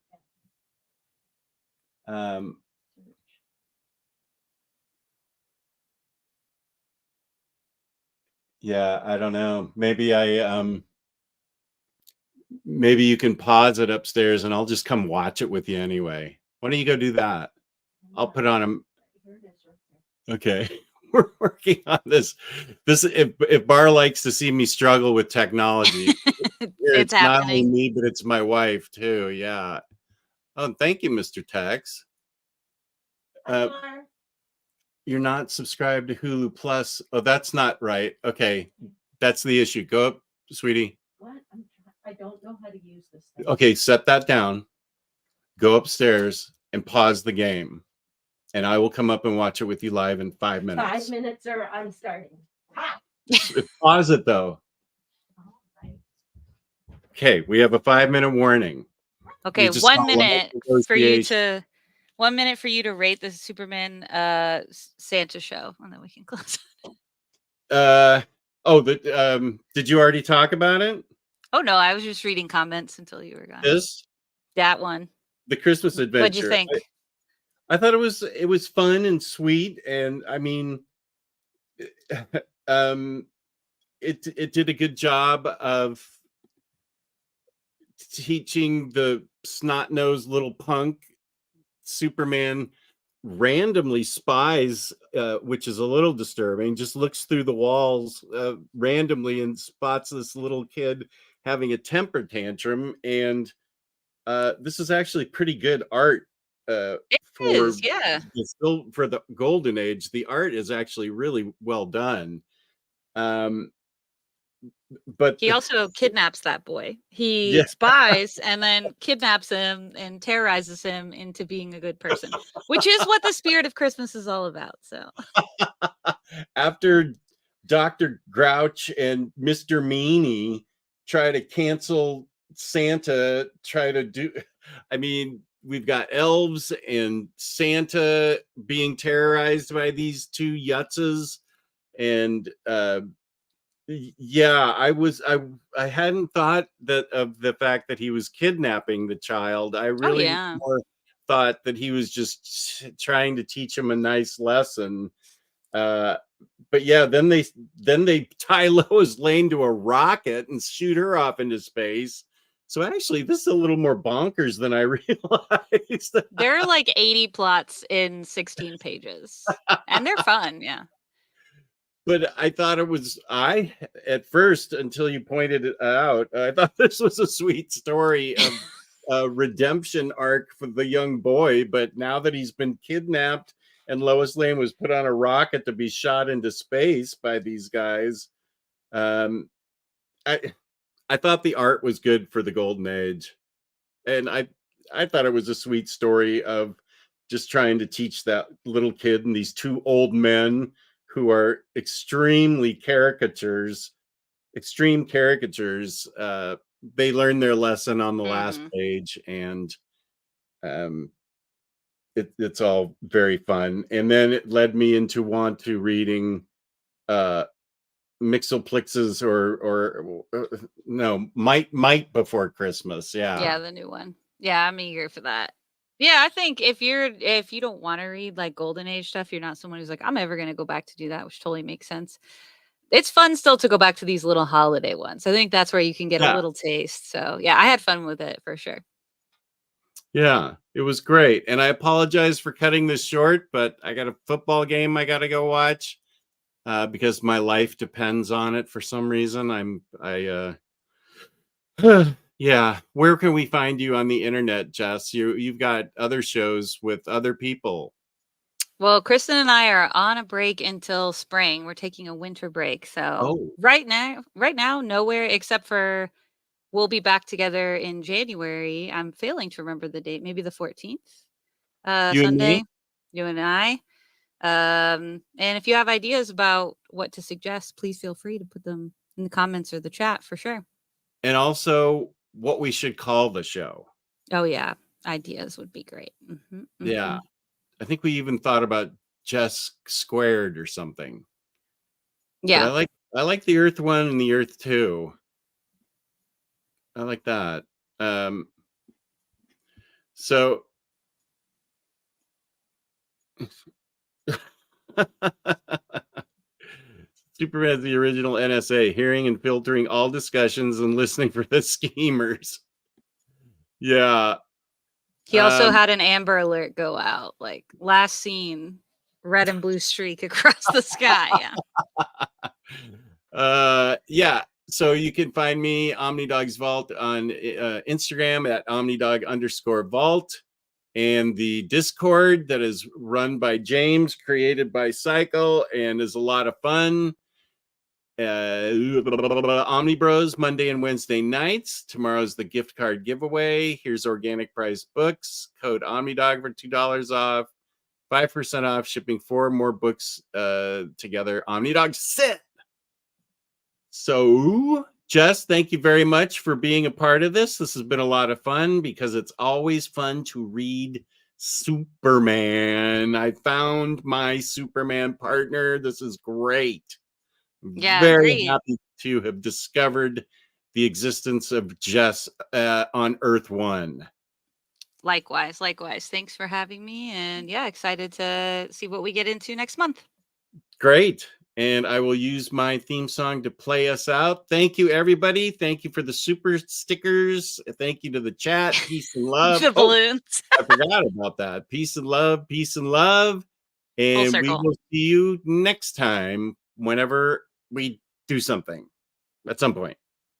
Yeah, I don't know. Maybe I maybe you can pause it upstairs and I'll just come watch it with you anyway. Why don't you go do that? I'll put on a. Okay. We're working on this. If Bar likes to see me struggle with technology,
It's
it's not only
happening.
me, but it's my wife too. Yeah. Oh, thank you, Mr. Tex. You're not subscribed to Hulu Plus. Oh, that's not right. Okay. That's the issue. Go up, sweetie.
What? I don't know how to use this thing.
Okay, set that down. Go upstairs and pause the game. And I will come up and watch it with you live in 5 minutes.
5 minutes or I'm starting.
Pause it though. Okay, we have a 5-minute warning.
Okay,
just
1
saw
minute
live
for you
negotiation.
to 1 minute for you to rate the Superman Santa show, and then we can close.
Did you already talk about it?
Oh no, I was just reading comments until you were gone.
This
That one.
the Christmas Adventure.
What'd you think?
I thought it was fun and sweet, and I mean, it did a good job of teaching the snot-nosed little punk Superman randomly spies, which is a little disturbing, just looks through the walls randomly and spots this little kid having a temper tantrum. And this is actually pretty good art
It
for
is, yeah.
still for the golden age. The art is actually really well done. But
He also kidnaps that boy. He
Yeah.
spies and then kidnaps him and terrorizes him into being a good person, which is what the spirit of Christmas is all about. So
after Dr. Grouch and Mr. Meanie try to cancel Santa, I mean, we've got elves and Santa being terrorized by these two yutzes. And yeah, I hadn't thought that of the fact that he was kidnapping the child. I really
yeah.
more thought that he was just trying to teach him a nice lesson. But yeah, then they tie Lois Lane to a rocket and shoot her off into space. So actually, this is a little more bonkers than I realized.
There are like 80 plots in 16 pages, and they're fun. Yeah.
But I thought at first, until you pointed it out, I thought this was a sweet story of a redemption arc for the young boy. But now that he's been kidnapped and Lois Lane was put on a rocket to be shot into space by these guys, I thought the art was good for the golden age. And I thought it was a sweet story of just trying to teach that little kid and these two old men who are extreme caricatures. They learn their lesson on the last page, and it's all very fun. And then it led me into reading Mixelplix's or no, Might Before Christmas.
Yeah, the new one. Yeah, I'm eager for that. Yeah, I think if you don't want to read like golden age stuff, you're not someone who's like, I'm ever gonna go back to do that, which totally makes sense. It's fun still to go back to these little holiday ones. I think that's where you can get a little taste. So yeah, I had fun with it for sure.
Yeah, it was great. And I apologize for cutting this short, but I got a football game I got to go watch because my life depends on it for some reason. Yeah. Where can we find you on the internet, Jess? You've got other shows with other people.
Well, Kristen and I are on a break until spring. We're taking a winter break. So right now, nowhere except for we'll be back together in January. I'm failing to remember the date. Maybe the 14th. Sunday. You and I. And if you have ideas about what to suggest, please feel free to put them in the comments or the chat for sure.
And also what we should call the show.
Oh yeah. Ideas would be great.
Yeah. I think we even thought about Jess Squared or something.
Yeah.
But I like the Earth-1 and the Earth-2. I like that. So Superman's the original NSA, hearing and filtering all discussions and listening for the schemers. Yeah.
He also had an Amber Alert go out, like last seen, red and blue streak across the sky. Yeah.
Yeah. So you can find me, Omnidog's Vault, on Instagram at Omnidog_vault. And the Discord that is run by James, created by Cycle, and is a lot of fun. Omni Bros, Monday and Wednesday nights. Tomorrow's the gift card giveaway. Here's organic price books. Code Omnidog for $2 off. 5% off shipping 4 more books together. Omnidog sit. So, Jess, thank you very much for being a part of this. This has been a lot of fun because it's always fun to read Superman. I found my Superman partner. This is great.
Yeah,
Very
agreed.
happy to have discovered the existence of Jess on Earth-1.
Likewise. Thanks for having me. And yeah, excited to see what we get into next month.
Great. And I will use my theme song to play us out. Thank you, everybody. Thank you for the super stickers. Thank you to the chat. Peace and love.
The balloons.
I forgot about that. Peace and love. Peace and love. And we
circle.
will see you next time whenever we do something at some point.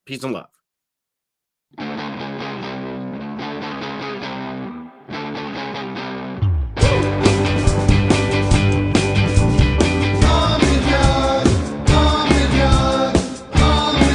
Peace and love.